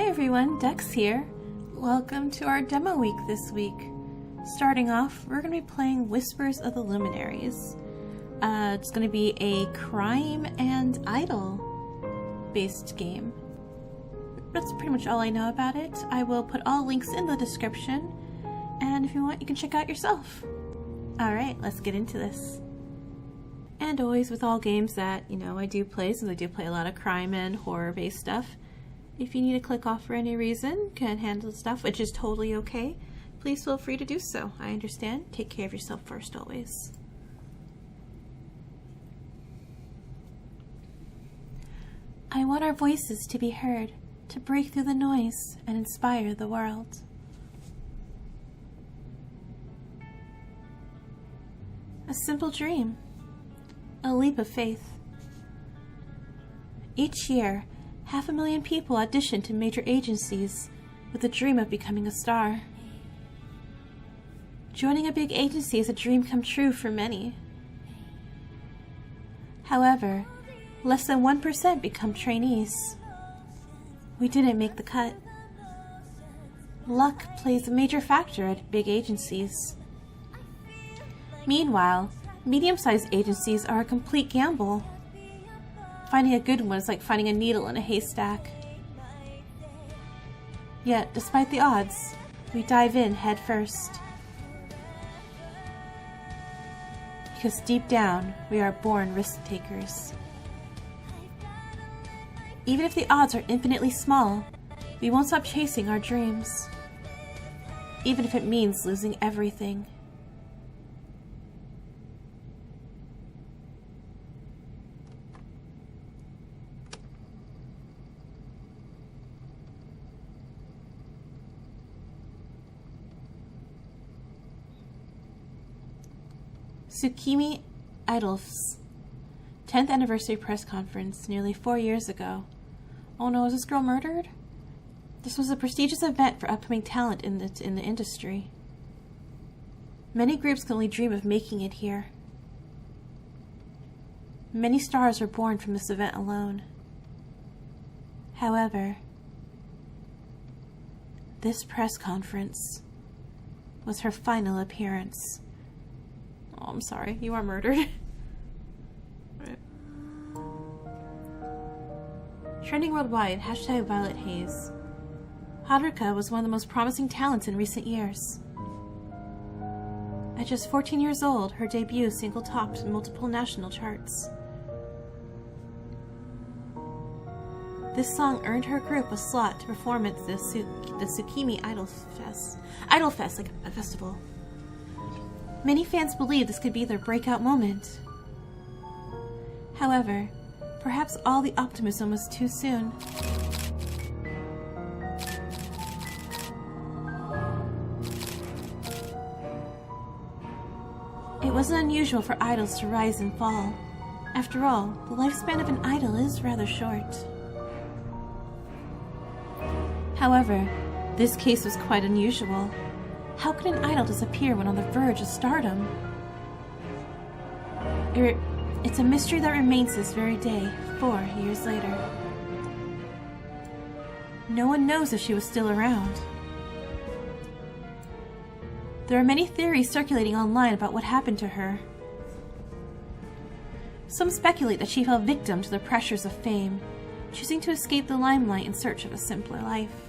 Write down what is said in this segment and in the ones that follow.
Hi everyone, Dex here. Welcome to our demo week this week. Starting off, we're going to be playing Whispers of the Luminaries. It's going to be a crime and idol based game. That's pretty much all I know about it. I will put all links in the description, and if you want, you can check out yourself. Alright, let's get into this. And always with all games that, I do play, since I do play a lot of crime and horror based stuff, if you need to click off for any reason, can't handle stuff, which is totally okay, please feel free to do so. I understand. Take care of yourself first, always. I want our voices to be heard, to break through the noise and inspire the world. A simple dream. A leap of faith. Each year, 500,000 people audition to major agencies with the dream of becoming a star. Joining a big agency is a dream come true for many. However, less than 1% become trainees. We didn't make the cut. Luck plays a major factor at big agencies. Meanwhile, medium-sized agencies are a complete gamble. Finding a good one is like finding a needle in a haystack. Yet, despite the odds, we dive in head first. Because deep down, we are born risk-takers. Even if the odds are infinitely small, we won't stop chasing our dreams. Even if it means losing everything. Tsukimi Idol's 10th anniversary press conference nearly 4 years ago. Oh no, is this girl murdered? This was a prestigious event for upcoming talent in the industry. Many groups can only dream of making it here. Many stars were born from this event alone. However, this press conference was her final appearance. Oh, I'm sorry. You are murdered. Right. Trending worldwide, hashtag Violet Haze. Haruka was one of the most promising talents in recent years. At just 14 years old, her debut single topped multiple national charts. This song earned her group a slot to perform at the Tsukimi Idol Fest, like a festival. Many fans believed this could be their breakout moment. However, perhaps all the optimism was too soon. It wasn't unusual for idols to rise and fall. After all, the lifespan of an idol is rather short. However, this case was quite unusual. How could an idol disappear when on the verge of stardom? It's a mystery that remains this very day, 4 years later. No one knows if she was still around. There are many theories circulating online about what happened to her. Some speculate that she fell victim to the pressures of fame, choosing to escape the limelight in search of a simpler life.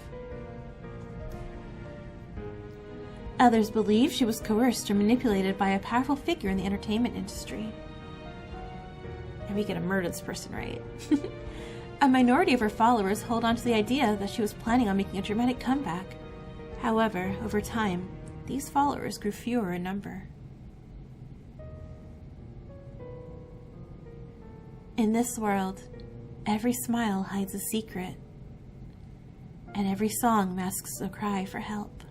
Others believe she was coerced or manipulated by a powerful figure in the entertainment industry. And we get to murder this person, right? A minority of her followers hold on to the idea that she was planning on making a dramatic comeback. However, over time, these followers grew fewer in number. In this world, every smile hides a secret, and every song masks a cry for help.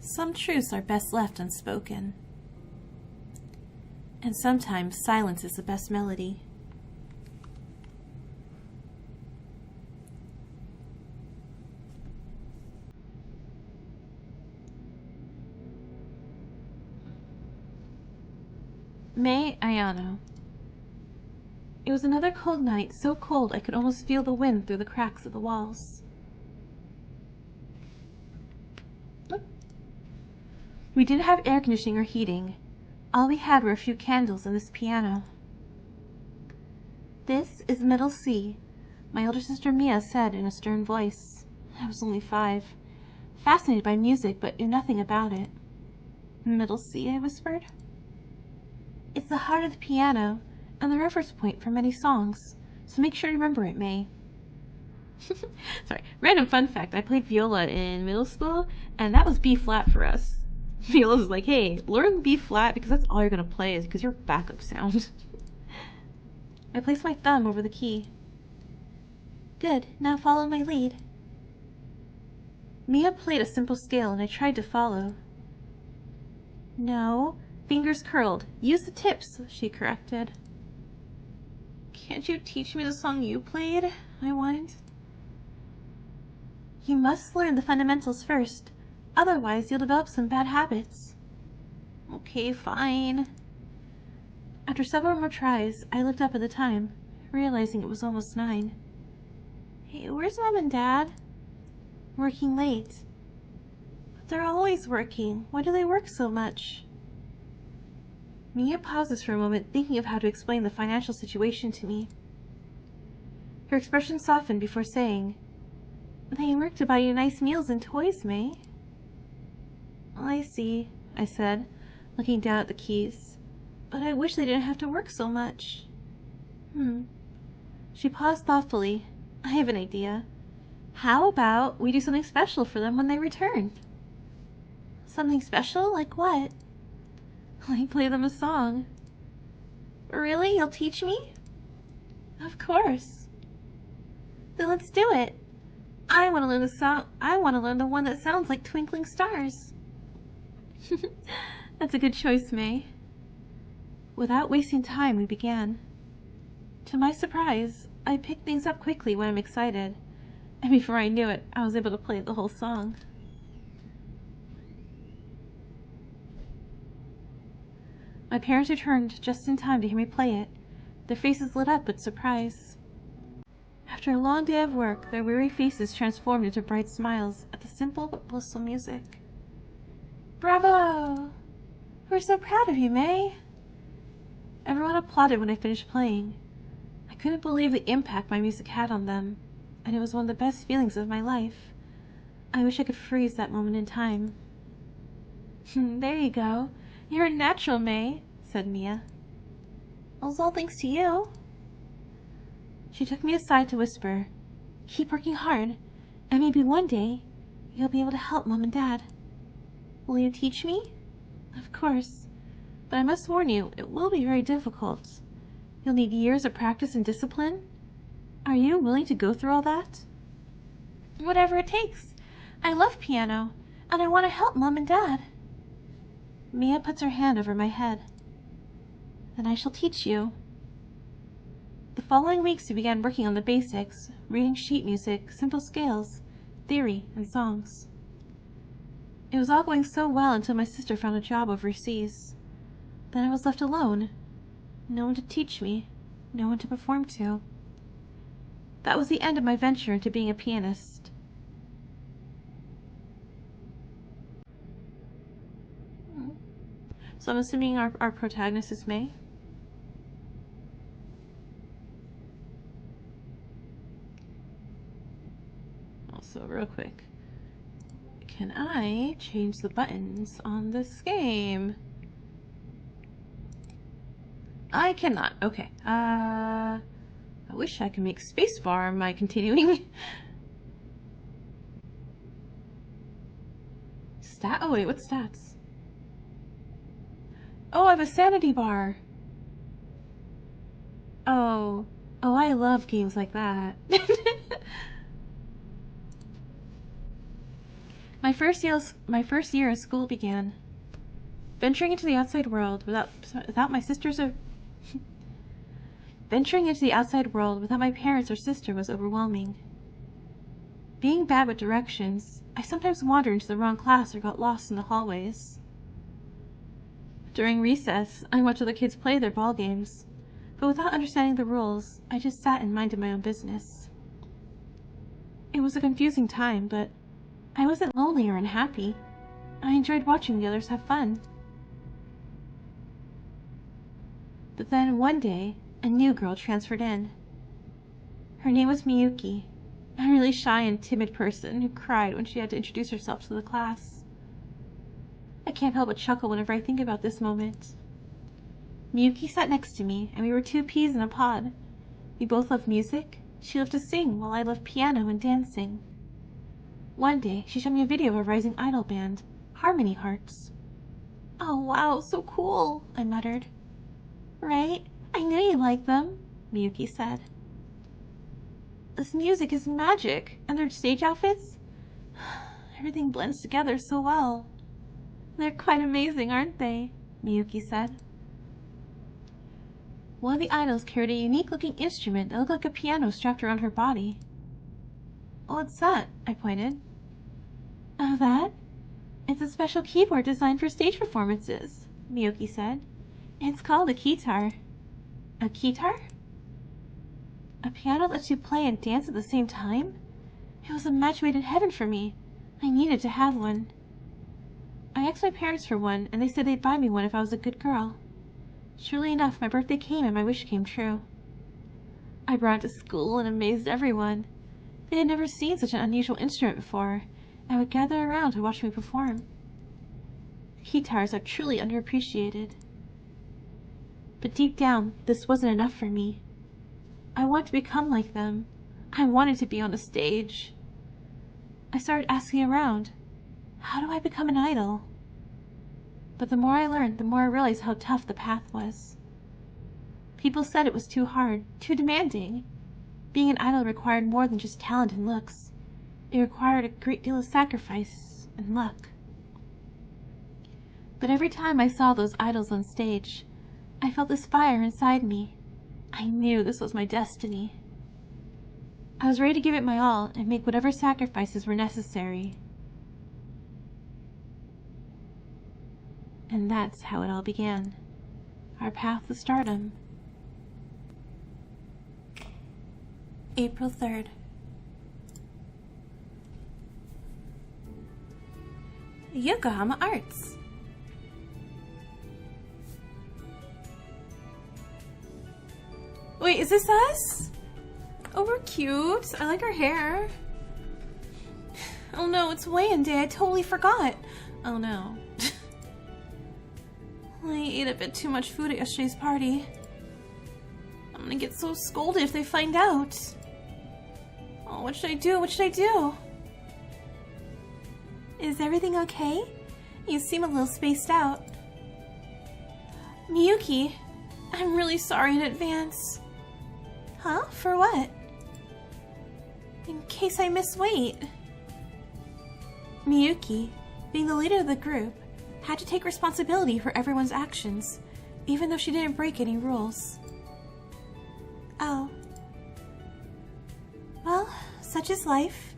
Some truths are best left unspoken, and sometimes silence is the best melody. May Ayano. It was another cold night, so cold I could almost feel the wind through the cracks of the walls. We didn't have air conditioning or heating. All we had were a few candles and this piano. This is middle C, my older sister Mia said in a stern voice. I was only 5, fascinated by music but knew nothing about it. Middle C, I whispered. It's the heart of the piano and the reference point for many songs, so make sure to remember it, May. Sorry, random fun fact, I played viola in middle school, and that was B flat for us. Viola's like, hey, learn B flat because that's all you're going to play is because you're backup sound. I placed my thumb over the key. Good, now follow my lead. Mia played a simple scale and I tried to follow. No, fingers curled. Use the tips, she corrected. Can't you teach me the song you played? I whined. You must learn the fundamentals first. Otherwise, you'll develop some bad habits. Okay, fine. After several more tries, I looked up at the time, realizing it was almost 9. Hey, where's Mom and Dad? Working late. But they're always working. Why do they work so much? Mia pauses for a moment, thinking of how to explain the financial situation to me. Her expression softened before saying, They work to buy you nice meals and toys, May. I see, I said, looking down at the keys. But I wish they didn't have to work so much. She paused thoughtfully. I have an idea. How about we do something special for them when they return? Something special? Like what? Like play them a song. Really? You'll teach me? Of course. Then let's do it. I want to learn the song. I want to learn the one that sounds like twinkling stars. That's a good choice, May. Without wasting time, we began. To my surprise, I picked things up quickly when I'm excited, and before I knew it, I was able to play the whole song. My parents returned just in time to hear me play it. Their faces lit up with surprise. After a long day of work, their weary faces transformed into bright smiles at the simple but blissful music. Bravo! We're so proud of you, May! Everyone applauded when I finished playing. I couldn't believe the impact my music had on them, and it was one of the best feelings of my life. I wish I could freeze that moment in time. There you go. You're a natural, May, said Mia. It was all thanks to you. She took me aside to whisper, Keep working hard, and maybe one day you'll be able to help Mom and Dad. Will you teach me? Of course, but I must warn you, it will be very difficult. You'll need years of practice and discipline. Are you willing to go through all that? Whatever it takes. I love piano, and I want to help Mom and Dad. Mia puts her hand over my head. Then I shall teach you. The following weeks we began working on the basics, reading sheet music, simple scales, theory, and songs. It was all going so well until my sister found a job overseas. Then I was left alone. No one to teach me, no one to perform to. That was the end of my venture into being a pianist. So I'm assuming our protagonist is May? Also, real quick, can I change the buttons on this game? I cannot. Okay. I wish I could make spacebar. Am I continuing? Oh wait, what stats? Oh, I have a sanity bar. Oh, I love games like that. My first year of school began. Venturing into the outside world without my sisters or venturing into the outside world without my parents or sister was overwhelming. Being bad with directions, I sometimes wandered into the wrong class or got lost in the hallways. During recess, I watched other kids play their ball games, but without understanding the rules, I just sat and minded my own business. It was a confusing time, but I wasn't lonely or unhappy. I enjoyed watching the others have fun. But then one day, a new girl transferred in. Her name was Miyuki, a really shy and timid person who cried when she had to introduce herself to the class. I can't help but chuckle whenever I think about this moment. Miyuki sat next to me, and we were two peas in a pod. We both loved music. She loved to sing, while I loved piano and dancing. One day, she showed me a video of a rising idol band, Harmony Hearts. "Oh wow, so cool," I muttered. "Right? I knew you'd like them," Miyuki said. "This music is magic, and their stage outfits? Everything blends together so well. They're quite amazing, aren't they?" Miyuki said. One of the idols carried a unique-looking instrument that looked like a piano strapped around her body. "What's that?" I pointed. "Oh, that? It's a special keyboard designed for stage performances," Miyuki said. "It's called a keytar." "A keytar? A piano lets you play and dance at the same time? It was a match made in heaven for me. I needed to have one. I asked my parents for one, and they said they'd buy me one if I was a good girl. Surely enough, my birthday came and my wish came true. I brought it to school and amazed everyone. They had never seen such an unusual instrument before, and would gather around to watch me perform. Keytars are truly underappreciated. But deep down, this wasn't enough for me. I wanted to become like them. I wanted to be on a stage. I started asking around, how do I become an idol? But the more I learned, the more I realized how tough the path was. People said it was too hard, too demanding. Being an idol required more than just talent and looks. It required a great deal of sacrifice and luck. But every time I saw those idols on stage, I felt this fire inside me. I knew this was my destiny. I was ready to give it my all and make whatever sacrifices were necessary. And that's how it all began. Our path to stardom. April 3rd. Yokohama Arts. Wait, is this us? Oh, we're cute. I like our hair. Oh no, it's weigh-in day. I totally forgot. Oh no. I ate a bit too much food at yesterday's party. I'm gonna get so scolded if they find out. Oh, what should I do? What should I do? Is everything okay? You seem a little spaced out. Miyuki, I'm really sorry in advance. Huh? For what? In case I miss weight. Miyuki, being the leader of the group, had to take responsibility for everyone's actions, even though she didn't break any rules. Oh. Well, such is life.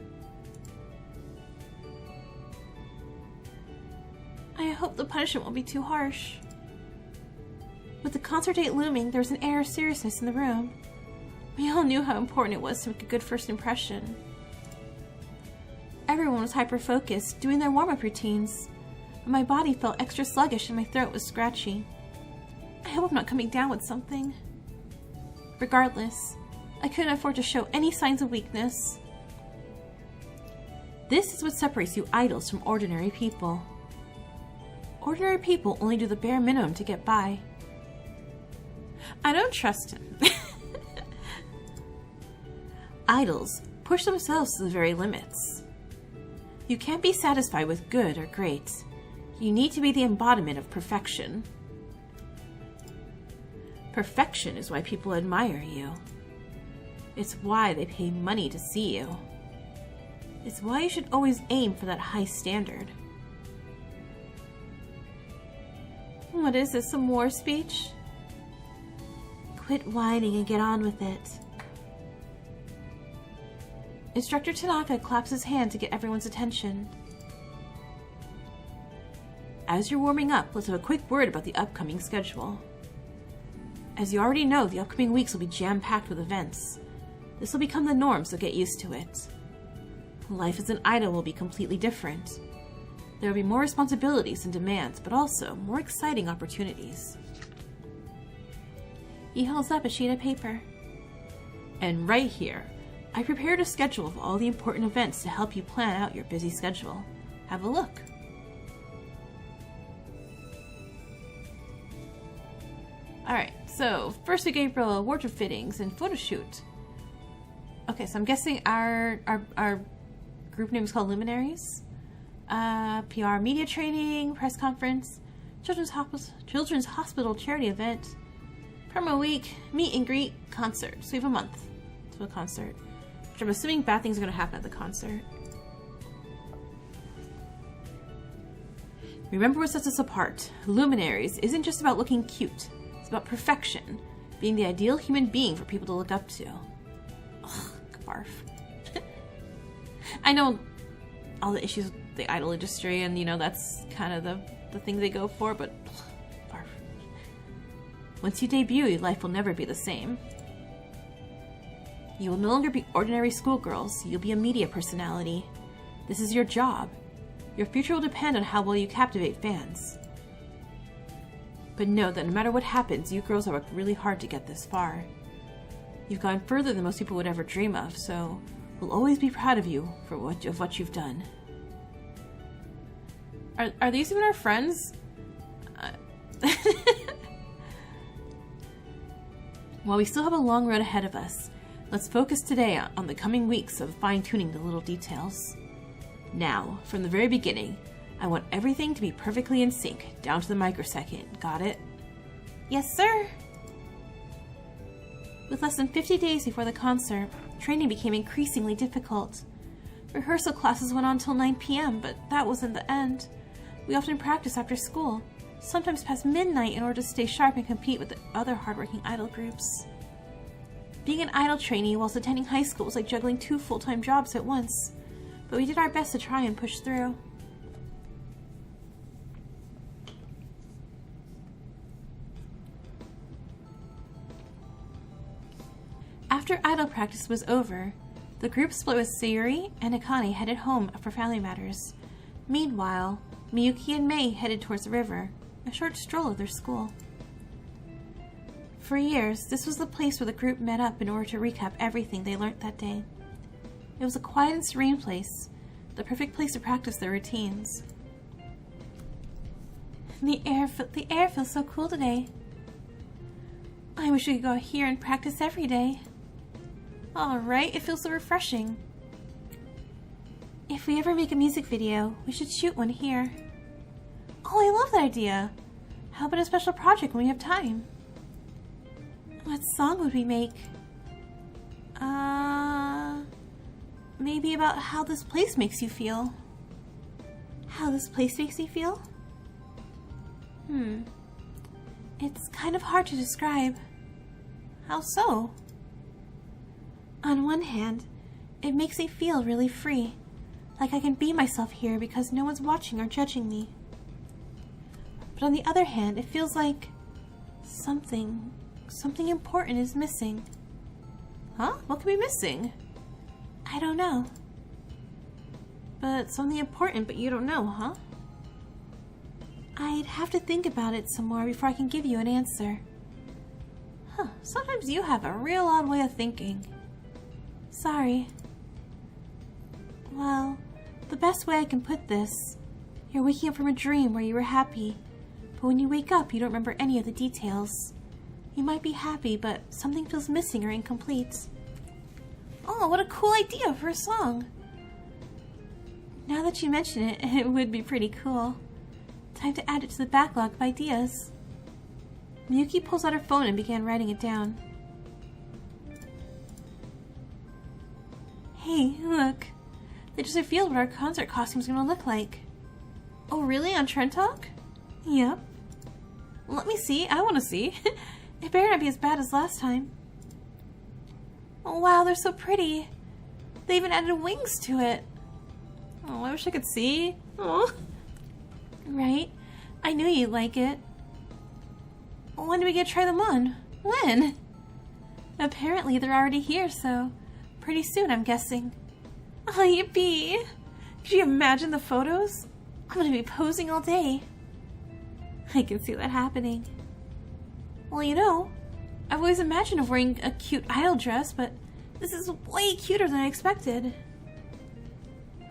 I hope the punishment won't be too harsh. With the concert date looming, there was an air of seriousness in the room. We all knew how important it was to make a good first impression. Everyone was hyper-focused, doing their warm-up routines. My body felt extra sluggish and my throat was scratchy. I hope I'm not coming down with something. Regardless, I couldn't afford to show any signs of weakness. This is what separates you idols from ordinary people. Ordinary people only do the bare minimum to get by. I don't trust him. Idols push themselves to the very limits. You can't be satisfied with good or great. You need to be the embodiment of perfection. Perfection is why people admire you. It's why they pay money to see you. It's why you should always aim for that high standard. What is this, some war speech? Quit whining and get on with it. Instructor Tanaka claps his hand to get everyone's attention. As you're warming up, let's have a quick word about the upcoming schedule. As you already know, the upcoming weeks will be jam-packed with events. This will become the norm, so get used to it. Life as an idol will be completely different. There will be more responsibilities and demands, but also more exciting opportunities. He holds up a sheet of paper. And right here, I prepared a schedule of all the important events to help you plan out your busy schedule. Have a look. Alright, so first week April, wardrobe fittings and photo shoot. Okay, so I'm guessing our group name is called Luminaries. PR media training, press conference, children's hospital charity event, promo week, meet and greet, concert. So we have a month to a concert, which I'm assuming bad things are going to happen at the concert. Remember what sets us apart. Luminaries isn't just about looking cute. It's about perfection, being the ideal human being for people to look up to. Ugh, barf. I know all the issues with the idol industry, and you know that's kind of the thing they go for, but barf. Once you debut, your life will never be the same. You will no longer be ordinary schoolgirls. You'll be a media personality. This is your job. Your future will depend on how well you captivate fans. But know that no matter what happens, you girls have worked really hard to get this far. You've gone further than most people would ever dream of, so we'll always be proud of you for what you've done. Are these even our friends? While we still have a long road ahead of us, let's focus today on the coming weeks of fine-tuning the little details. Now, from the very beginning, I want everything to be perfectly in sync, down to the microsecond. Got it? Yes, sir! With less than 50 days before the concert, training became increasingly difficult. Rehearsal classes went on till 9 p.m., but that wasn't the end. We often practiced after school, sometimes past midnight in order to stay sharp and compete with the other hardworking idol groups. Being an idol trainee whilst attending high school was like juggling 2 full-time jobs at once, but we did our best to try and push through. After idol practice was over, the group split with Sayuri and Akane headed home for family matters. Meanwhile, Miyuki and Mei headed towards the river, a short stroll of their school. For years, this was the place where the group met up in order to recap everything they learnt that day. It was a quiet and serene place, the perfect place to practice their routines. The air feels so cool today. I wish we could go out here and practice every day. Alright, it feels so refreshing. If we ever make a music video, we should shoot one here. Oh, I love that idea. How about a special project when we have time? What song would we make? Maybe about how this place makes you feel. How this place makes me feel? It's kind of hard to describe. How so? On one hand, it makes me feel really free, like I can be myself here because no one's watching or judging me. But on the other hand, it feels like something important is missing. Huh? What could be missing? I don't know. But something important, but you don't know, huh? I'd have to think about it some more before I can give you an answer. Huh, sometimes you have a real odd way of thinking. Sorry. Well, the best way I can put this, you're waking up from a dream where you were happy, but when you wake up you don't remember any of the details. You might be happy, but something feels missing or incomplete. Oh, what a cool idea for a song! Now that you mention it, it would be pretty cool. Time to add it to the backlog of ideas. Miyuki pulls out her phone and began writing it down. Hey, look. They just revealed what our concert costume's gonna look like. Oh, really? On Trend Talk? Yep. Let me see. I want to see. It better not be as bad as last time. Oh, wow, they're so pretty. They even added wings to it. Oh, I wish I could see. Oh. Right? I knew you'd like it. When do we get to try them on? When? Apparently they're already here, so pretty soon, I'm guessing. Oh, yippee! Could you imagine the photos? I'm gonna be posing all day. I can see that happening. Well, you know, I've always imagined of wearing a cute idol dress, but this is way cuter than I expected.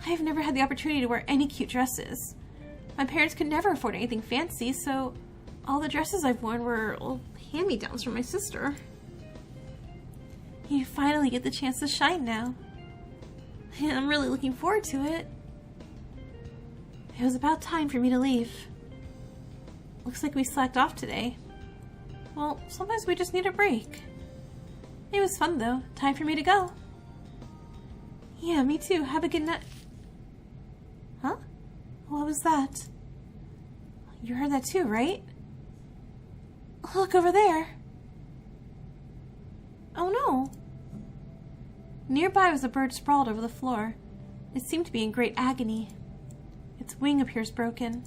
I've never had the opportunity to wear any cute dresses. My parents could never afford anything fancy, so all the dresses I've worn were hand-me-downs from my sister. You finally get the chance to shine now. And I'm really looking forward to it. It was about time for me to leave. Looks like we slacked off today. Well, sometimes we just need a break. It was fun though. Time for me to go. Yeah, me too. Have a good night. Huh? What was that? You heard that too, right? Look over there. Oh no. Nearby was a bird sprawled over the floor. It seemed to be in great agony. Its wing appears broken.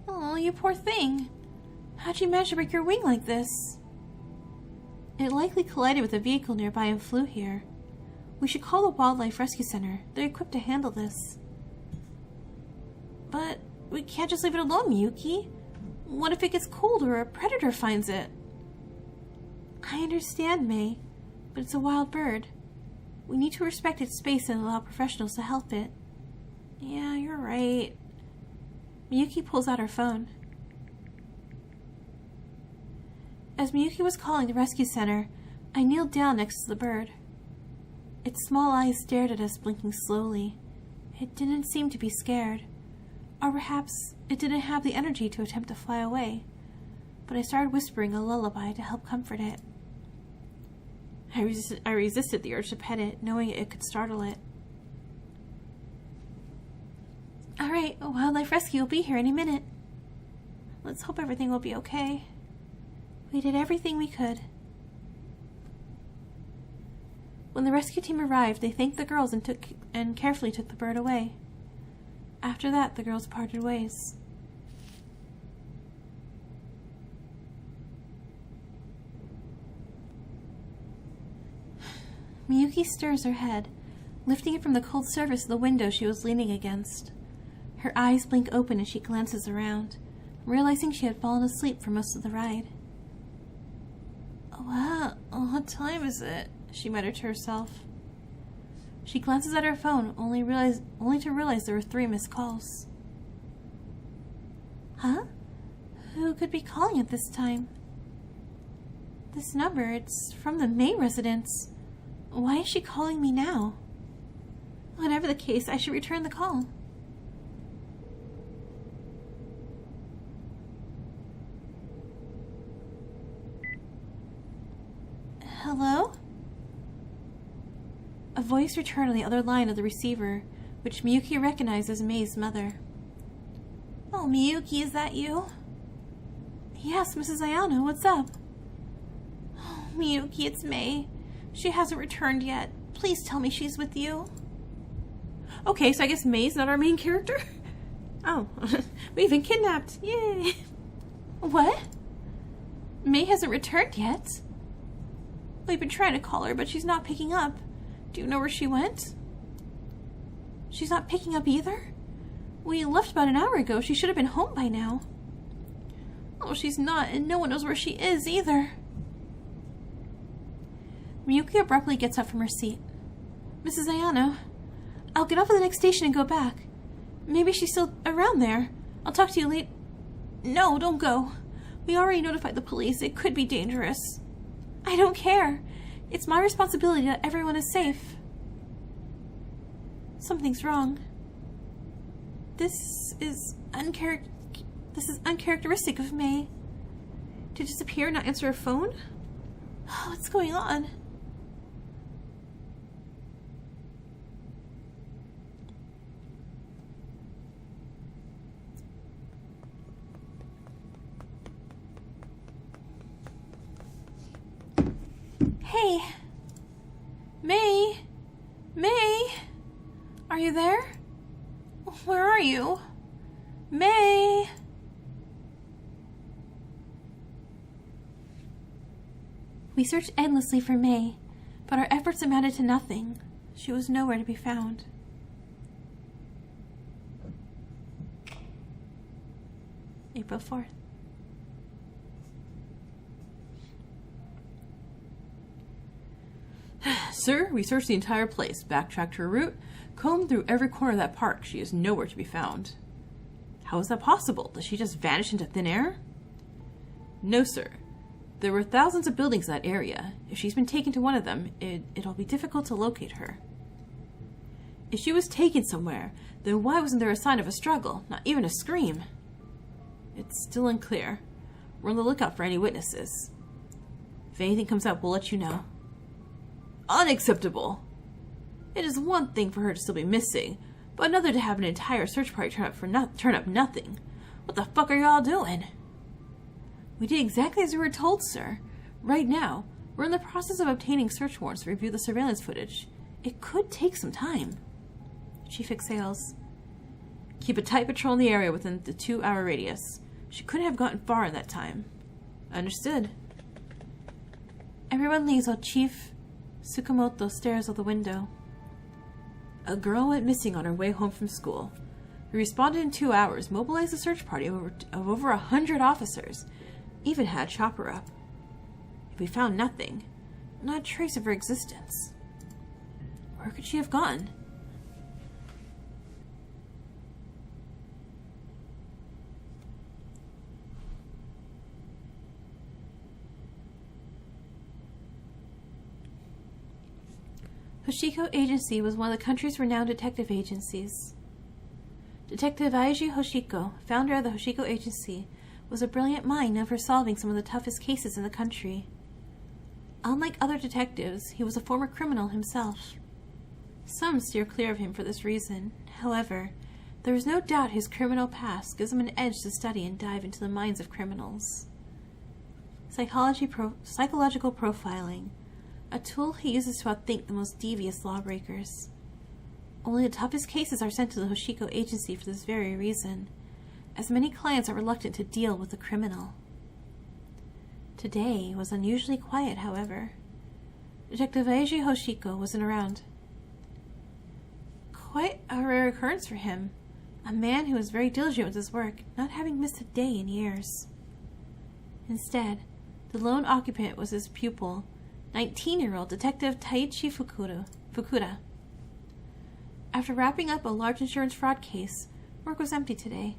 Oh, you poor thing. How'd you manage to break your wing like this? It likely collided with a vehicle nearby and flew here. We should call the Wildlife Rescue Center. They're equipped to handle this. But we can't just leave it alone, Miyuki. What if it gets cold or a predator finds it? I understand, May, but it's a wild bird. We need to respect its space and allow professionals to help it. Yeah, you're right. Miyuki pulls out her phone. As Miyuki was calling the rescue center, I kneeled down next to the bird. Its small eyes stared at us, blinking slowly. It didn't seem to be scared. Or perhaps it didn't have the energy to attempt to fly away. But I started whispering a lullaby to help comfort it. I resisted the urge to pet it, knowing it could startle it. Alright, Wildlife Rescue will be here any minute. Let's hope everything will be okay. We did everything we could. When the rescue team arrived, they thanked the girls and carefully took the bird away. After that, the girls parted ways. Miyuki stirs her head, lifting it from the cold surface of the window she was leaning against. Her eyes blink open as she glances around, realizing she had fallen asleep for most of the ride. Wow, what time is it? She muttered to herself. She glances at her phone, only to realize there were 3 missed calls. Huh? Who could be calling at this time? This number, it's from the May residence. Why is she calling me now? Whatever the case, I should return the call. Hello? A voice returned on the other line of the receiver, which Miyuki recognized as May's mother. Oh, Miyuki, is that you? Yes, Mrs. Ayano, what's up? Oh, Miyuki, it's May. She hasn't returned yet. Please tell me she's with you. Okay, so I guess May's not our main character? Oh, we've been kidnapped. Yay! What? May hasn't returned yet? We've been trying to call her, but she's not picking up. Do you know where she went? She's not picking up either? We left about an hour ago. She should have been home by now. Oh, she's not, and no one knows where she is either. Miyuki abruptly gets up from her seat. Mrs. Ayano, I'll get off at the next station and go back. Maybe she's still around there. I'll talk to you later. No, don't go. We already notified the police. It could be dangerous. I don't care. It's my responsibility that everyone is safe. Something's wrong. This is uncharacteristic of May. To disappear and not answer her phone? What's going on? Hey! May! May! Are you there? Where are you? May! We searched endlessly for May, but our efforts amounted to nothing. She was nowhere to be found. April 4th. Sir, we searched the entire place, backtracked her route, combed through every corner of that park. She is nowhere to be found. How is that possible? Does she just vanish into thin air? No, sir. There were thousands of buildings in that area. If she's been taken to one of them, it'll be difficult to locate her. If she was taken somewhere, then why wasn't there a sign of a struggle? Not even a scream. It's still unclear. We're on the lookout for any witnesses. If anything comes up, we'll let you know. Unacceptable! It is one thing for her to still be missing, but another to have an entire search party turn up nothing. What the fuck are y'all doing? We did exactly as we were told, sir. Right now, we're in the process of obtaining search warrants to review the surveillance footage. It could take some time. Chief exhales. Keep a tight patrol in the area within the 2-hour radius. She couldn't have gotten far in that time. Understood. Everyone leaves while Chief Tsukamoto stares out the window. A girl went missing on her way home from school. We responded in 2 hours, mobilized a search party of over 100 officers, even had a chopper up. If we found nothing, not a trace of her existence. Where could she have gone? Hoshiko Agency was one of the country's renowned detective agencies. Detective Aiji Hoshiko, founder of the Hoshiko Agency, was a brilliant mind known for solving some of the toughest cases in the country. Unlike other detectives, he was a former criminal himself. Some steer clear of him for this reason. However, there is no doubt his criminal past gives him an edge to study and dive into the minds of criminals. Psychological profiling, a tool he uses to outthink the most devious lawbreakers. Only the toughest cases are sent to the Hoshiko Agency for this very reason, as many clients are reluctant to deal with the criminal. Today was unusually quiet, however. Detective Eiji Hoshiko wasn't around. Quite a rare occurrence for him, a man who was very diligent with his work, not having missed a day in years. Instead, the lone occupant was his pupil, 19-year-old Detective Taichi Fukuda. After wrapping up a large insurance fraud case, work was empty today,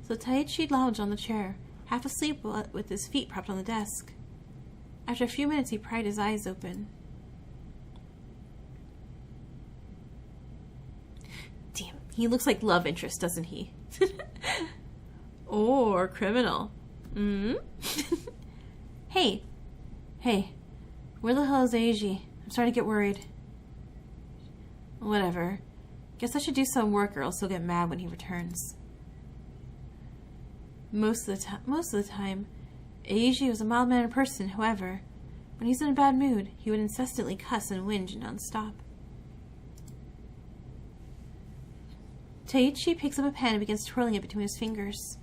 so Taichi lounged on the chair, half asleep with his feet propped on the desk. After a few minutes, he pried his eyes open. Damn, he looks like love interest, doesn't he? Or criminal. Hey, where the hell is Eiji? I'm starting to get worried. Whatever. Guess I should do some work or else he'll get mad when he returns. Most of the time, Eiji was a mild-mannered person. However, when he's in a bad mood, he would incessantly cuss and whinge non-stop. Taichi picks up a pen and begins twirling it between his fingers.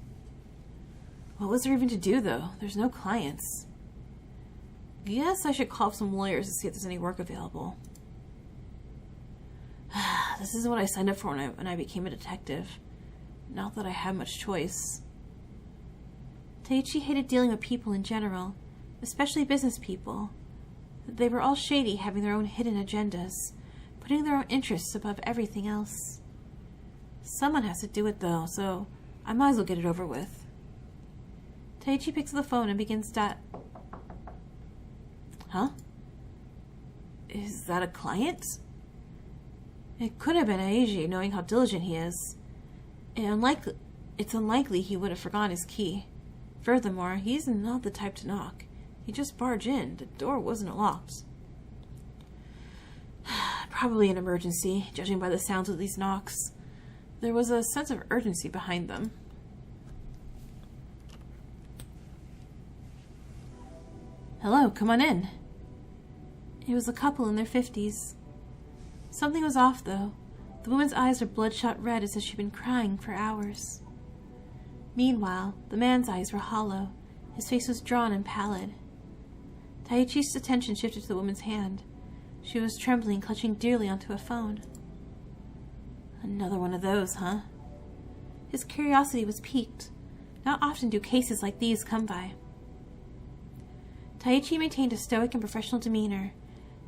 What was there even to do, though? There's no clients. Guess I should call up some lawyers to see if there's any work available. This is what I signed up for when I became a detective. Not that I had much choice. Taichi hated dealing with people in general, especially business people. They were all shady, having their own hidden agendas, putting their own interests above everything else. Someone has to do it, though, so I might as well get it over with. Taichi picks up the phone and begins Huh? Is that a client? It could have been Eiji, knowing how diligent he is. It's unlikely he would have forgotten his key. Furthermore, he's not the type to knock. He just barged in. The door wasn't locked. Probably an emergency, judging by the sounds of these knocks. There was a sense of urgency behind them. Hello, come on in. It was a couple in their 50s. Something was off, though. The woman's eyes were bloodshot red as if she'd been crying for hours. Meanwhile, the man's eyes were hollow. His face was drawn and pallid. Taichi's attention shifted to the woman's hand. She was trembling, clutching dearly onto a phone. Another one of those, huh? His curiosity was piqued. Not often do cases like these come by. Taichi maintained a stoic and professional demeanor,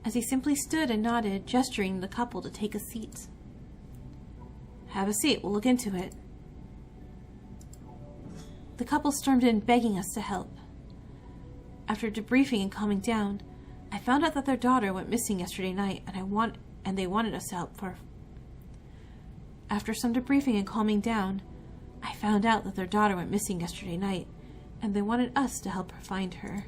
as he simply stood and nodded, gesturing the couple to take a seat. Have a seat, we'll look into it. The couple stormed in, begging us to help. After debriefing and calming down, I found out that their daughter went missing yesterday night, and they wanted us to help her. After some debriefing and calming down, I found out that their daughter went missing yesterday night, and they wanted us to help her find her.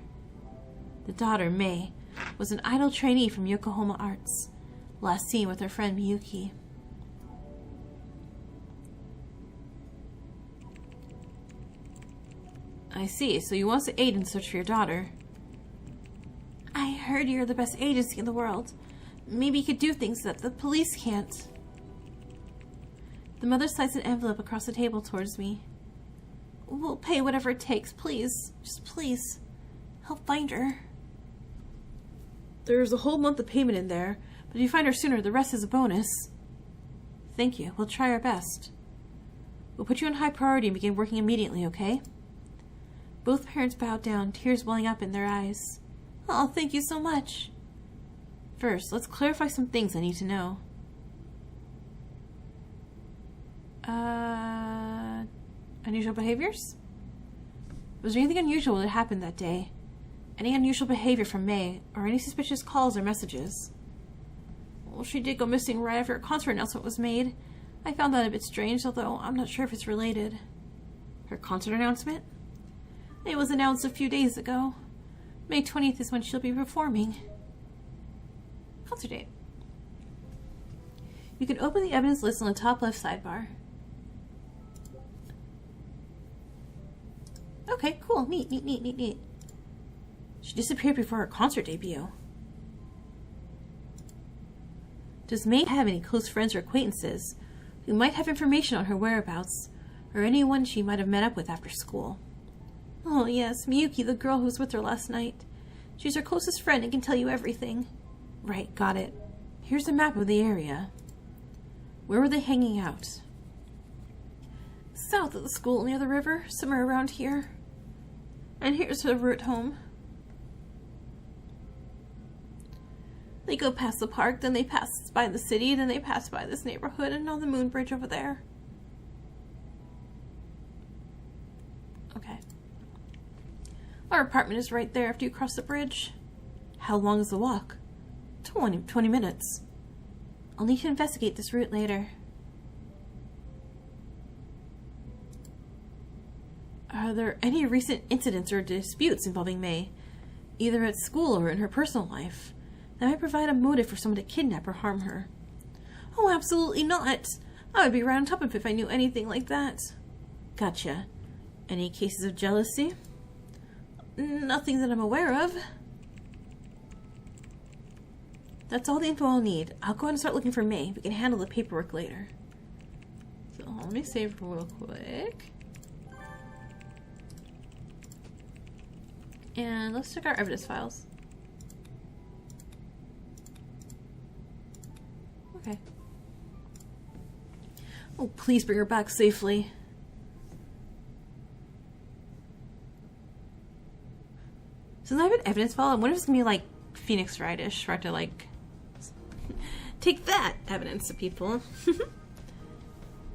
The daughter, Mei, was an idol trainee from Yokohama Arts, last seen with her friend Miyuki. I see, so you want us to aid in the search for your daughter. I heard you're the best agency in the world. Maybe you could do things that the police can't. The mother sliced an envelope across the table towards me. We'll pay whatever it takes, please. Just please. Help find her. There's a whole month of payment in there, but if you find her sooner, the rest is a bonus. Thank you. We'll try our best. We'll put you on high priority and begin working immediately, okay? Both parents bowed down, tears welling up in their eyes. Oh, thank you so much. First, let's clarify some things I need to know. Unusual behaviors? Was there anything unusual that happened that day? Any unusual behavior from Mei, or any suspicious calls or messages? Well, she did go missing right after a concert announcement was made. I found that a bit strange, although I'm not sure if it's related. Her concert announcement? It was announced a few days ago. May 20th is when she'll be performing. Concert date. You can open the evidence list on the top left sidebar. Okay, cool. Neat. She disappeared before her concert debut. Does Mei have any close friends or acquaintances who might have information on her whereabouts, or anyone she might have met up with after school? Oh yes, Miyuki, the girl who was with her last night. She's her closest friend and can tell you everything. Right, got it. Here's a map of the area. Where were they hanging out? South of the school, near the river, somewhere around here. And here's her route home. They go past the park, then they pass by the city, then they pass by this neighborhood and on the moon bridge over there. Okay. Our apartment is right there after you cross the bridge. How long is the walk? 20 minutes. I'll need to investigate this route later. Are there any recent incidents or disputes involving Mei, either at school or in her personal life, that might provide a motive for someone to kidnap or harm her? Oh, absolutely not! I would be right on top of it if I knew anything like that. Gotcha. Any cases of jealousy? Nothing that I'm aware of. That's all the info I'll need. I'll go ahead and start looking for Mei. We can handle the paperwork later. So let me save real quick. And let's check our evidence files. Okay. Oh, please bring her back safely. Since I have an evidence file, I wonder if it's gonna be like Phoenix Wright-ish, right? To like take that evidence to people.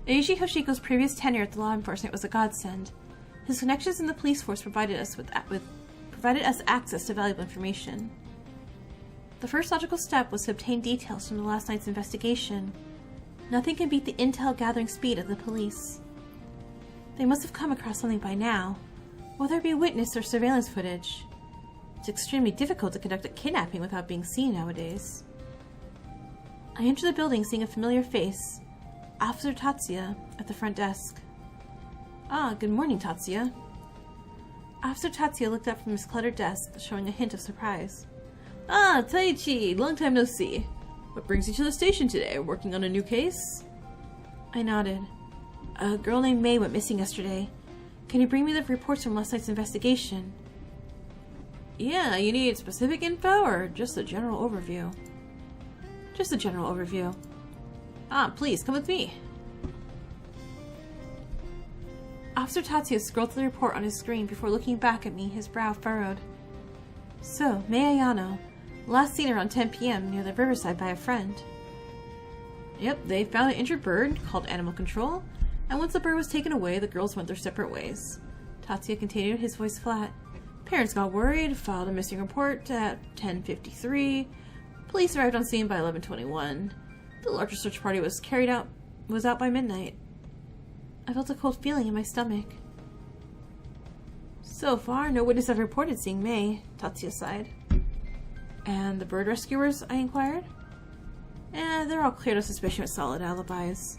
Eiji Hoshiko's previous tenure at the law enforcement was a godsend. His connections in the police force provided us access to valuable information. The first logical step was to obtain details from the last night's investigation. Nothing can beat the intel gathering speed of the police. They must have come across something by now, whether it be witness or surveillance footage. It's extremely difficult to conduct a kidnapping without being seen nowadays. I entered the building seeing a familiar face, Officer Tatsuya, at the front desk. Ah, good morning, Tatsuya. Officer Tatsuya looked up from his cluttered desk, showing a hint of surprise. Ah, Taichi, long time no see. What brings you to the station today? Working on a new case? I nodded. A girl named Mei went missing yesterday. Can you bring me the reports from last night's investigation? Yeah, you need specific info or just a general overview? Just a general overview. Ah, please, come with me. Officer Tatsuya scrolled through the report on his screen before looking back at me, his brow furrowed. So, Mei Ayano. Last seen around 10 p.m. near the riverside by a friend. Yep, they found an injured bird, called Animal Control, and once the bird was taken away, the girls went their separate ways. Tatsuya continued, his voice flat. Parents got worried, filed a missing report at 10:53. Police arrived on scene by 11:21. The larger search party was out by midnight. I felt a cold feeling in my stomach. So far, no witness have reported seeing Mei, Tatsuya sighed. And the bird rescuers? I inquired. They're all cleared of suspicion with solid alibis.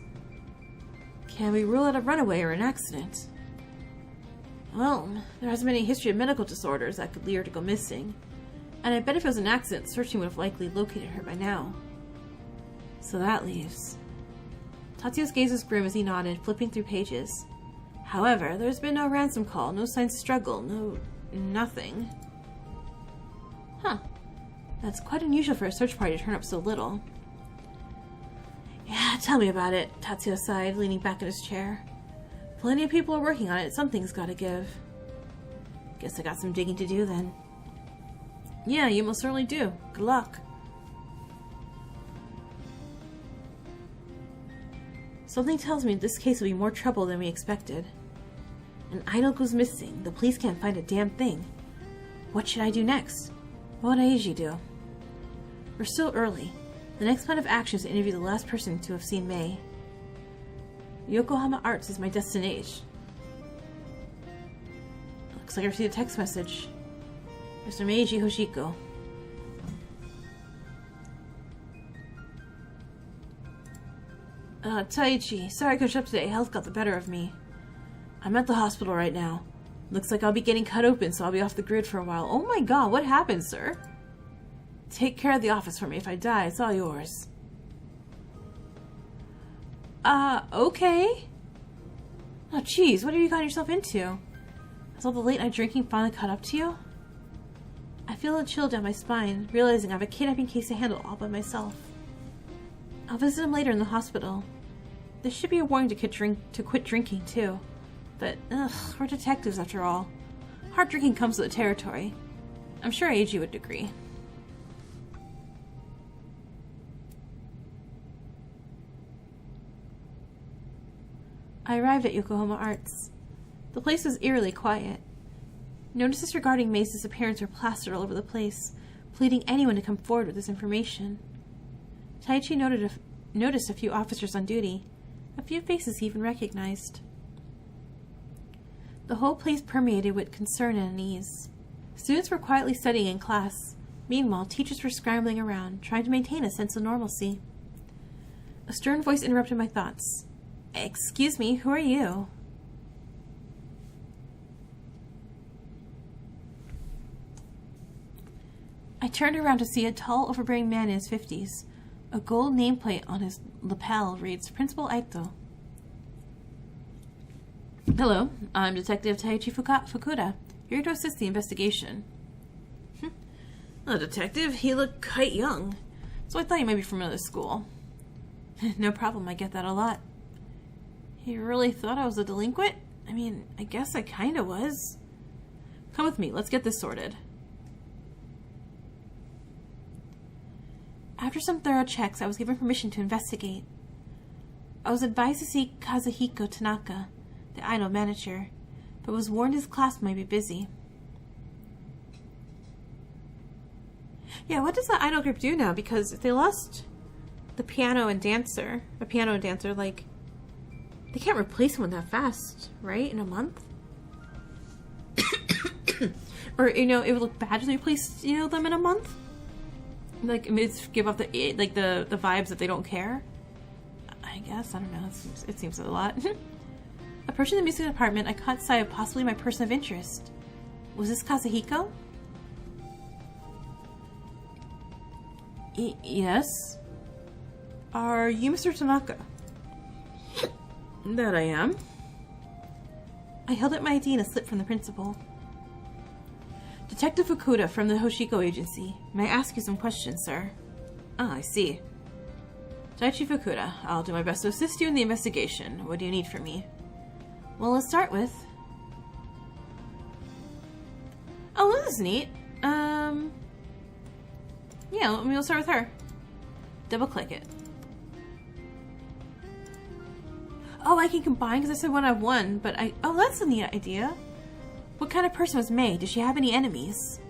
Can we rule out a runaway or an accident? Well, there hasn't been any history of medical disorders that could lead her to go missing. And I bet if it was an accident, searching would have likely located her by now. So that leaves... Tatsuya's gaze was grim as he nodded, flipping through pages. However, there's been no ransom call, no signs of struggle, nothing. Huh. That's quite unusual for a search party to turn up so little. Yeah, tell me about it, Tatsuya sighed, leaning back in his chair. Plenty of people are working on it, something's gotta give. Guess I got some digging to do then. Yeah, you most certainly do. Good luck. Something tells me this case will be more trouble than we expected. An idol goes missing. The police can't find a damn thing. What should I do next? What would Aiji do? We're still early. The next plan of action is to interview the last person to have seen Mei. Yokohama Arts is my destination. Looks like I received a text message. Mr. Meiji Hoshiko. Taichi, sorry I couldn't show up today. Health got the better of me. I'm at the hospital right now. Looks like I'll be getting cut open, so I'll be off the grid for a while. Oh my god, what happened, sir? Take care of the office for me. If I die, it's all yours. Okay. Oh, jeez, what have you gotten yourself into? Has all the late-night drinking finally caught up to you? I feel a chill down my spine, realizing I have a kidnapping case to handle all by myself. I'll visit him later in the hospital. This should be a warning to quit drinking, too. But, we're detectives after all. Hard drinking comes with the territory. I'm sure Eiji would agree. I arrived at Yokohama Arts. The place was eerily quiet. Notices regarding Mei's disappearance were plastered all over the place, pleading anyone to come forward with this information. Taichi noticed a few officers on duty, a few faces he even recognized. The whole place permeated with concern and unease. Students were quietly studying in class. Meanwhile, teachers were scrambling around, trying to maintain a sense of normalcy. A stern voice interrupted my thoughts. Excuse me, who are you? I turned around to see a tall, overbearing man in his 50s. A gold nameplate on his lapel reads Principal Aito. Hello, I'm Detective Taichi Fukuda, here to assist the investigation. A detective? He looked quite young, so I thought you might be from another school. No problem, I get that a lot. You really thought I was a delinquent? I mean, I guess I kinda was. Come with me, let's get this sorted. After some thorough checks, I was given permission to investigate. I was advised to see Kazuhiko Tanaka, the idol manager, but was warned his class might be busy. Yeah, what does the idol group do now? Because if they lost the piano and dancer, like, they can't replace someone that fast, right? In a month? Or, it would look bad to replace, them in a month? Like, it's give off the vibes that they don't care? I guess, I don't know, it seems a lot. Approaching the music department, I caught sight of possibly my person of interest. Was this Kazuhiko? Yes? Are you Mr. Tanaka? That I am. I held up my ID and a slip from the principal. Detective Fukuda from the Hoshiko Agency. May I ask you some questions, sir? Ah, I see. Taichi Fukuda, I'll do my best to assist you in the investigation. What do you need from me? Well, let's start with... Oh, this is neat. Yeah, we'll start with her. Double click it. Oh, I can combine because I said one of one, but oh, that's a neat idea. What kind of person was May? Does she have any enemies?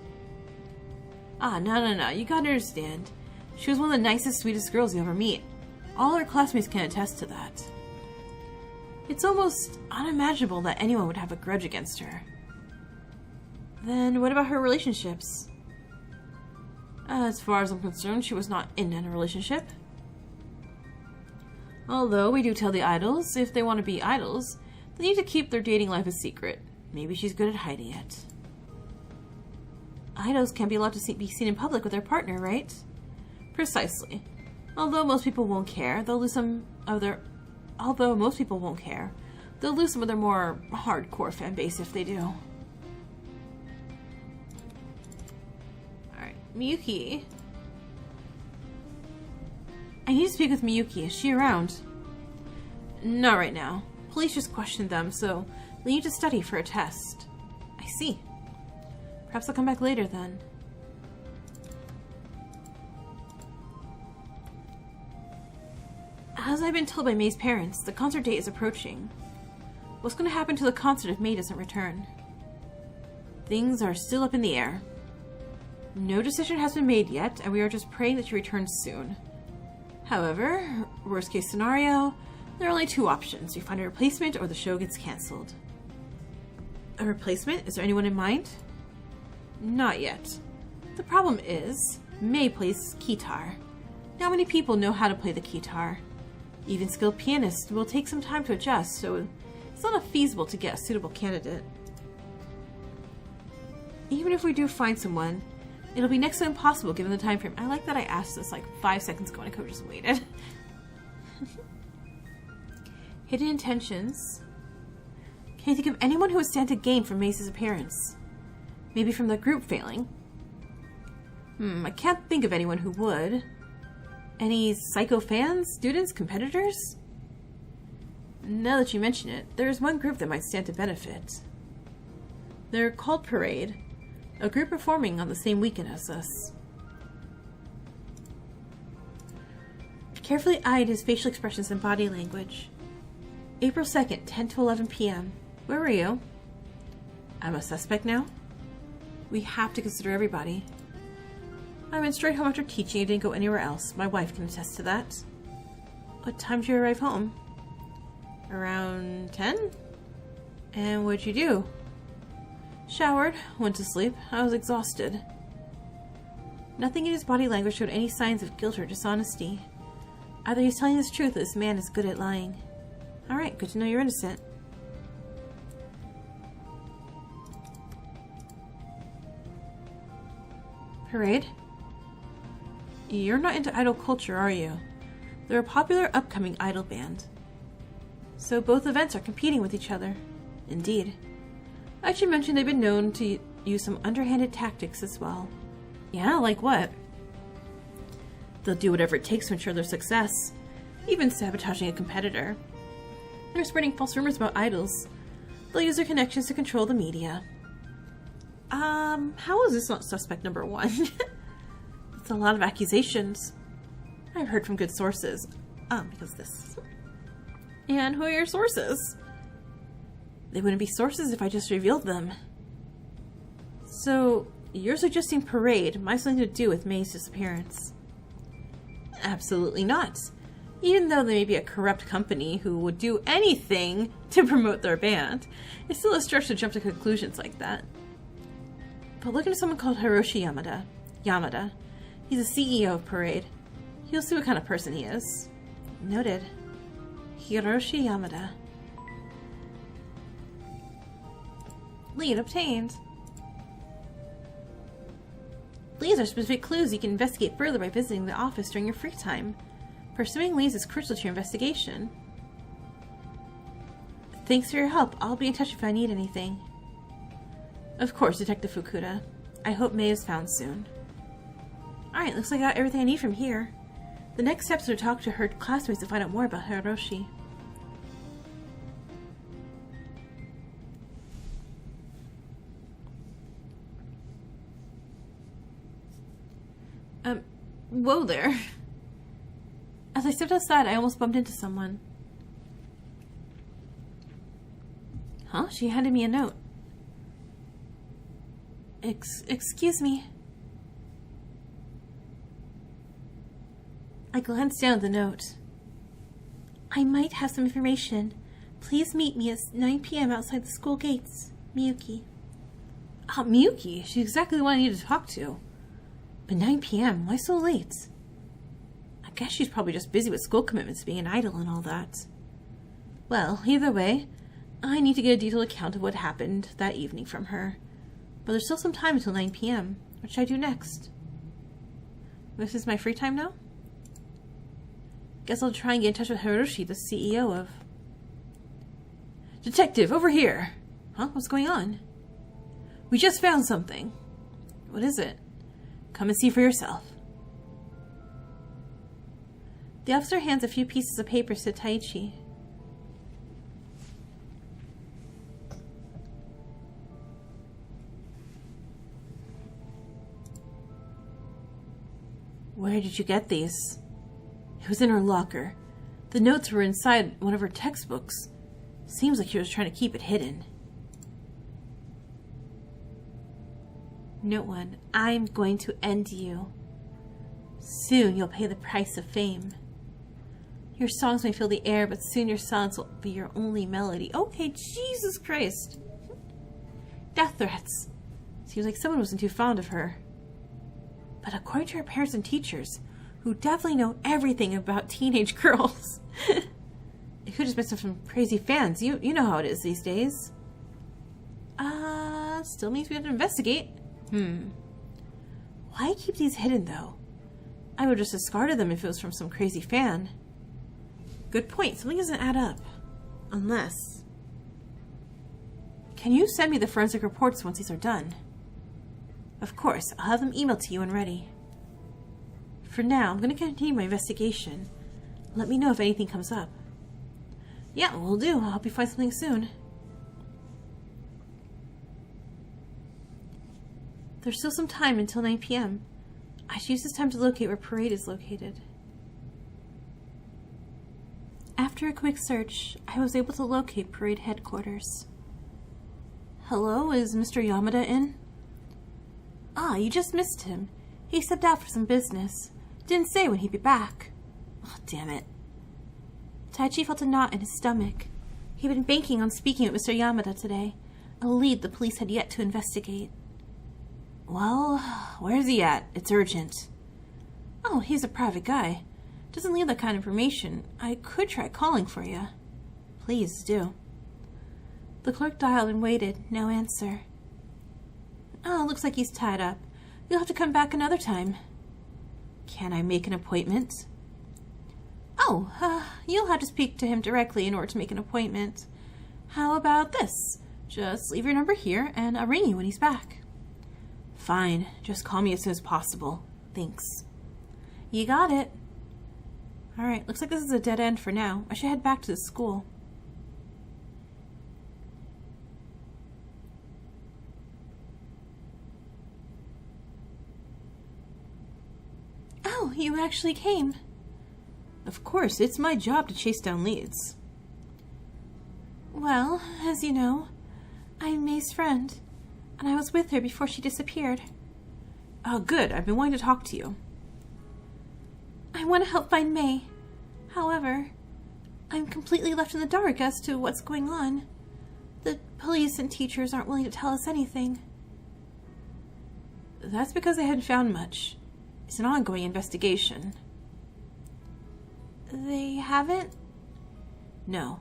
Ah, no. You gotta understand. She was one of the nicest, sweetest girls you ever meet. All her classmates can attest to that. It's almost unimaginable that anyone would have a grudge against her. Then what about her relationships? As far as I'm concerned, she was not in a relationship. Although we do tell the idols, if they want to be idols, they need to keep their dating life a secret. Maybe she's good at hiding it. Idols can't be allowed to be seen in public with their partner, right? Precisely. Although most people won't care, they'll lose some of their... Although most people won't care, they'll lose some of their more hardcore fan base if they do. Alright, Miyuki. I need to speak with Miyuki. Is she around? Not right now. Police just questioned them, so they need to study for a test. I see. Perhaps I'll come back later then. As I've been told by May's parents, the concert date is approaching. What's going to happen to the concert if May doesn't return? Things are still up in the air. No decision has been made yet, and we are just praying that she returns soon. However, worst case scenario, there are only two options. We find a replacement or the show gets cancelled. A replacement? Is there anyone in mind? Not yet. The problem is, May plays guitar. Not many people know how to play the guitar. Even skilled pianists will take some time to adjust, so it's not feasible to get a suitable candidate. Even if we do find someone, it'll be next to impossible given the time frame. I like that I asked this like 5 seconds ago and I could have just waited. Hidden intentions. Can you think of anyone who would stand to gain from May's appearance? Maybe from the group failing? I can't think of anyone who would. Any Psycho fans, students, competitors? Now that you mention it, there's one group that might stand to benefit. They're called Parade, a group performing on the same weekend as us. Carefully eyed his facial expressions and body language. April 2nd, 10 to 11 p.m. Where were you? I'm a suspect now? We have to consider everybody. I went straight home after teaching and didn't go anywhere else. My wife can attest to that. What time did you arrive home? Around 10? And what'd you do? Showered, went to sleep. I was exhausted. Nothing in his body language showed any signs of guilt or dishonesty. Either he's telling the truth or this man is good at lying. Alright, good to know you're innocent. Parade? You're not into idol culture, are you? They're a popular upcoming idol band. So both events are competing with each other. Indeed. I should mention they've been known to use some underhanded tactics as well. Yeah, like what? They'll do whatever it takes to ensure their success, even sabotaging a competitor. They're spreading false rumors about idols. They'll use their connections to control the media. How is this not suspect number one? It's a lot of accusations. I've heard from good sources. Because this. And who are your sources? They wouldn't be sources if I just revealed them. So, you're suggesting Parade might have something to do with May's disappearance? Absolutely not. Even though they may be a corrupt company who would do anything to promote their band, it's still a stretch to jump to conclusions like that. But look into someone called Hiroshi Yamada. He's the CEO of Parade. You'll see what kind of person he is. Noted. Hiroshi Yamada. Lead obtained. Leads are specific clues you can investigate further by visiting the office during your free time. Pursuing leads is crucial to your investigation. Thanks for your help. I'll be in touch if I need anything. Of course, Detective Fukuda. I hope May is found soon. Alright, looks like I got everything I need from here. The next steps are to talk to her classmates to find out more about Hiroshi. Whoa there. As I stepped outside, I almost bumped into someone. Huh? She handed me a note. Excuse me. I glanced down at the note. I might have some information. Please meet me at 9 p.m. outside the school gates. Miyuki. Oh, Miyuki? She's exactly the one I need to talk to. But 9 p.m.? Why so late? I guess she's probably just busy with school commitments, being idle and all that. Well, either way, I need to get a detailed account of what happened that evening from her. But there's still some time until 9 p.m. What should I do next? This is my free time now? Guess I'll try and get in touch with Hiroshi, the CEO of... Detective, over here! Huh? What's going on? We just found something. What is it? Come and see for yourself. The officer hands a few pieces of paper to Taichi. Where did you get these? It was in her locker. The notes were inside one of her textbooks. Seems like she was trying to keep it hidden. Note 1. I'm going to end you. Soon you'll pay the price of fame. Your songs may fill the air, but soon your silence will be your only melody. Okay, Jesus Christ. Death threats. Seems like someone wasn't too fond of her. But according to her parents and teachers, who definitely know everything about teenage girls, it could just been some crazy fans. You know how it is these days. Still means we have to investigate. Why keep these hidden, though? I would just discarded them if it was from some crazy fan. Good point. Something doesn't add up. Unless... Can you send me the forensic reports once these are done? Of course. I'll have them emailed to you when ready. For now, I'm going to continue my investigation. Let me know if anything comes up. Yeah, will do. I'll help you find something soon. There's still some time until 9 p.m. I should use this time to locate where Parade is located. After a quick search, I was able to locate Parade headquarters. Hello, is Mr. Yamada in? Ah, you just missed him. He stepped out for some business. Didn't say when he'd be back. Oh, damn it. Taichi felt a knot in his stomach. He'd been banking on speaking with Mr. Yamada today, a lead the police had yet to investigate. Well, where's he at? It's urgent. Oh, he's a private guy. Doesn't leave that kind of information. I could try calling for you. Please do. The clerk dialed and waited. No answer. Oh, looks like he's tied up. You'll have to come back another time. Can I make an appointment? Oh, you'll have to speak to him directly in order to make an appointment. How about this? Just leave your number here and I'll ring you when he's back. Fine. Just call me as soon as possible. Thanks. You got it. Alright, looks like this is a dead end for now. I should head back to the school. Oh, you actually came. Of course, it's my job to chase down leads. Well, as you know, I'm May's friend, and I was with her before she disappeared. Oh, good. I've been wanting to talk to you. I want to help find May. However, I'm completely left in the dark as to what's going on. The police and teachers aren't willing to tell us anything. That's because they hadn't found much. It's an ongoing investigation. They haven't? No.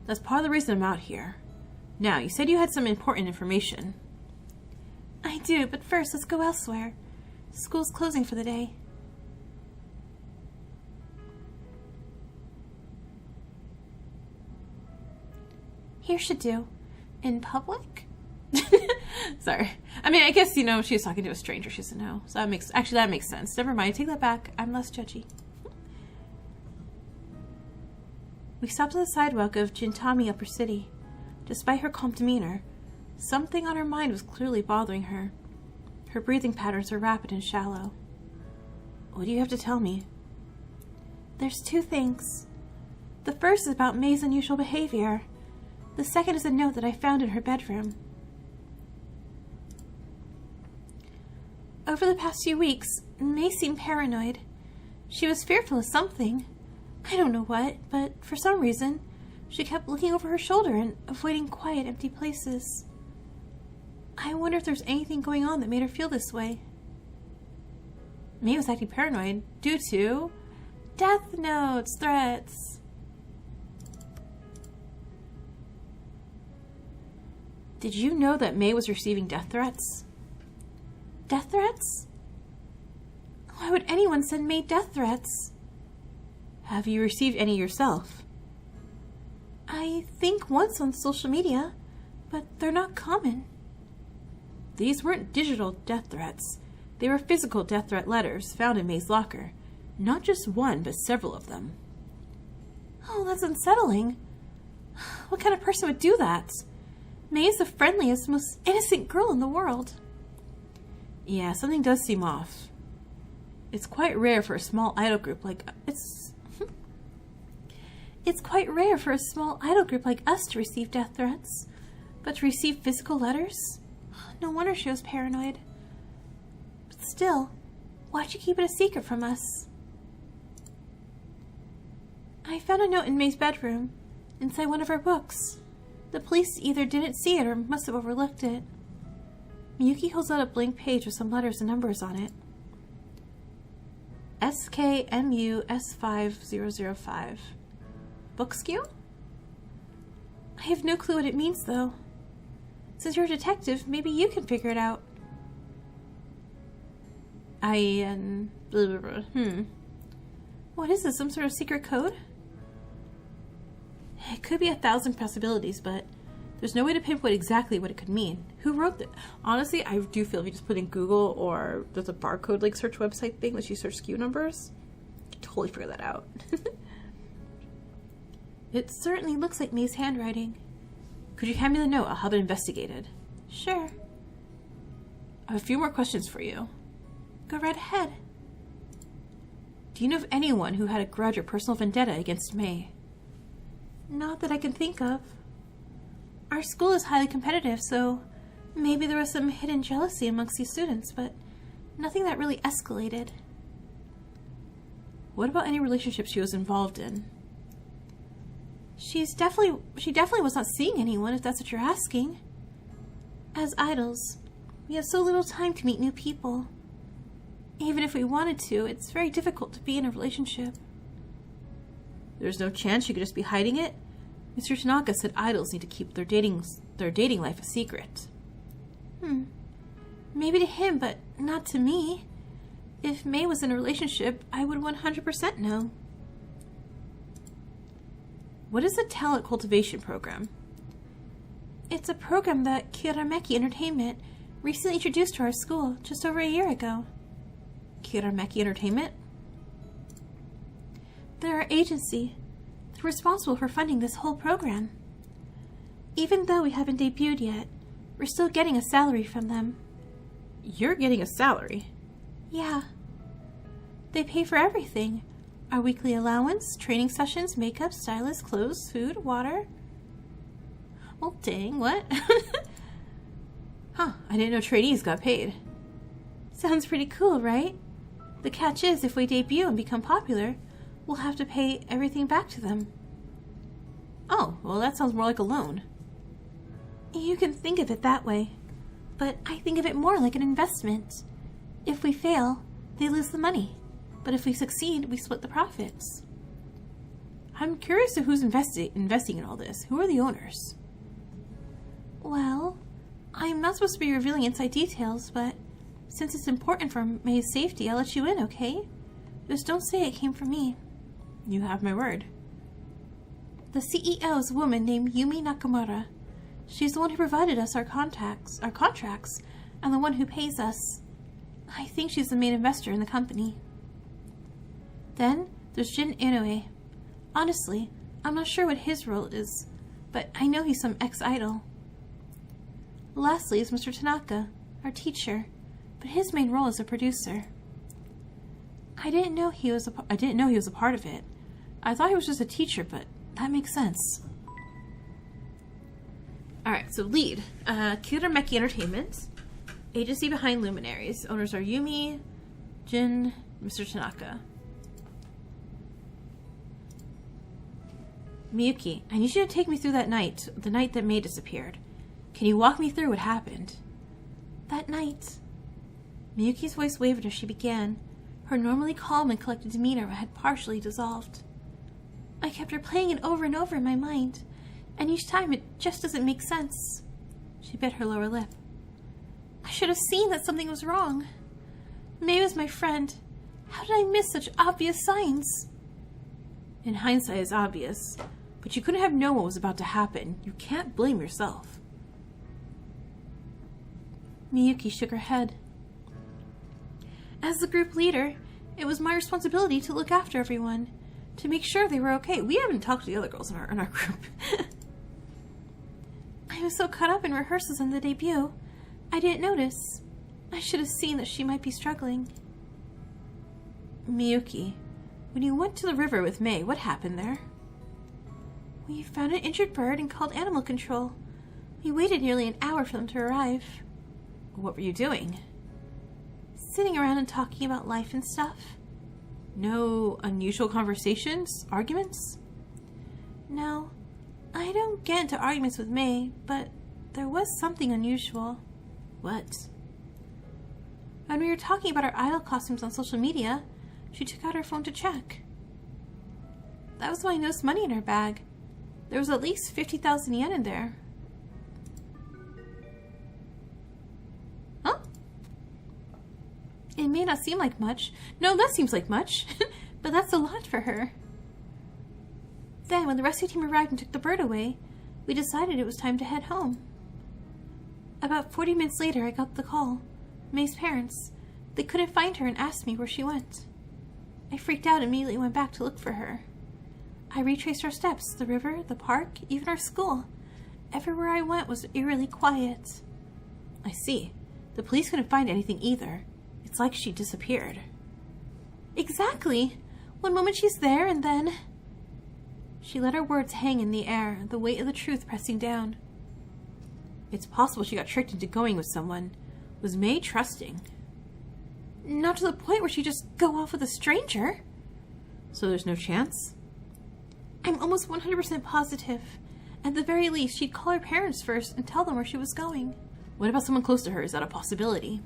That's part of the reason I'm out here. Now, you said you had some important information. I do, but first let's go elsewhere. School's closing for the day. Here should do. In public? Sorry. I mean, I guess, she was talking to a stranger. She doesn't know. So that makes sense. Never mind. Take that back. I'm less judgy. We stopped on the sidewalk of Gintami Upper City. Despite her calm demeanor, something on her mind was clearly bothering her. Her breathing patterns were rapid and shallow. What do you have to tell me? There's two things. The first is about May's unusual behavior. The second is a note that I found in her bedroom. Over the past few weeks, May seemed paranoid. She was fearful of something. I don't know what, but for some reason, she kept looking over her shoulder and avoiding quiet, empty places. I wonder if there's anything going on that made her feel this way. May was acting paranoid due to death notes, threats. Did you know that May was receiving death threats? Death threats? Why would anyone send May death threats? Have you received any yourself? I think once on social media, but they're not common. These weren't digital death threats. They were physical death threat letters found in May's locker. Not just one, but several of them. Oh, that's unsettling. What kind of person would do that? May is the friendliest, most innocent girl in the world. Yeah, something does seem off. It's quite rare for a small idol group like It's quite rare for a small idol group like us to receive death threats, but to receive physical letters? No wonder she was paranoid. But still, why'd you keep it a secret from us? I found a note in May's bedroom, inside one of her books. The police either didn't see it or must have overlooked it. Miyuki holds out a blank page with some letters and numbers on it. SKMU S5005. Book skew? I have no clue what it means, though. Since you're a detective, maybe you can figure it out. What is this, some sort of secret code? It could be 1,000 possibilities, but there's no way to pinpoint exactly what it could mean. Who wrote it? Honestly, I do feel if you just put in Google or there's a barcode like search website thing that you search SKU numbers, you can totally figure that out. It certainly looks like May's handwriting. Could you hand me the note? I'll have it investigated. Sure. I have a few more questions for you. Go right ahead. Do you know of anyone who had a grudge or personal vendetta against May? Not that I can think of. Our school is highly competitive, so maybe there was some hidden jealousy amongst the students, but nothing that really escalated. What about any relationships she was involved in? She definitely was not seeing anyone, if that's what you're asking. As idols, we have so little time to meet new people. Even if we wanted to, it's very difficult to be in a relationship. There's no chance she could just be hiding it? Mr. Tanaka said idols need to keep their dating life a secret. Maybe to him, but not to me. If May was in a relationship, I would 100% know. What is a talent cultivation program? It's a program that Kirameki Entertainment recently introduced to our school just over a year ago. Kirameki Entertainment? They're our agency. They're responsible for funding this whole program. Even though we haven't debuted yet, we're still getting a salary from them. You're getting a salary? Yeah. They pay for everything. Our weekly allowance, training sessions, makeup, stylist, clothes, food, water. Well, dang, what? I didn't know trainees got paid. Sounds pretty cool, right? The catch is, if we debut and become popular, we'll have to pay everything back to them. Oh, well, that sounds more like a loan. You can think of it that way, but I think of it more like an investment. If we fail, they lose the money, but if we succeed, we split the profits. I'm curious to who's investing in all this. Who are the owners? Well, I'm not supposed to be revealing inside details, but since it's important for May's safety, I'll let you in, okay? Just don't say it came from me. You have my word. The CEO is a woman named Yumi Nakamura. She's the one who provided us our contracts, and the one who pays us. I think she's the main investor in the company. Then there's Jin Inoue. Honestly, I'm not sure what his role is, but I know he's some ex-idol. Lastly is Mr. Tanaka, our teacher, but his main role is a producer. I didn't know he was a part of it. I thought he was just a teacher, but that makes sense. Alright, so lead. Kyoto Meki Entertainment. Agency behind Luminaries. Owners are Yumi, Jin, Mr. Tanaka. Miyuki, I need you to take me through that night, the night that Mei disappeared. Can you walk me through what happened? That night. Miyuki's voice wavered as she began. Her normally calm and collected demeanor had partially dissolved. I kept replaying it over and over in my mind, and each time it just doesn't make sense. She bit her lower lip. I should have seen that something was wrong. Mei was my friend. How did I miss such obvious signs? In hindsight, it's obvious, but you couldn't have known what was about to happen. You can't blame yourself. Miyuki shook her head. As the group leader, it was my responsibility to look after everyone, to make sure they were okay. We haven't talked to the other girls in our group. I was so caught up in rehearsals and the debut, I didn't notice. I should have seen that she might be struggling. Miyuki, when you went to the river with Mei, what happened there? We found an injured bird and called animal control. We waited nearly an hour for them to arrive. What were you doing? Sitting around and talking about life and stuff. No unusual conversations? Arguments? No, I don't get into arguments with Mei, but there was something unusual. What? When we were talking about our idol costumes on social media, she took out her phone to check. That was when I noticed money in her bag. There was at least 50,000 yen in there. Huh? It may not seem like much. No, that seems like much. But that's a lot for her. Then, when the rescue team arrived and took the bird away, we decided it was time to head home. About 40 minutes later, I got the call. Mei's parents. They couldn't find her and asked me where she went. I freaked out and immediately went back to look for her. I retraced our steps, the river, the park, even our school. Everywhere I went was eerily quiet. I see. The police couldn't find anything either. It's like she disappeared. Exactly. One moment she's there and then... She let her words hang in the air, the weight of the truth pressing down. It's possible she got tricked into going with someone. Was Mei trusting? Not to the point where she'd just go off with a stranger. So there's no chance? I'm almost 100% positive. At the very least, she'd call her parents first and tell them where she was going. What about someone close to her? Is that a possibility?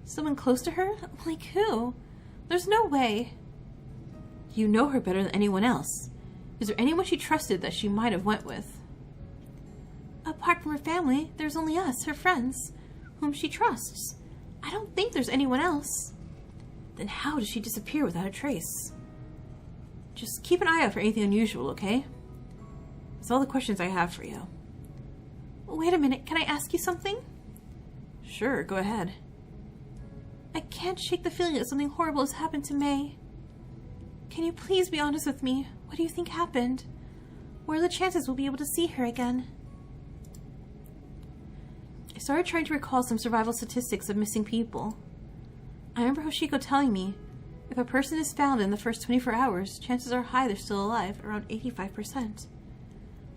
Someone close to her? Like who? There's no way. You know her better than anyone else. Is there anyone she trusted that she might have went with? Apart from her family, there's only us, her friends, whom she trusts. I don't think there's anyone else. Then how did she disappear without a trace? Just keep an eye out for anything unusual, okay? That's all the questions I have for you. Wait a minute, can I ask you something? Sure, go ahead. I can't shake the feeling that something horrible has happened to Mei. Can you please be honest with me? What do you think happened? What are the chances we'll be able to see her again? I started trying to recall some survival statistics of missing people. I remember Hoshiko telling me, if a person is found in the first 24 hours, chances are high they're still alive, around 85%.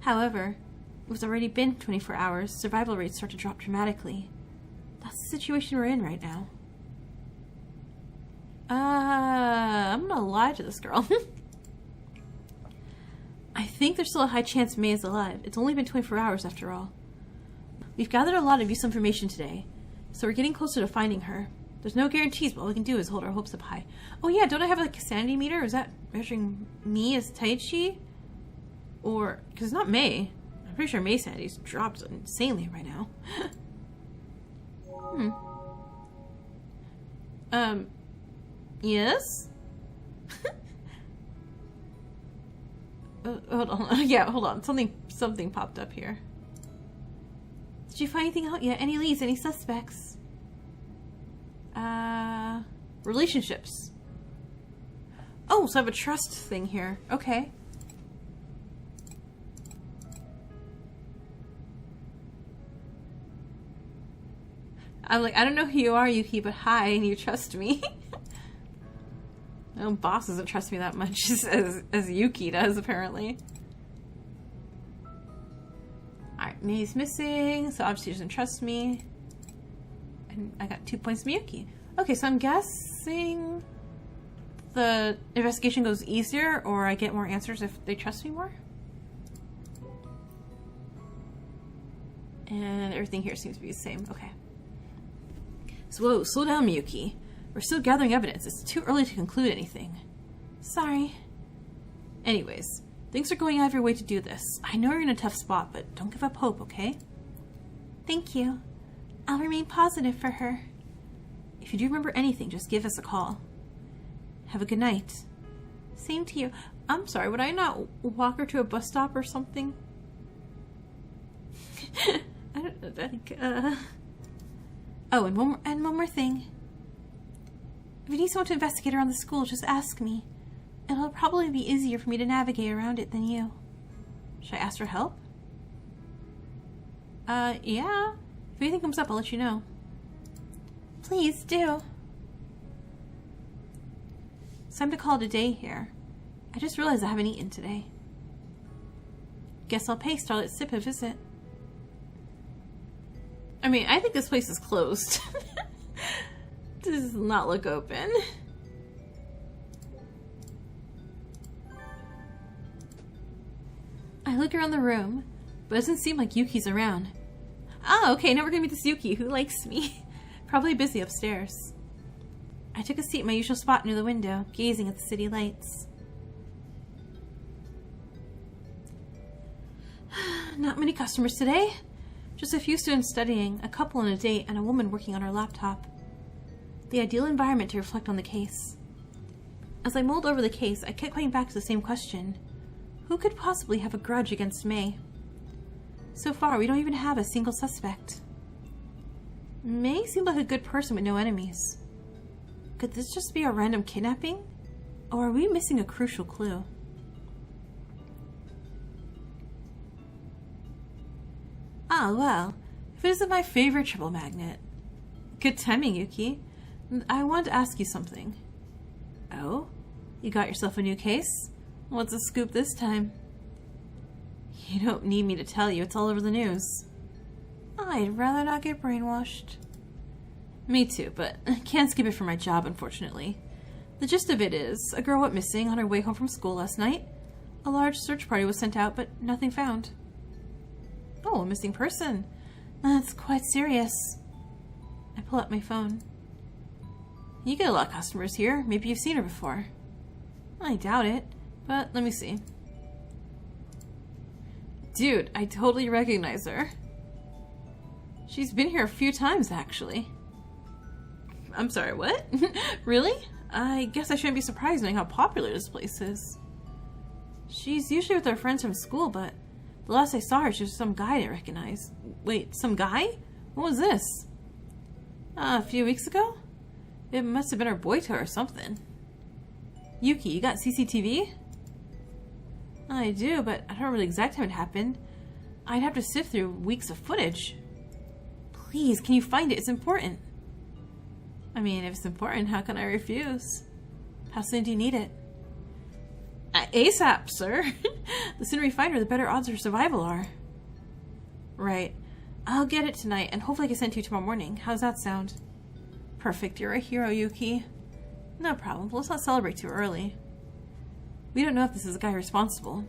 However, if it's already been 24 hours, survival rates start to drop dramatically. That's the situation we're in right now. I'm gonna lie to this girl. I think there's still a high chance Mei is alive. It's only been 24 hours after all. We've gathered a lot of useful information today, so we're getting closer to finding her. There's no guarantees, but all we can do is hold our hopes up high. Oh yeah, don't I have like a sanity meter? Or is that measuring me as Taichi? Or, because it's not Mei. I'm pretty sure Mei's sanity's dropped insanely right now. Yes? Hold on. Yeah, hold on. Something popped up here. Did you find anything out yet? Any leads? Any suspects? Relationships. Oh, so I have a trust thing here. Okay. I'm like, I don't know who you are, Yuki, but hi, and you trust me. My own boss doesn't trust me that much as Yuki does, apparently. Alright, May's missing, so obviously she doesn't trust me. And I got 2 points from Yuki. Okay, so I'm guessing the investigation goes easier, or I get more answers if they trust me more. And everything here seems to be the same. Okay. So, whoa, slow down, Miyuki. We're still gathering evidence. It's too early to conclude anything. Sorry. Anyways, things are going out of your way to do this. I know you're in a tough spot, but don't give up hope, okay? Thank you. I'll remain positive for her. If you do remember anything, just give us a call. Have a good night. Same to you. I'm sorry, would I not walk her to a bus stop or something? I think, Oh, and one more thing. If you need someone to investigate around the school, just ask me. It'll probably be easier for me to navigate around it than you. Should I ask for help? Yeah. If anything comes up, I'll let you know. Please do. It's time to call it a day here. I just realized I haven't eaten today. Guess I'll pay Starlight Sip a visit. I mean, I think this place is closed. This does not look open. I look around the room, but it doesn't seem like Yuki's around. Oh, okay, now we're gonna meet this Yuki who likes me. Probably busy upstairs. I took a seat in my usual spot near the window, gazing at the city lights. Not many customers today. Just a few students studying, a couple on a date, and a woman working on her laptop. The ideal environment to reflect on the case. As I mulled over the case, I kept going back to the same question. Who could possibly have a grudge against May? So far, we don't even have a single suspect. May seemed like a good person with no enemies. Could this just be a random kidnapping? Or are we missing a crucial clue? Ah, well, if it isn't my favorite triple magnet. Good timing, Yuki. I wanted to ask you something. Oh? You got yourself a new case? What's the scoop this time? You don't need me to tell you, it's all over the news. I'd rather not get brainwashed. Me too, but I can't skip it for my job, unfortunately. The gist of it is, a girl went missing on her way home from school last night. A large search party was sent out, but nothing found. Oh, a missing person. That's quite serious. I pull out my phone. You get a lot of customers here. Maybe you've seen her before. I doubt it, but let me see. Dude, I totally recognize her. She's been here a few times, actually. I'm sorry, what? Really? I guess I shouldn't be surprised knowing how popular this place is. She's usually with her friends from school, but the last I saw her, she was some guy I didn't recognize. Wait, some guy? What was this? A few weeks ago? It must have been her boy toy or something. Yuki, you got CCTV? I do, but I don't remember the exact time it happened. I'd have to sift through weeks of footage. Please, can you find it? It's important. I mean, if it's important, how can I refuse? How soon do you need it? ASAP, sir. The sooner we find her, the better odds of survival are. Right. I'll get it tonight, and hopefully I can send it to you tomorrow morning. How's that sound? Perfect. You're a hero, Yuki. No problem. Let's not celebrate too early. We don't know if this is the guy responsible.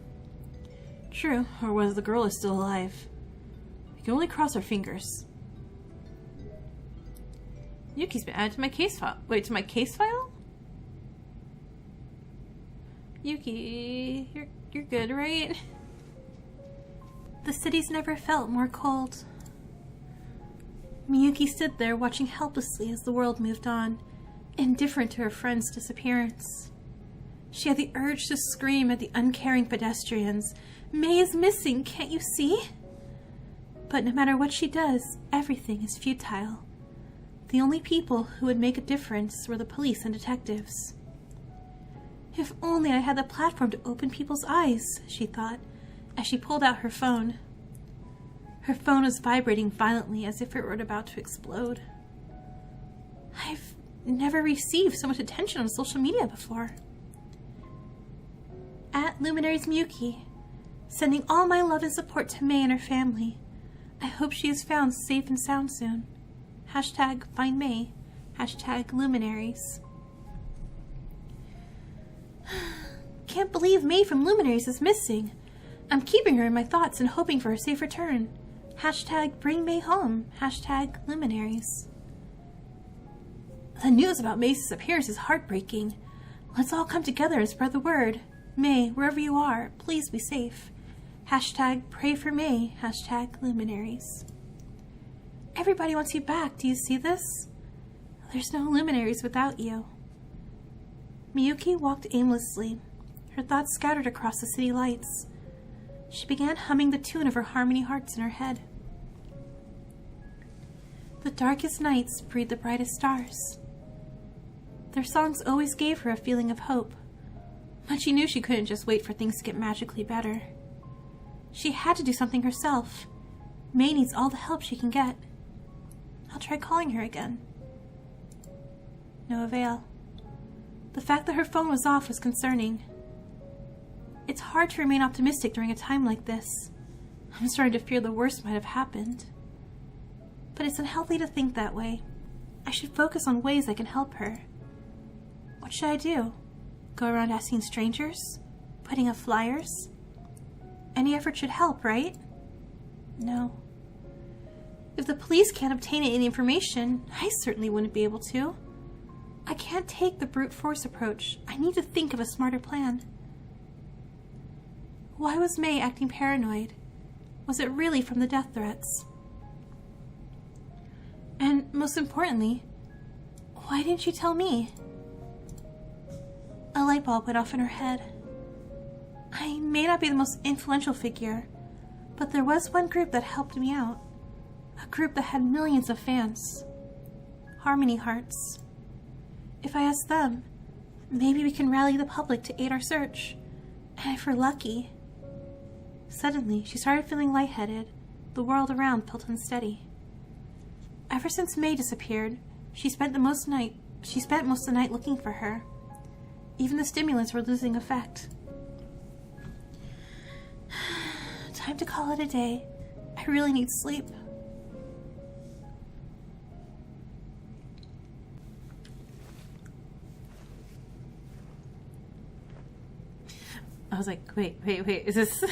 True, or whether the girl is still alive. We can only cross our fingers. Yuki's been added to my case file. Wait, to my case file? Yuki, you're good, right? The city's never felt more cold. Miyuki stood there watching helplessly as the world moved on, indifferent to her friend's disappearance. She had the urge to scream at the uncaring pedestrians. May is missing, can't you see? But no matter what she does, everything is futile. The only people who would make a difference were the police and detectives. If only I had the platform to open people's eyes, she thought, as she pulled out her phone. Her phone was vibrating violently as if it were about to explode. I've never received so much attention on social media before. At Luminaries Miyuki, sending all my love and support to May and her family. I hope she is found safe and sound soon. Hashtag find May. Hashtag Luminaries. Can't believe May from Luminaries is missing. I'm keeping her in my thoughts and hoping for her safe return. Hashtag bring May home. Hashtag Luminaries. The news about May's disappearance is heartbreaking. Let's all come together and spread the word. May, wherever you are, please be safe. Hashtag pray for May. Hashtag Luminaries. Everybody wants you back. Do you see this? There's no Luminaries without you. Miyuki walked aimlessly, her thoughts scattered across the city lights. She began humming the tune of her harmony hearts in her head. The darkest nights breed the brightest stars. Their songs always gave her a feeling of hope, but she knew she couldn't just wait for things to get magically better. She had to do something herself. May needs all the help she can get. I'll try calling her again. No avail. The fact that her phone was off was concerning. It's hard to remain optimistic during a time like this. I'm starting to fear the worst might have happened. But it's unhealthy to think that way. I should focus on ways I can help her. What should I do? Go around asking strangers? Putting up flyers? Any effort should help, right? No. If the police can't obtain any information, I certainly wouldn't be able to. I can't take the brute force approach. I need to think of a smarter plan. Why was May acting paranoid? Was it really from the death threats? And most importantly, why didn't she tell me? A light bulb went off in her head. I may not be the most influential figure, but there was one group that helped me out. A group that had millions of fans. Harmony Hearts. If I ask them, maybe we can rally the public to aid our search. And if we're lucky... Suddenly, she started feeling lightheaded. The world around felt unsteady. Ever since May disappeared, she spent most of the night looking for her. Even the stimulants were losing effect. Time to call it a day. I really need sleep. I was like, wait, is this...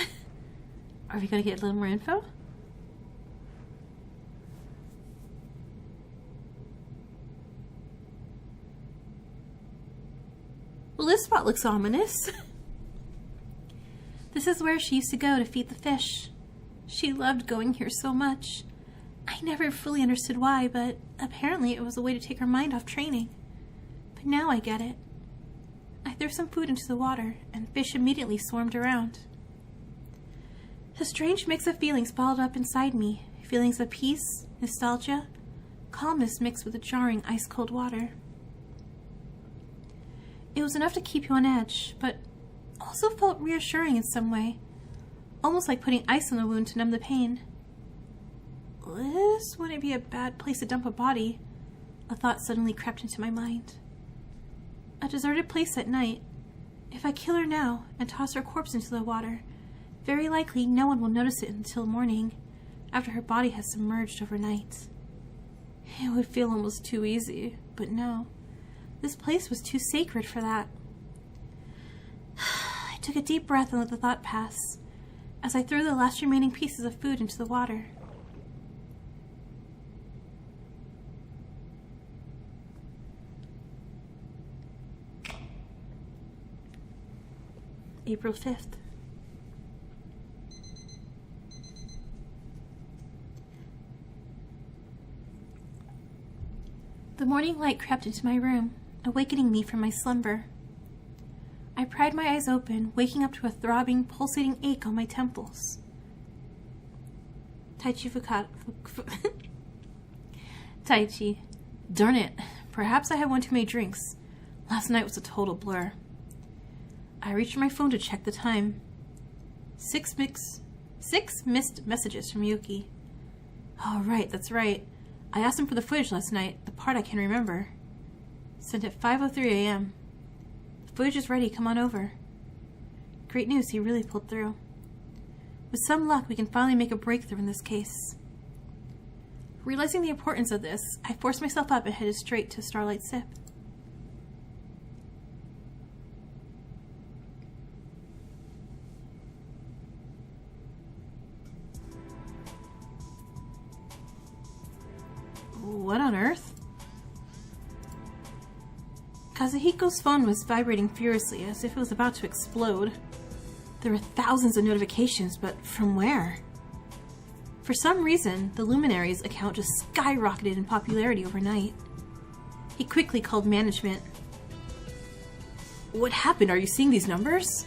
Are we going to get a little more info? Well, this spot looks ominous. This is where she used to go to feed the fish. She loved going here so much. I never fully understood why, but apparently it was a way to take her mind off training. But now I get it. I threw some food into the water, and fish immediately swarmed around. A strange mix of feelings balled up inside me. Feelings of peace, nostalgia, calmness mixed with the jarring ice-cold water. It was enough to keep you on edge, but also felt reassuring in some way. Almost like putting ice on the wound to numb the pain. This wouldn't be a bad place to dump a body. A thought suddenly crept into my mind. A deserted place at night. If I kill her now and toss her corpse into the water, very likely no one will notice it until morning, after her body has submerged overnight. It would feel almost too easy, but no. This place was too sacred for that. I took a deep breath and let the thought pass, as I threw the last remaining pieces of food into the water. April 5th. The morning light crept into my room, awakening me from my slumber. I pried my eyes open, waking up to a throbbing, pulsating ache on my temples. Tai-Chi. Darn it. Perhaps I had one too many drinks. Last night was a total blur. I reached for my phone to check the time. 6 missed messages from Yuki. Oh, right, that's right. I asked him for the footage last night, the part I can remember. Sent at 5:03 a.m. The footage is ready. Come on over. Great news, he really pulled through. With some luck, we can finally make a breakthrough in this case. Realizing the importance of this, I forced myself up and headed straight to Starlight Sip. What on earth? Kazuhiko's phone was vibrating furiously, as if it was about to explode. There were thousands of notifications, but from where? For some reason, the Luminaries account just skyrocketed in popularity overnight. He quickly called management. What happened? Are you seeing these numbers?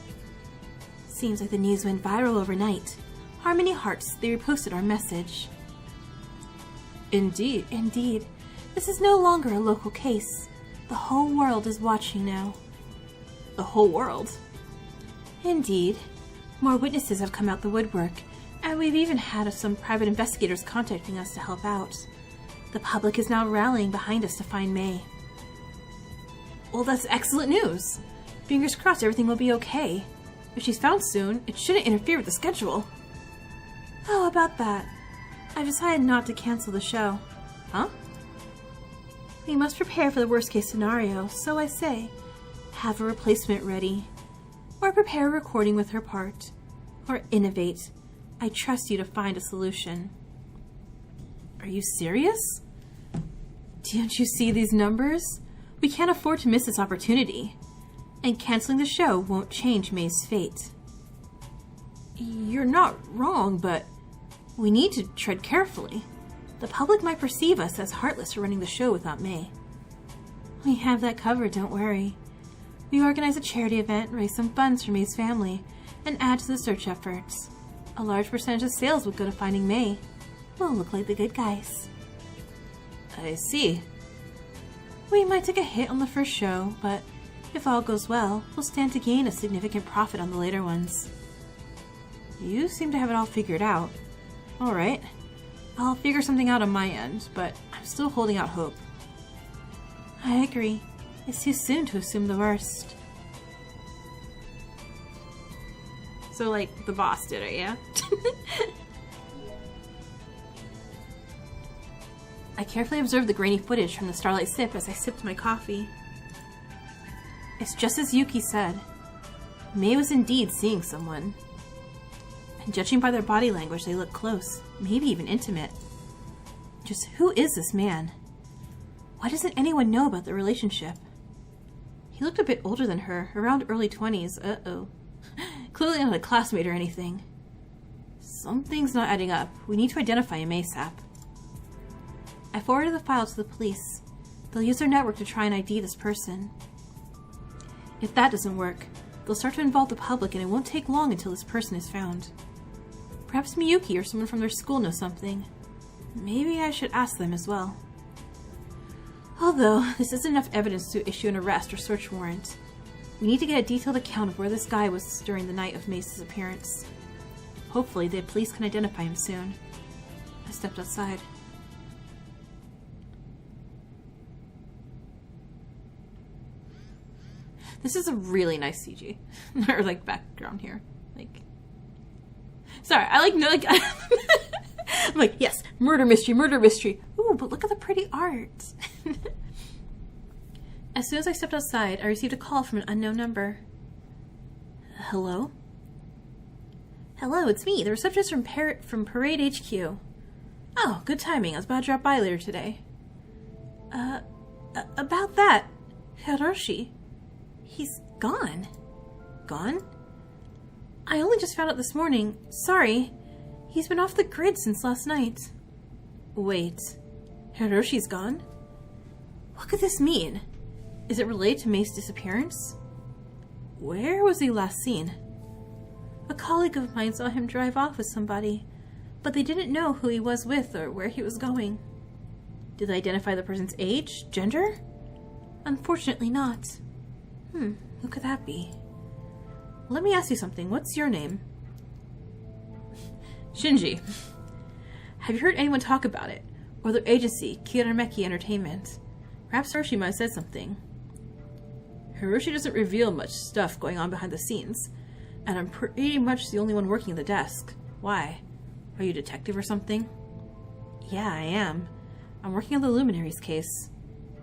Seems like the news went viral overnight. Harmony Hearts, they reposted our message. Indeed. Indeed. This is no longer a local case. The whole world is watching now. The whole world? Indeed. More witnesses have come out the woodwork, and we've even had some private investigators contacting us to help out. The public is now rallying behind us to find May. Well, that's excellent news. Fingers crossed everything will be okay. If she's found soon, it shouldn't interfere with the schedule. Oh, about that. I've decided not to cancel the show. Huh? We must prepare for the worst case scenario, so I say, have a replacement ready. Or prepare a recording with her part. Or innovate. I trust you to find a solution. Are you serious? Don't you see these numbers? We can't afford to miss this opportunity. And canceling the show won't change May's fate. You're not wrong, but we need to tread carefully. The public might perceive us as heartless for running the show without May. We have that covered, don't worry. We organize a charity event, raise some funds for May's family, and add to the search efforts. A large percentage of sales would go to finding May. We'll look like the good guys. I see. We might take a hit on the first show, but if all goes well, we'll stand to gain a significant profit on the later ones. You seem to have it all figured out. Alright. I'll figure something out on my end, but I'm still holding out hope. I agree. It's too soon to assume the worst. So, like, the boss did it, yeah? I carefully observed the grainy footage from the Starlight Sip as I sipped my coffee. It's just as Yuki said. May was indeed seeing someone. And judging by their body language, they look close, maybe even intimate. Just who is this man? Why doesn't anyone know about the relationship? He looked a bit older than her, around early 20s. Uh-oh. Clearly not a classmate or anything. Something's not adding up. We need to identify him ASAP. I forwarded the file to the police. They'll use their network to try and ID this person. If that doesn't work, they'll start to involve the public, and it won't take long until this person is found. Perhaps Miyuki or someone from their school knows something. Maybe I should ask them as well. Although, this isn't enough evidence to issue an arrest or search warrant. We need to get a detailed account of where this guy was during the night of May's disappearance. Hopefully, the police can identify him soon. I stepped outside. This is a really nice CG. Or, like, background here. Like... Sorry, I like... No, like I'm like, yes, murder mystery, murder mystery. Ooh, but look at the pretty art. As soon as I stepped outside, I received a call from an unknown number. Hello? Hello, it's me, the receptionist from Parade HQ. Oh, good timing. I was about to drop by later today. About that, Hiroshi. He's gone. Gone? I only just found out this morning. Sorry. He's been off the grid since last night. Wait. Hiroshi's gone? What could this mean? Is it related to May's disappearance? Where was he last seen? A colleague of mine saw him drive off with somebody, but they didn't know who he was with or where he was going. Did they identify the person's age, gender? Unfortunately not. Who could that be? Let me ask you something. What's your name? Shinji. Have you heard anyone talk about it? Or their agency, Kirameki Entertainment? Perhaps Hiroshi might have said something. Hiroshi doesn't reveal much stuff going on behind the scenes, and I'm pretty much the only one working the desk. Why? Are you a detective or something? Yeah, I am. I'm working on the Luminaries case.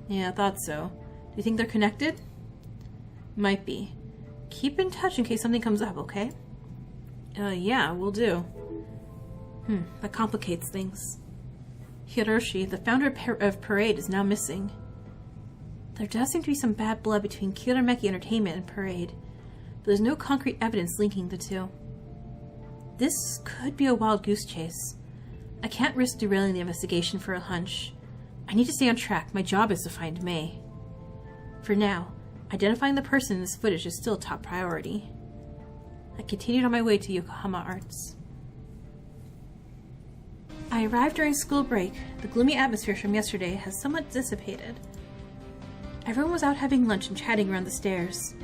Yeah, I thought so. Do you think they're connected? Might be. Keep in touch in case something comes up, okay? Yeah, will do. That complicates things. Hiroshi, the founder of Parade, is now missing. There does seem to be some bad blood between Kirameki Entertainment and Parade, but there's no concrete evidence linking the two. This could be a wild goose chase. I can't risk derailing the investigation for a hunch. I need to stay on track. My job is to find May. For now, identifying the person in this footage is still a top priority. I continued on my way to Yokohama Arts. I arrived during school break. The gloomy atmosphere from yesterday has somewhat dissipated. Everyone was out having lunch and chatting around the stairs.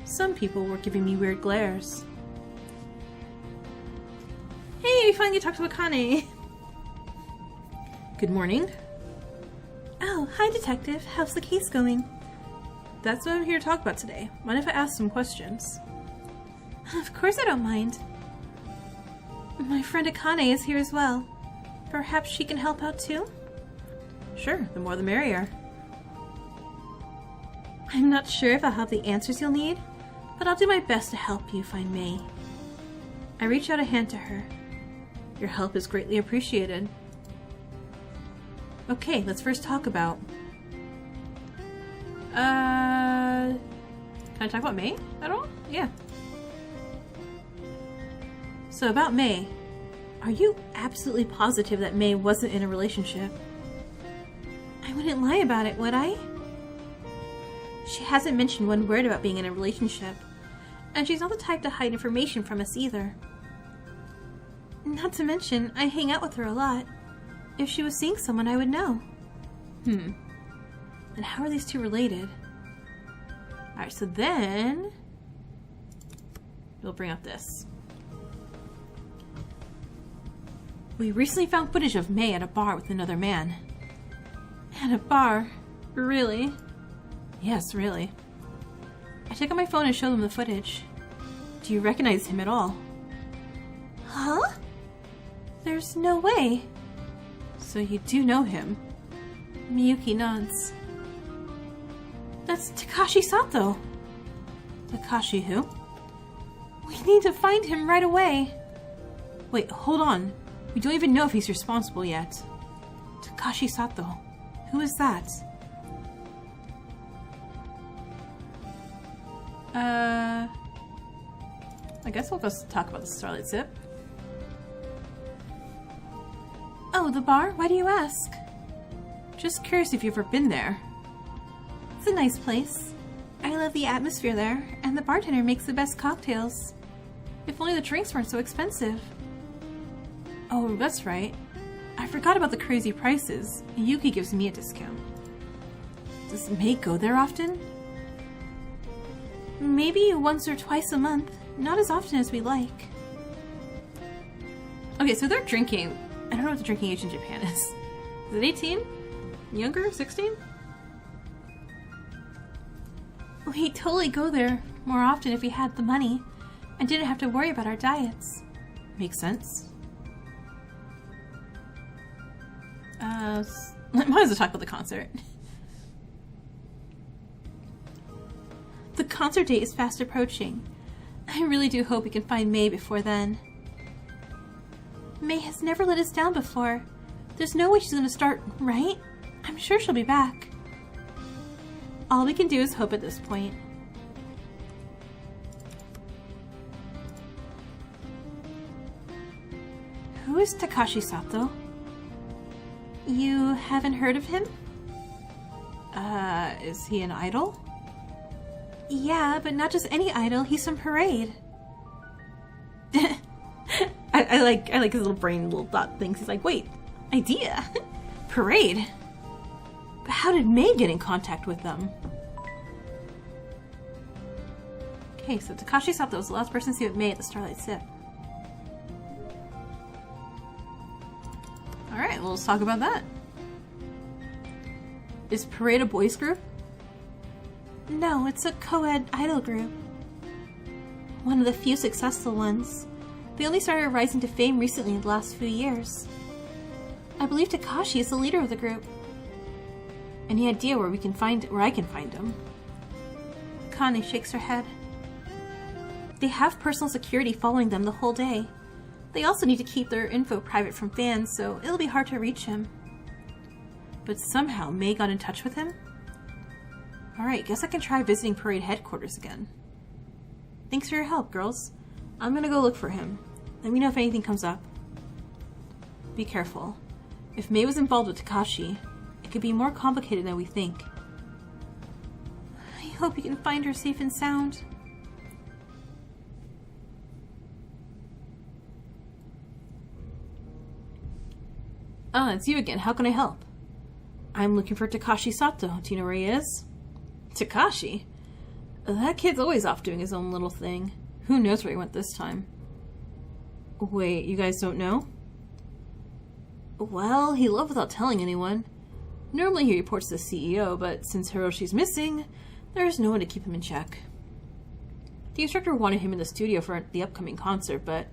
Some people were giving me weird glares. Hey, we finally talked to Akane! Good morning. Oh, hi Detective. How's the case going? That's what I'm here to talk about today. Mind if I ask some questions? Of course I don't mind. My friend Akane is here as well. Perhaps she can help out too? Sure, the more the merrier. I'm not sure if I'll have the answers you'll need, but I'll do my best to help you find May. I reach out a hand to her. Your help is greatly appreciated. Okay, let's first talk about... Can I talk about May at all? Yeah. So about May, are you absolutely positive that May wasn't in a relationship? I wouldn't lie about it, would I? She hasn't mentioned one word about being in a relationship, and she's not the type to hide information from us either. Not to mention, I hang out with her a lot. If she was seeing someone, I would know. And how are these two related? Alright, so then... we'll bring up this. We recently found footage of May at a bar with another man. At a bar? Really? Yes, really. I took out my phone and showed them the footage. Do you recognize him at all? Huh? There's no way. So you do know him? Miyuki nods. That's Takashi Sato. Takashi who? We need to find him right away. Wait, hold on. We don't even know if he's responsible yet. Takashi Sato. Who is that? I guess we'll go talk about the Starlight Sip. Oh, the bar? Why do you ask? Just curious if you've ever been there. It's a nice place. I love the atmosphere there, and the bartender makes the best cocktails. If only the drinks weren't so expensive. Oh, that's right. I forgot about the crazy prices. Yuki gives me a discount. Does May go there often? Maybe once or twice a month. Not as often as we like. Okay, so they're drinking. I don't know what the drinking age in Japan is. Is it 18? Younger? 16? We'd totally go there more often if we had the money and didn't have to worry about our diets. Makes sense. Might as well talk about the concert. The concert date is fast approaching. I really do hope we can find May before then. May has never let us down before. There's no way she's gonna start, right? I'm sure she'll be back. All we can do is hope at this point. Who is Takashi Sato? You haven't heard of him? Is he an idol? Yeah, but not just any idol, he's from Parade. I like his little brain little thought things. He's like, wait, idea? Parade? But how did May get in contact with them? Okay, so Takashi Sato was the last person to see with May at the Starlight Sip. Alright, well, let's talk about that. Is Parade a boys group? No, it's a co-ed idol group. One of the few successful ones. They only started rising to fame recently in the last few years. I believe Takashi is the leader of the group. Any idea where I can find him? Akane shakes her head. They have personal security following them the whole day. They also need to keep their info private from fans, so it'll be hard to reach him. But somehow May got in touch with him? Alright, guess I can try visiting Parade headquarters again. Thanks for your help, girls. I'm gonna go look for him. Let me know if anything comes up. Be careful. If May was involved with Takashi, it could be more complicated than we think. I hope you can find her safe and sound. Ah, it's you again. How can I help? I'm looking for Takashi Sato. Do you know where he is? Takashi? That kid's always off doing his own little thing. Who knows where he went this time? Wait, you guys don't know? Well, he left without telling anyone. Normally he reports to the CEO, but since Hiroshi's missing, there's no one to keep him in check. The instructor wanted him in the studio for the upcoming concert, but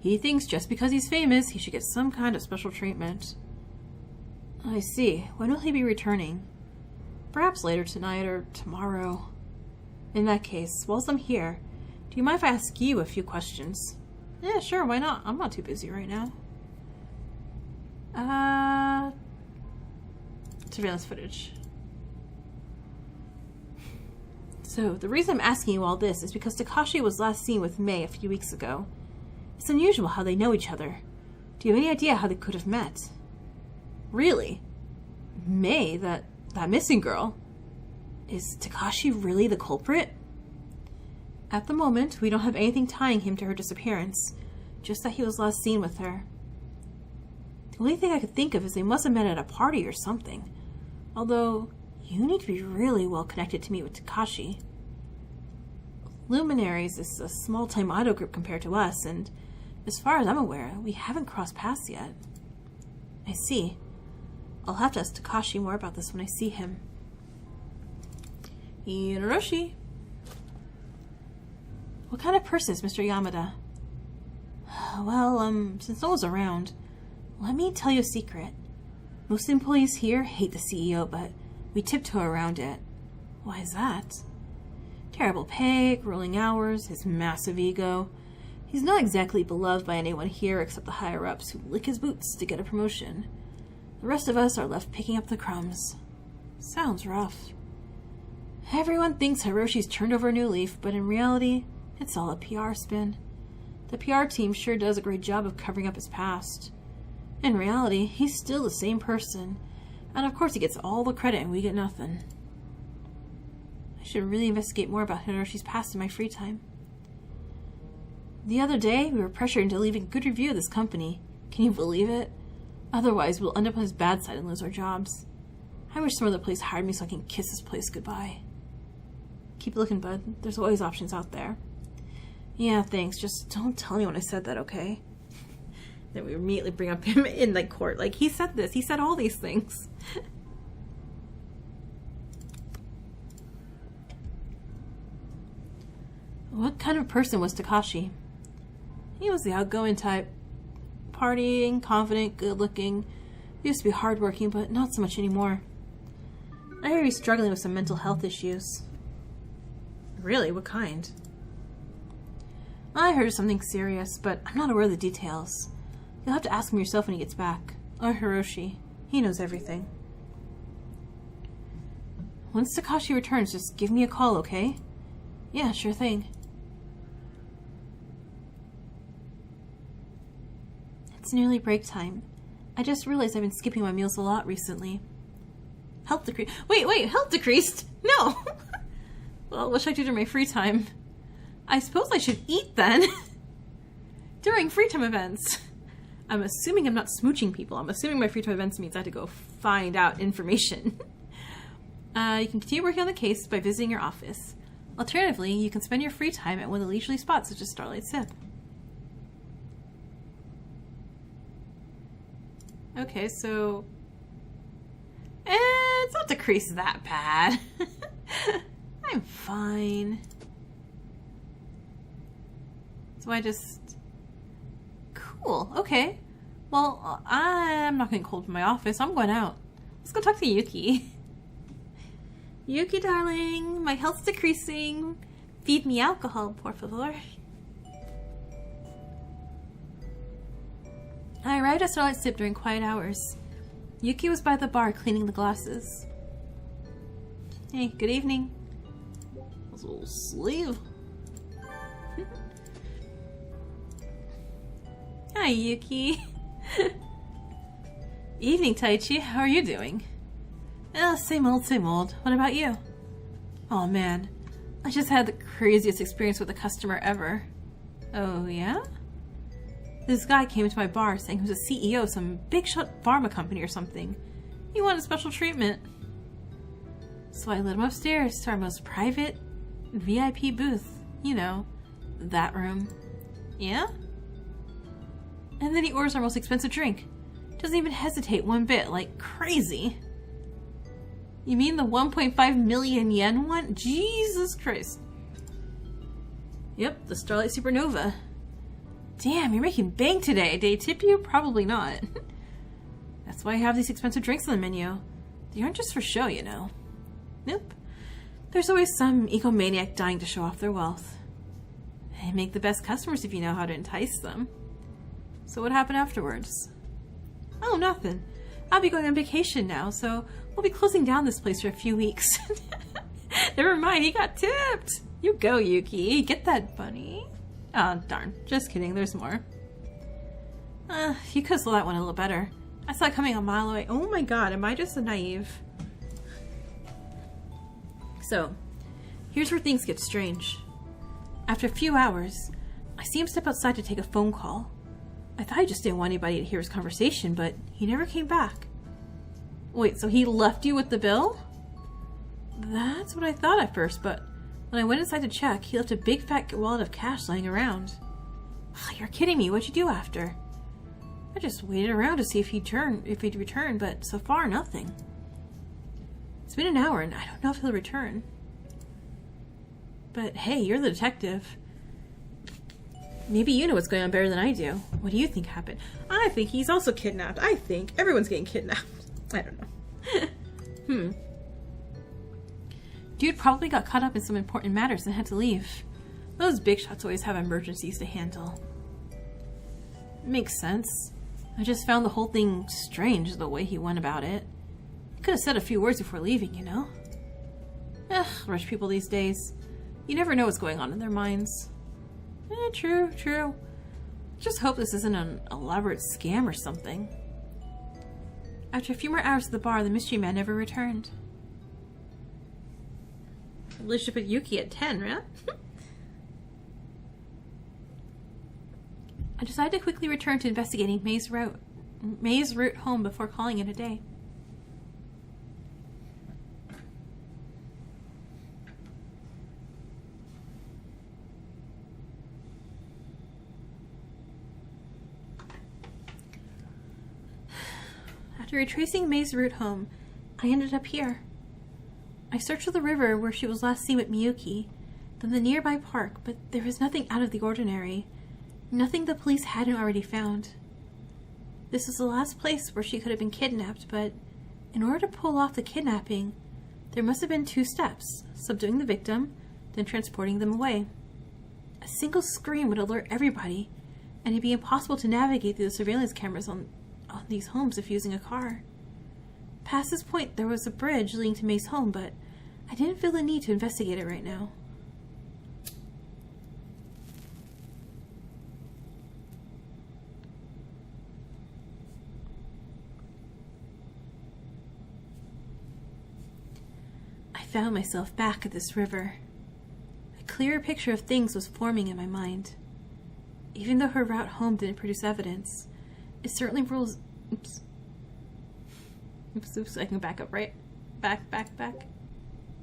he thinks just because he's famous, he should get some kind of special treatment. I see. When will he be returning? Perhaps later tonight or tomorrow. In that case, whilst I'm here, do you mind if I ask you a few questions? Yeah, sure, why not? I'm not too busy right now. Surveillance footage. So, the reason I'm asking you all this is because Takashi was last seen with May a few weeks ago. It's unusual how they know each other. Do you have any idea how they could have met? Really? May, that missing girl? Is Takashi really the culprit? At the moment, we don't have anything tying him to her disappearance, just that he was last seen with her. The only thing I could think of is they must have met at a party or something. Although, you need to be really well connected to meet with Takashi. Luminaries is a small-time idol group compared to us, and as far as I'm aware, we haven't crossed paths yet. I see. I'll have to ask Takashi more about this when I see him. Hiroshi. What kind of person is Mr. Yamada? Well, since no one's around, let me tell you a secret. Most employees here hate the CEO, but we tiptoe around it. Why is that? Terrible pay, grueling hours, his massive ego. He's not exactly beloved by anyone here except the higher-ups who lick his boots to get a promotion. The rest of us are left picking up the crumbs. Sounds rough. Everyone thinks Hiroshi's turned over a new leaf, but in reality, it's all a PR spin. The PR team sure does a great job of covering up his past. In reality, he's still the same person, and of course he gets all the credit and we get nothing. I should really investigate more about Hiroshi's past in my free time. The other day, we were pressured into leaving a good review of this company. Can you believe it? Otherwise, we'll end up on his bad side and lose our jobs. I wish some other place hired me so I can kiss this place goodbye. Keep looking, bud. There's always options out there. Yeah, thanks. Just don't tell anyone I said that, okay? Then we immediately bring up him in like court. Like, he said this. He said all these things. What kind of person was Takashi? He was the outgoing type. Partying, confident, good-looking. Used to be hardworking, but not so much anymore. I hear he's struggling with some mental health issues. Really? What kind? I heard of something serious, but I'm not aware of the details. You'll have to ask him yourself when he gets back. Or Hiroshi. He knows everything. Once Takashi returns, just give me a call, okay? Yeah, sure thing. It's nearly break time. I just realized I've been skipping my meals a lot recently. Health decreased. Wait, health decreased? No! Well, what should I do during my free time? I suppose I should eat then. During free time events. I'm assuming I'm not smooching people. I'm assuming my free time events means I have to go find out information. You can continue working on the case by visiting your office. Alternatively, you can spend your free time at one of the leisurely spots such as Starlight Sip. Okay, so... It's not decreased that bad. I'm fine. So I just... Cool, okay. Well, I'm not getting cold from my office. I'm going out. Let's go talk to Yuki. Yuki, darling, my health's decreasing. Feed me alcohol, por favor. I arrived at Starlight Sip during quiet hours. Yuki was by the bar cleaning the glasses. Hey, good evening. That's a little sleeve. Hi, Yuki. Evening, Taichi. How are you doing? Same old, same old. What about you? Oh man, I just had the craziest experience with a customer ever. Oh yeah? This guy came into my bar saying he was a CEO of some big shot pharma company or something. He wanted special treatment. So I led him upstairs to our most private VIP booth. You know, that room. Yeah? And then he orders our most expensive drink. Doesn't even hesitate one bit, like crazy. You mean the 1.5 million yen one? Jesus Christ. Yep, the Starlight Supernova. Damn, you're making bank today. Did they tip you? Probably not. That's why I have these expensive drinks on the menu. They aren't just for show, you know. Nope. There's always some egomaniac dying to show off their wealth. They make the best customers if you know how to entice them. So what happened afterwards? Oh, nothing. I'll be going on vacation now, so we'll be closing down this place for a few weeks. Never mind, he got tipped. You go, Yuki. Get that bunny. Oh, darn. Just kidding. There's more. You could have sold that one a little better. I saw it coming a mile away. Oh my god, am I just so naive? So, here's where things get strange. After a few hours, I see him step outside to take a phone call. I thought he just didn't want anybody to hear his conversation, but he never came back. Wait, so he left you with the bill? That's what I thought at first, but when I went inside to check, he left a big fat wallet of cash lying around. Oh, you're kidding me, what'd you do after? I just waited around to see if he'd return, but so far, nothing. It's been an hour, and I don't know if he'll return. But hey, you're the detective. Maybe you know what's going on better than I do. What do you think happened? I think he's also kidnapped. I think everyone's getting kidnapped. I don't know. Dude probably got caught up in some important matters and had to leave. Those big shots always have emergencies to handle. Makes sense. I just found the whole thing strange, the way he went about it. He could have said a few words before leaving, you know? Rich people these days. You never know what's going on in their minds. True. Just hope this isn't an elaborate scam or something. After a few more hours at the bar, the mystery man never returned. Relationship with Yuki at 10, right? I decided to quickly return to investigating May's route home before calling it a day. After retracing May's route home, I ended up here. I searched for the river where she was last seen with Miyuki, then the nearby park, but there was nothing out of the ordinary. Nothing the police hadn't already found. This was the last place where she could have been kidnapped, but in order to pull off the kidnapping, there must have been 2 steps: subduing the victim, then transporting them away. A single scream would alert everybody, and it'd be impossible to navigate through the surveillance cameras on these homes if using a car. Past this point, there was a bridge leading to May's home, but I didn't feel the need to investigate it right now. I found myself back at this river. A clearer picture of things was forming in my mind. Even though her route home didn't produce evidence, it certainly rules... Oops, I can back up, right? Back.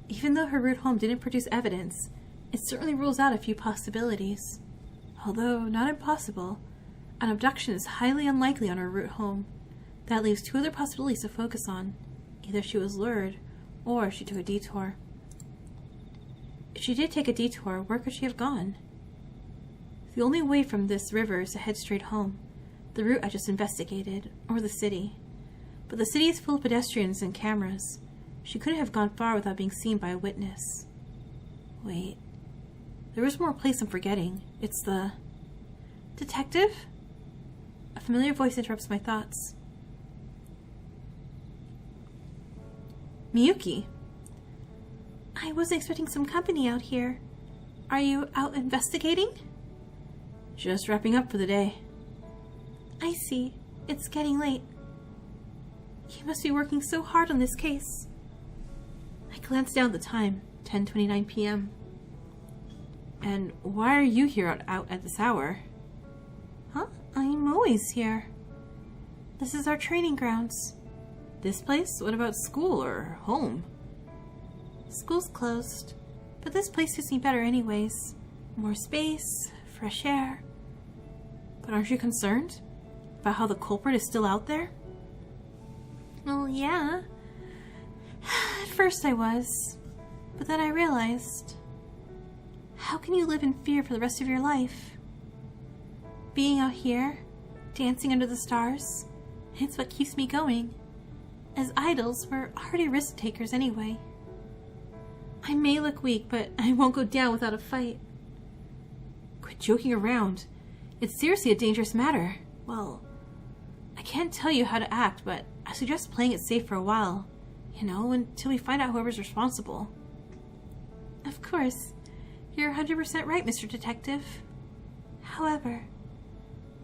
Even though her route home didn't produce evidence, it certainly rules out a few possibilities. Although not impossible, an abduction is highly unlikely on her route home. That leaves 2 other possibilities to focus on: Either she was lured, or she took a detour. If she did take a detour, where could she have gone? The only way from this river is to head straight home, the route I just investigated, or the city. But the city is full of pedestrians and cameras. She couldn't have gone far without being seen by a witness. Wait. There is one more place I'm forgetting. It's the... Detective? A familiar voice interrupts my thoughts. Miyuki. I wasn't expecting some company out here. Are you out investigating? Just wrapping up for the day. I see. It's getting late. You must be working so hard on this case. I glanced down at the time, 10:29 p.m. And why are you here out at this hour? Huh? I'm always here. This is our training grounds. This place? What about school or home? School's closed, but this place suits me better anyways. More space, fresh air. But aren't you concerned about how the culprit is still out there? Well, yeah. At first I was, but then I realized, how can you live in fear for the rest of your life? Being out here, dancing under the stars, it's what keeps me going. As idols, we're already risk takers anyway. I may look weak, but I won't go down without a fight. Quit joking around. It's seriously a dangerous matter. Well, I can't tell you how to act, but I suggest playing it safe for a while. You know, until we find out whoever's responsible. Of course. You're 100% right, Mr. Detective. However,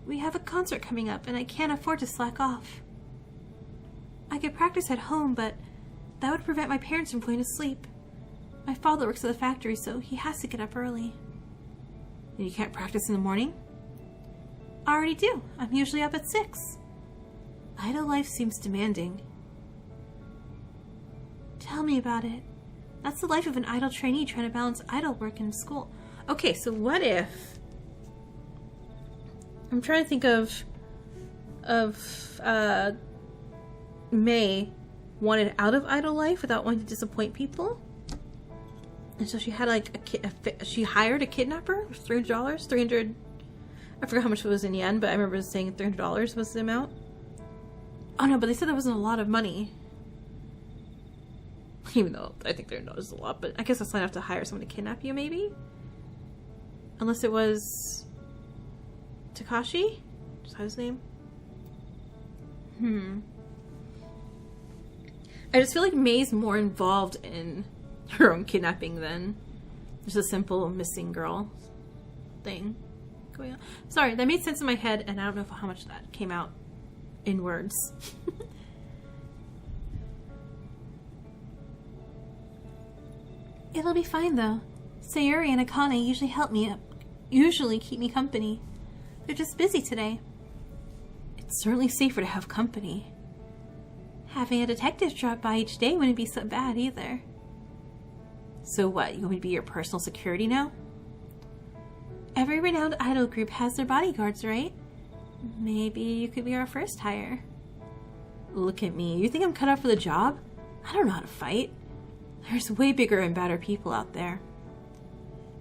we have a concert coming up and I can't afford to slack off. I could practice at home, but that would prevent my parents from going to sleep. My father works at the factory, so he has to get up early. And you can't practice in the morning? I already do. I'm usually up at 6. Idle life seems demanding. Tell me about it. That's the life of an idle trainee trying to balance idle work and school. Okay, so what if... I'm trying to think of May wanted out of idle life without wanting to disappoint people. And so she had like she hired a kidnapper. It was $300. 300. I forgot how much it was in yen, but I remember saying $300 was the amount. Oh no, but they said that wasn't a lot of money. Even though I think $300 is a lot, but I guess that's not enough to hire someone to kidnap you, maybe? Unless it was Takashi? Is that his name? I just feel like May's more involved in her own kidnapping than just a simple missing girl thing going on. Sorry, that made sense in my head, and I don't know how much that came out in words. It'll be fine though. Sayuri and Akane usually keep me company. They're just busy today. It's certainly safer to have company. Having a detective drop by each day wouldn't be so bad either. So what, you want me to be your personal security now? Every renowned idol group has their bodyguards, right? Maybe you could be our first hire. Look at me. You think I'm cut out for the job? I don't know how to fight. There's way bigger and badder people out there.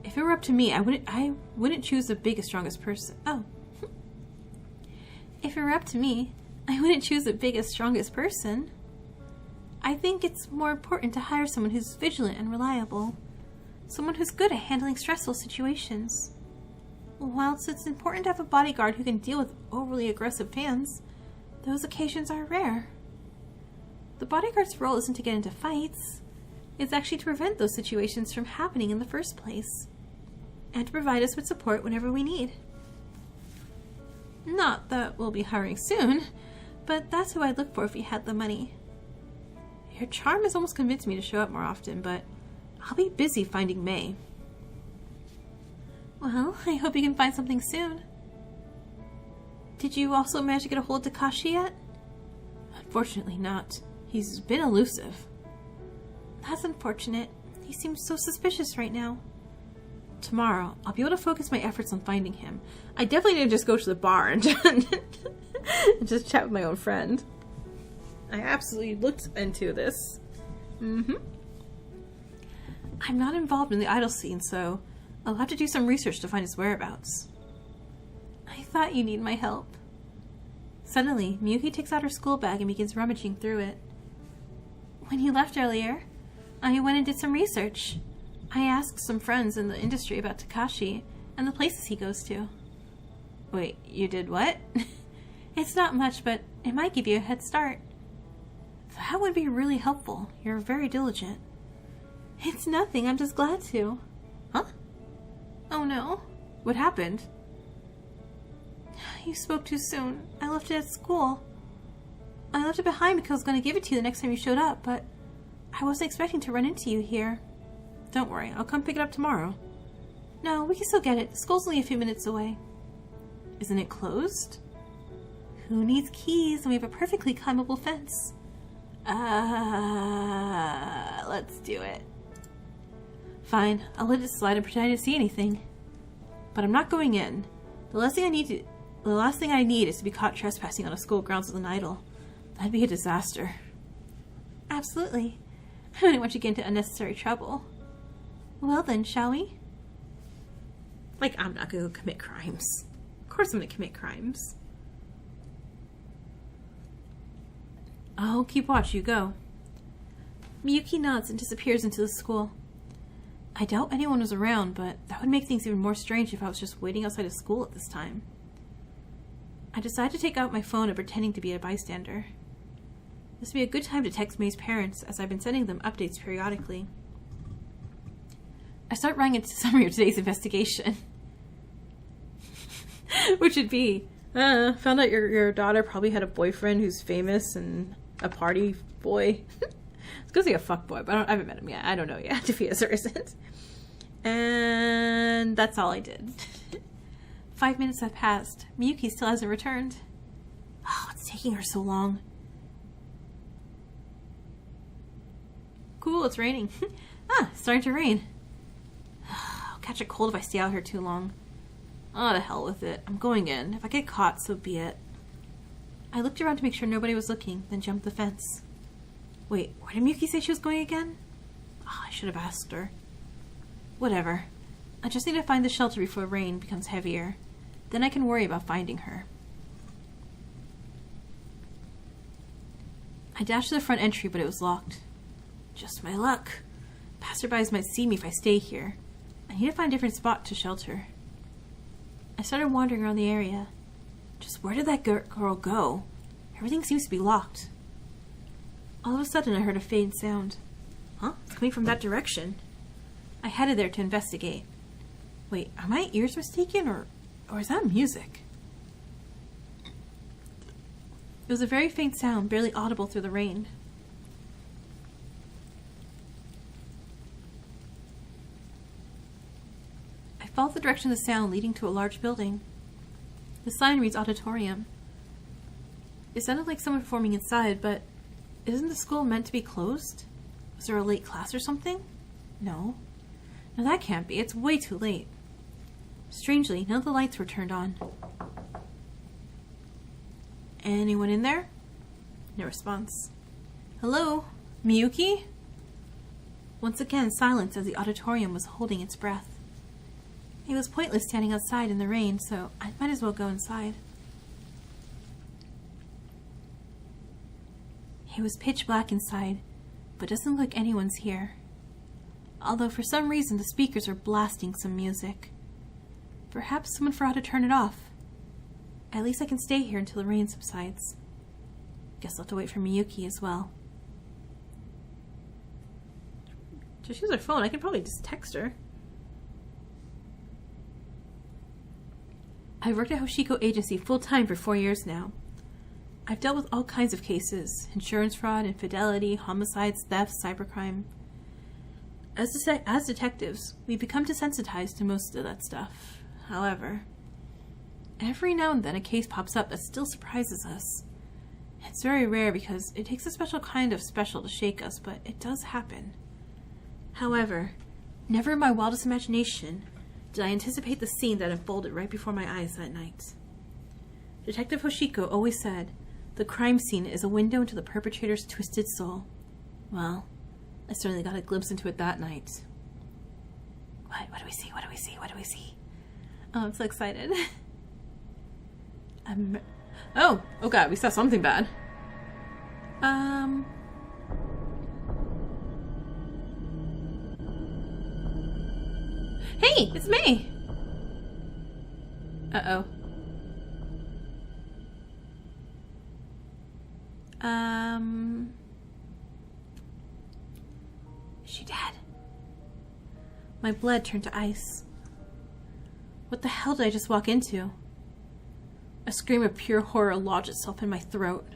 If it were up to me, I wouldn't choose the biggest, strongest person. Oh. If it were up to me, I wouldn't choose the biggest, strongest person. I think it's more important to hire someone who's vigilant and reliable. Someone who's good at handling stressful situations. Whilst it's important to have a bodyguard who can deal with overly aggressive fans, those occasions are rare. The bodyguard's role isn't to get into fights. It's actually to prevent those situations from happening in the first place. And to provide us with support whenever we need. Not that we'll be hiring soon, but that's who I'd look for if we had the money. Your charm has almost convinced me to show up more often, but I'll be busy finding May. Well, I hope you can find something soon. Did you also manage to get a hold of Takashi yet? Unfortunately not. He's been elusive. That's unfortunate. He seems so suspicious right now. Tomorrow, I'll be able to focus my efforts on finding him. I definitely need to just go to the bar and just chat with my own friend. I absolutely looked into this. Mm-hmm. I'm not involved in the idol scene, so I'll have to do some research to find his whereabouts. I thought you need my help. Suddenly, Miyuki takes out her school bag and begins rummaging through it. When you left earlier, I went and did some research. I asked some friends in the industry about Takashi and the places he goes to. Wait, you did what? It's not much, but it might give you a head start. That would be really helpful. You're very diligent. It's nothing, I'm just glad to. Huh? Oh no. What happened? You spoke too soon. I left it at school. I left it behind because I was going to give it to you the next time you showed up, but I wasn't expecting to run into you here. Don't worry, I'll come pick it up tomorrow. No, we can still get it. School's only a few minutes away. Isn't it closed? Who needs keys when we have a perfectly climbable fence? Let's do it. Fine, I'll let it slide and pretend I didn't see anything. But I'm not going in. The last thing I need is to be caught trespassing on a school grounds with an idol. That'd be a disaster. Absolutely. I don't want you to get into unnecessary trouble. Well then, shall we? Like, I'm not going to commit crimes. Of course I'm going to commit crimes. I'll keep watch, you go. Miyuki nods and disappears into the school. I doubt anyone was around, but that would make things even more strange if I was just waiting outside of school at this time. I decided to take out my phone and pretending to be a bystander. This would be a good time to text May's parents, as I've been sending them updates periodically. I start writing a summary of today's investigation. Which would be, found out your daughter probably had a boyfriend who's famous and a party boy. It's going to say a fuck boy, but I haven't met him yet. I don't know yet if he is or isn't. And that's all I did. 5 minutes have passed. Miyuki still hasn't returned. Oh, it's taking her so long. Cool, it's raining. It's starting to rain. I'll catch a cold if I stay out here too long. Oh, to hell with it. I'm going in. If I get caught, so be it. I looked around to make sure nobody was looking, then jumped the fence. Wait, where did Miyuki say she was going again? Oh, I should have asked her. Whatever. I just need to find the shelter before rain becomes heavier. Then I can worry about finding her. I dashed to the front entry, but it was locked. Just my luck. Passerbys might see me if I stay here. I need to find a different spot to shelter. I started wandering around the area. Just where did that girl go? Everything seems to be locked. All of a sudden, I heard a faint sound. Huh? It's coming from that direction. I headed there to investigate. Wait, are my ears mistaken, or is that music? It was a very faint sound, barely audible through the rain. I followed the direction of the sound, leading to a large building. The sign reads auditorium. It sounded like someone performing inside, but isn't the school meant to be closed? Was there a late class or something? No. No, that can't be. It's way too late. Strangely, none of the lights were turned on. Anyone in there? No response. Hello? Miyuki? Once again, silence as the auditorium was holding its breath. It was pointless standing outside in the rain, so I might as well go inside. It was pitch black inside, but doesn't look like anyone's here. Although for some reason the speakers are blasting some music. Perhaps someone forgot to turn it off. At least I can stay here until the rain subsides. Guess I'll have to wait for Miyuki as well. Just use her phone. I can probably just text her. I've worked at Hoshiko Agency full-time for 4 years now. I've dealt with all kinds of cases: insurance fraud, infidelity, homicides, theft, cybercrime. As detectives, we become desensitized to most of that stuff. However, every now and then a case pops up that still surprises us. It's very rare because it takes a special kind of special to shake us, but it does happen. However, never in my wildest imagination did I anticipate the scene that unfolded right before my eyes that night. Detective Hoshiko always said, The crime scene is a window into the perpetrator's twisted soul. Well, I certainly got a glimpse into it that night. What do we see? What do we see? What do we see? Oh, I'm so excited. Oh god, we saw something bad. Hey, it's me! Uh-oh. Is she dead? My blood turned to ice. What the hell did I just walk into? A scream of pure horror lodged itself in my throat.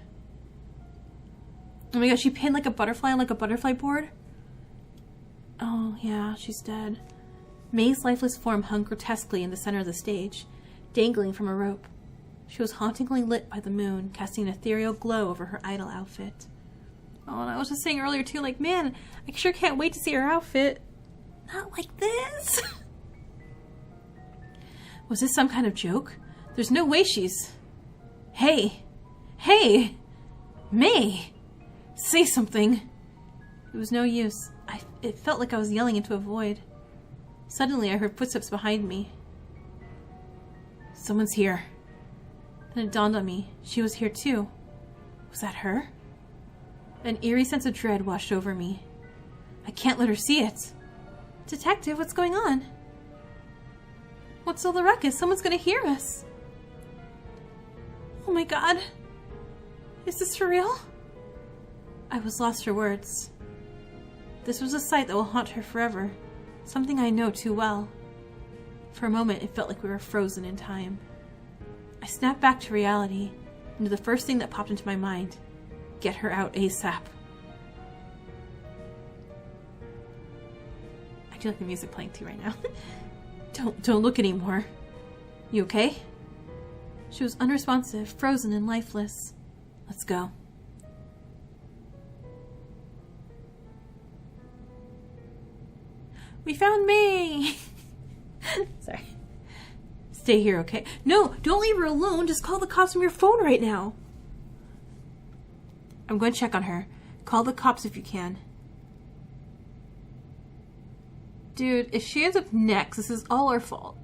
Oh my gosh, she pinned like a butterfly on like a butterfly board? Oh yeah, she's dead. May's lifeless form hung grotesquely in the center of the stage, dangling from a rope. She was hauntingly lit by the moon, casting an ethereal glow over her idol outfit. Oh, and I was just saying earlier too, like, man, I sure can't wait to see her outfit. Not like this. Was this some kind of joke? There's no way she's... Hey! Hey! May! Say something! It was no use. It felt like I was yelling into a void. Suddenly I heard footsteps behind me. Someone's here. Then it dawned on me. She was here too. Was that her? An eerie sense of dread washed over me. I can't let her see it. Detective, what's going on? What's all the ruckus? Someone's gonna hear us. Oh my god. Is this for real? I was lost for words. This was a sight that will haunt her forever. Something I know too well. For a moment, it felt like we were frozen in time. I snapped back to reality, into the first thing that popped into my mind. Get her out ASAP. I do like the music playing too right now. Don't look anymore. You okay? She was unresponsive, frozen and lifeless. Let's go. We found May! Sorry. Stay here, okay? No, don't leave her alone. Just call the cops from your phone right now. I'm going to check on her. Call the cops if you can. Dude, if she ends up next, this is all our fault.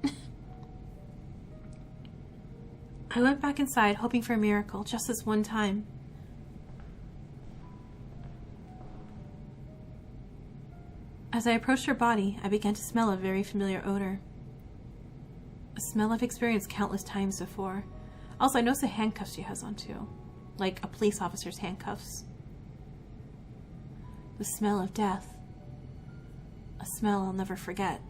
I went back inside, hoping for a miracle, just this one time. As I approached her body, I began to smell a very familiar odor. A smell I've experienced countless times before. Also, I noticed the handcuffs she has on too. Like a police officer's handcuffs. The smell of death. A smell I'll never forget.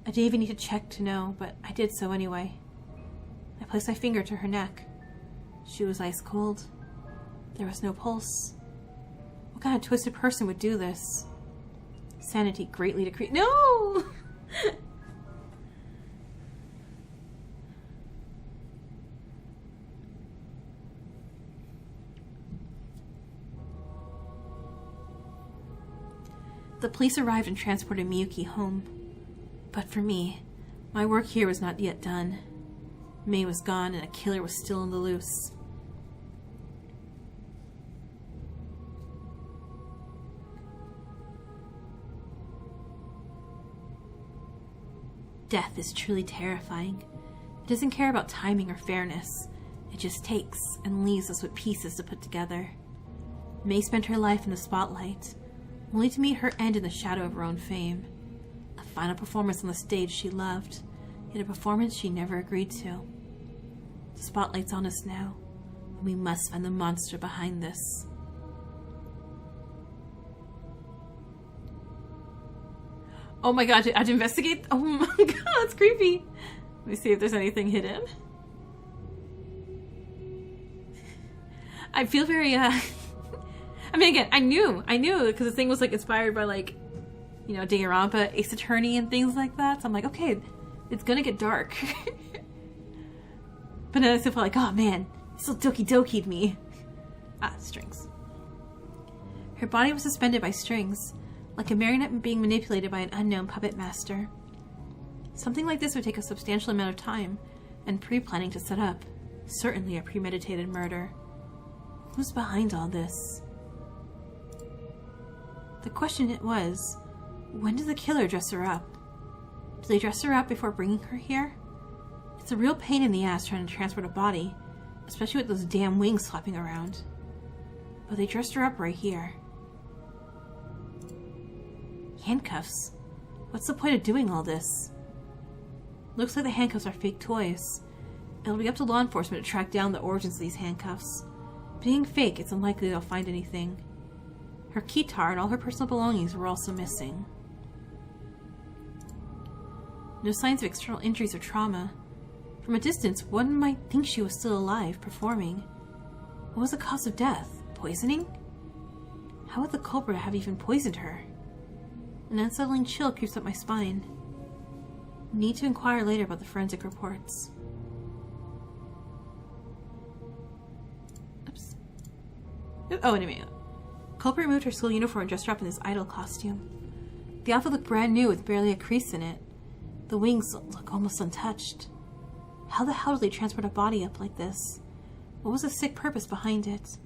I didn't even need to check to know, but I did so anyway. I placed my finger to her neck. She was ice cold. There was no pulse. What kind of twisted person would do this? Sanity greatly decreased. No! The police arrived and transported Miyuki home. But for me, my work here was not yet done. May was gone and a killer was still on the loose. Death is truly terrifying. It doesn't care about timing or fairness. It just takes and leaves us with pieces to put together. May spent her life in the spotlight, only to meet her end in the shadow of her own fame. A final performance on the stage she loved, yet a performance she never agreed to. The spotlight's on us now, and we must find the monster behind this. Oh my god, I have to investigate? Oh my god, that's creepy. Let me see if there's anything hidden. I feel very, I mean, again, I knew, because the thing was, like, inspired by, like, you know, Danganronpa, Ace Attorney, and things like that. So I'm like, okay, it's gonna get dark. But then I still felt like, oh man, it still Doki Doki'd me. Ah, strings. Her body was suspended by strings, like a marionette being manipulated by an unknown puppet master. Something like this would take a substantial amount of time, and pre-planning to set up. Certainly a premeditated murder. Who's behind all this? The question it was, when did the killer dress her up? Did they dress her up before bringing her here? It's a real pain in the ass trying to transport a body, especially with those damn wings flapping around. But they dressed her up right here. Handcuffs? What's the point of doing all this? Looks like the handcuffs are fake toys. It'll be up to law enforcement to track down the origins of these handcuffs. Being fake, it's unlikely they'll find anything. Her keytar and all her personal belongings were also missing. No signs of external injuries or trauma. From a distance, one might think she was still alive, performing. What was the cause of death? Poisoning? How would the culprit have even poisoned her? An unsettling chill creeps up my spine. Need to inquire later about the forensic reports. Oops. Oh, wait a minute. Culprit removed her school uniform and dressed her up in this idol costume. The outfit looked brand new with barely a crease in it. The wings look almost untouched. How the hell did they transport a body up like this? What was the sick purpose behind it?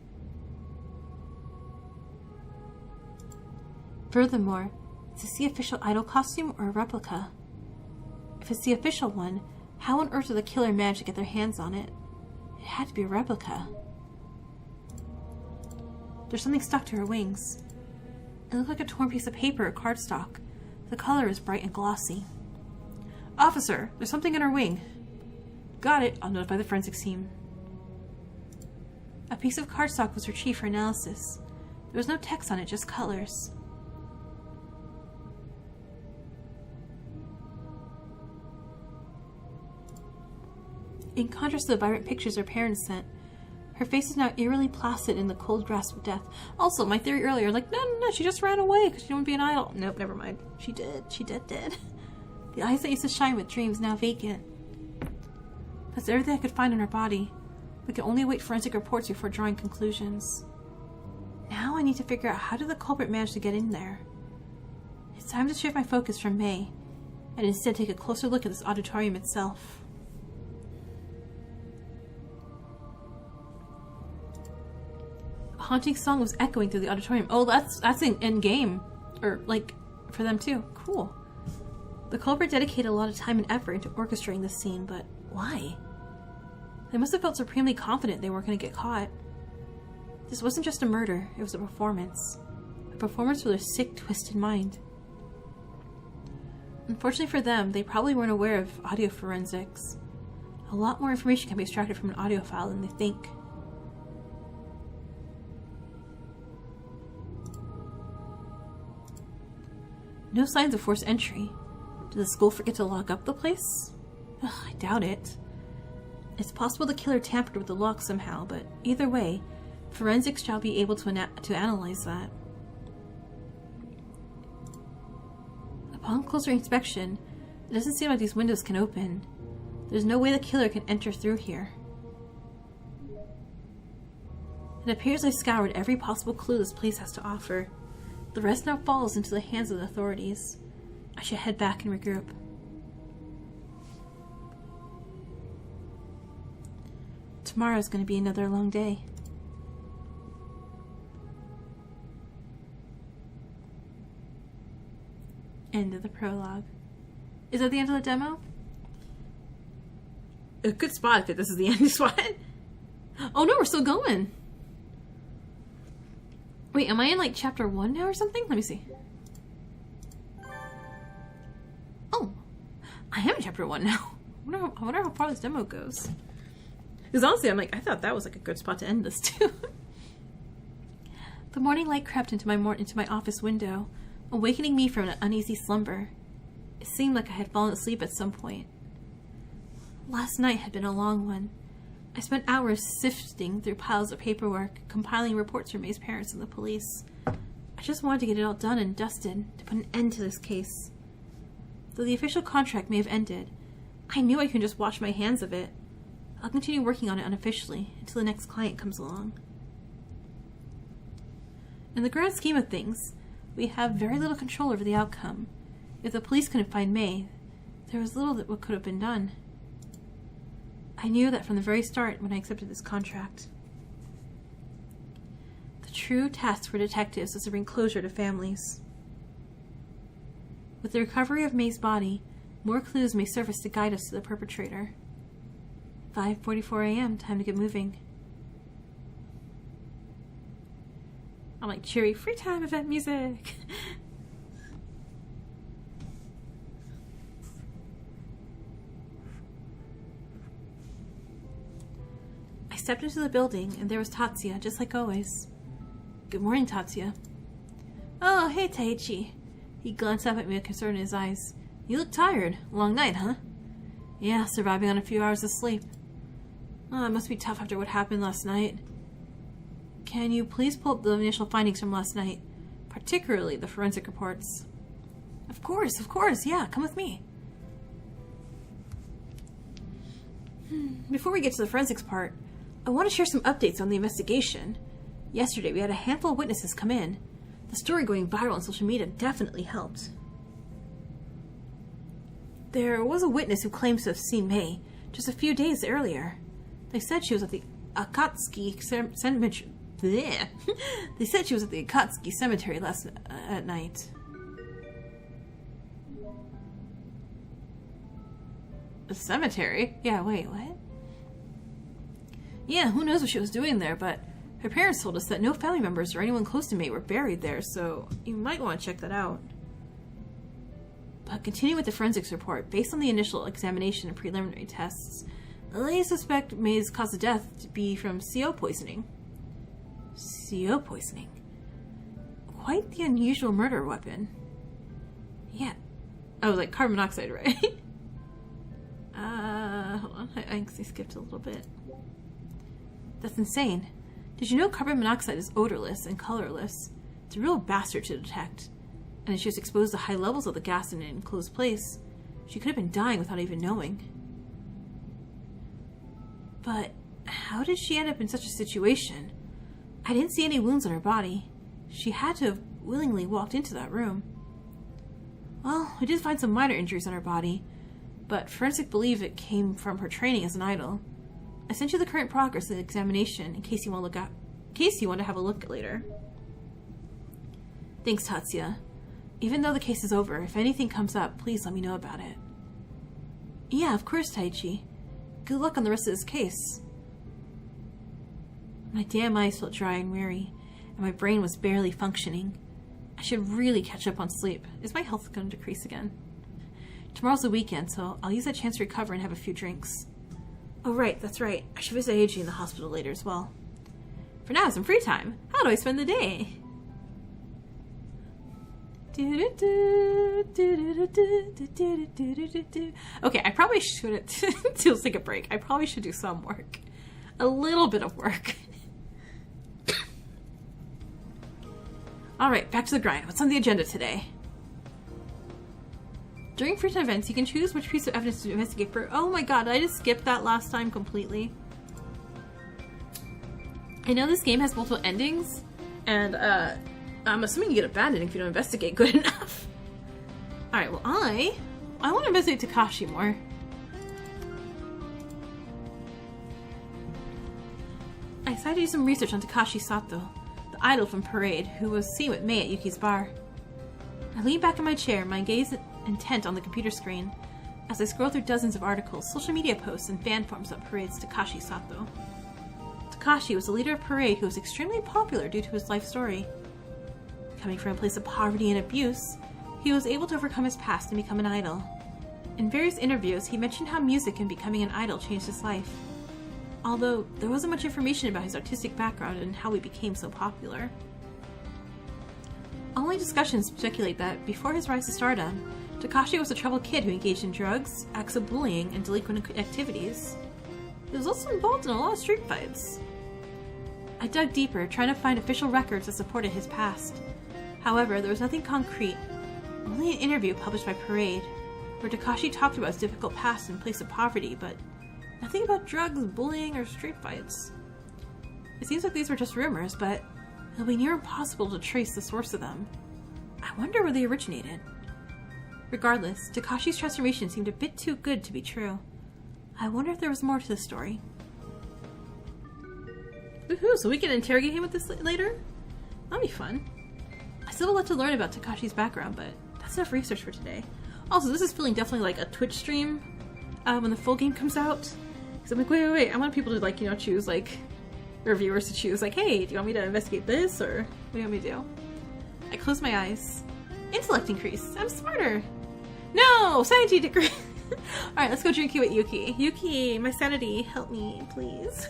Furthermore, is this the official idol costume or a replica? If it's the official one, how on earth did the killer manage to get their hands on it? It had to be a replica. There's something stuck to her wings. It looked like a torn piece of paper or cardstock. The color is bright and glossy. Officer, there's something in her wing. Got it. I'll notify the forensics team. A piece of cardstock was retrieved for analysis. There was no text on it, just colors. In contrast to the vibrant pictures her parents sent, her face is now eerily placid in the cold grasp of death. Also, my theory earlier, like, no, she just ran away because she didn't want to be an idol. Nope, never mind. She did. The eyes that used to shine with dreams now vacant. That's everything I could find on her body. We can only await forensic reports before drawing conclusions. Now I need to figure out how did the culprit manage to get in there. It's time to shift my focus from May, and instead take a closer look at this auditorium itself. A haunting song was echoing through the auditorium. Oh, that's in game. Or, like, for them too. Cool. The culprit dedicated a lot of time and effort into orchestrating this scene, but why? They must have felt supremely confident they weren't going to get caught. This wasn't just a murder, it was a performance. A performance for their sick, twisted mind. Unfortunately for them, they probably weren't aware of audio forensics. A lot more information can be extracted from an audio file than they think. No signs of forced entry. Did the school forget to lock up the place? Ugh, I doubt it. It's possible the killer tampered with the lock somehow, but either way, forensics shall be able to analyze that. Upon closer inspection, it doesn't seem like these windows can open. There's no way the killer can enter through here. It appears I scoured every possible clue this place has to offer. The rest now falls into the hands of the authorities. I should head back and regroup. Tomorrow's going to be another long day. End of the prologue. Is that the end of the demo? A good spot if this is the end spot. Oh no, we're still going. Wait, am I in like chapter 1 now or something? Let me see. Oh, I am in chapter 1 now. I wonder how far this demo goes. Because honestly, I'm like, I thought that was like a good spot to end this too. The morning light crept into my office window, awakening me from an uneasy slumber. It seemed like I had fallen asleep at some point. Last night had been a long one. I spent hours sifting through piles of paperwork, compiling reports from May's parents and the police. I just wanted to get it all done and dusted, to put an end to this case. Though the official contract may have ended, I knew I couldn't just wash my hands of it. I'll continue working on it unofficially until the next client comes along. In the grand scheme of things, we have very little control over the outcome. If the police couldn't find May, there was little that could have been done. I knew that from the very start when I accepted this contract. true test for detectives is to bring closure to families. With the recovery of May's body, more clues may surface to guide us to the perpetrator. 5:44 a.m. Time to get moving. I'm like cheery free time event music. I stepped into the building and there was Tatsuya, just like always. Good morning, Tatsuya. Oh, hey, Taichi. He glanced up at me with concern in his eyes. You look tired. Long night, huh? Yeah, surviving on a few hours of sleep. Oh, it must be tough after what happened last night. Can you please pull up the initial findings from last night? Particularly the forensic reports. Of course, yeah, come with me. Before we get to the forensics part, I want to share some updates on the investigation. Yesterday we had a handful of witnesses come in. The story going viral on social media definitely helped. There was a witness who claims to have seen May just a few days earlier. They said she was at the Akatsuki Cemetery. They said she was at the Akatsuki Cemetery last at night. The cemetery? Yeah, wait, what? Yeah, who knows what she was doing there, but her parents told us that no family members or anyone close to May were buried there, so you might want to check that out. But continuing with the forensics report, based on the initial examination and preliminary tests, they suspect May's cause of death to be from CO poisoning. CO poisoning? Quite the unusual murder weapon. Yeah. Oh, like carbon monoxide, right? Hold on. I think I skipped a little bit. That's insane. Did you know carbon monoxide is odorless and colorless? It's a real bastard to detect. And if she was exposed to high levels of the gas in an enclosed place, she could have been dying without even knowing. But how did she end up in such a situation? I didn't see any wounds on her body. She had to have willingly walked into that room. Well, we did find some minor injuries on her body, but forensic believe it came from her training as an idol. I sent you the current progress of the examination in case you want to have a look later. Thanks, Tatsuya. Even though the case is over, if anything comes up, please let me know about it. Yeah, of course, Taichi. Good luck on the rest of this case. My damn eyes felt dry and weary, and my brain was barely functioning. I should really catch up on sleep. Is my health going to decrease again? Tomorrow's the weekend, so I'll use that chance to recover and have a few drinks. Oh right, that's right. I should visit Eiji in the hospital later as well. For now, some free time. How do I spend the day? Okay, I probably shouldn't take a break. I probably should do some work. A little bit of work. Alright, back to the grind. What's on the agenda today? During free time events, you can choose which piece of evidence to investigate for. Oh my god, I just skipped that last time completely. I know this game has multiple endings, and I'm assuming you get a bad ending if you don't investigate good enough. Alright, well I want to investigate Takashi more. I decided to do some research on Takashi Sato, the idol from Parade, who was seen with Mei at Yuki's bar. I leaned back in my chair, my gaze intent on the computer screen, as I scrolled through dozens of articles, social media posts, and fan forums about Parade's Takashi Sato. Takashi was the leader of Parade who was extremely popular due to his life story. Coming from a place of poverty and abuse, he was able to overcome his past and become an idol. In various interviews, he mentioned how music and becoming an idol changed his life. Although, there wasn't much information about his artistic background and how he became so popular. Online discussions speculate that, before his rise to stardom, Takashi was a troubled kid who engaged in drugs, acts of bullying, and delinquent activities. He was also involved in a lot of street fights. I dug deeper, trying to find official records that supported his past. However, there was nothing concrete, only an interview published by Parade, where Takashi talked about his difficult past and place of poverty, but nothing about drugs, bullying, or street fights. It seems like these were just rumors, but it'll be near impossible to trace the source of them. I wonder where they originated. Regardless, Takashi's transformation seemed a bit too good to be true. I wonder if there was more to the story. Woohoo, so we can interrogate him with this later? That'll be fun. I still have a lot to learn about Takashi's background, but that's enough research for today. Also, this is feeling definitely like a Twitch stream when the full game comes out. Because I'm like, wait, I want people to, like, you know, choose, like, reviewers to choose, like, hey, do you want me to investigate this, or what do you want me to do? I close my eyes. Intellect increase. I'm smarter. No! Sanity decrease! Alright, let's go drink you with Yuki. Yuki, my sanity, help me, please.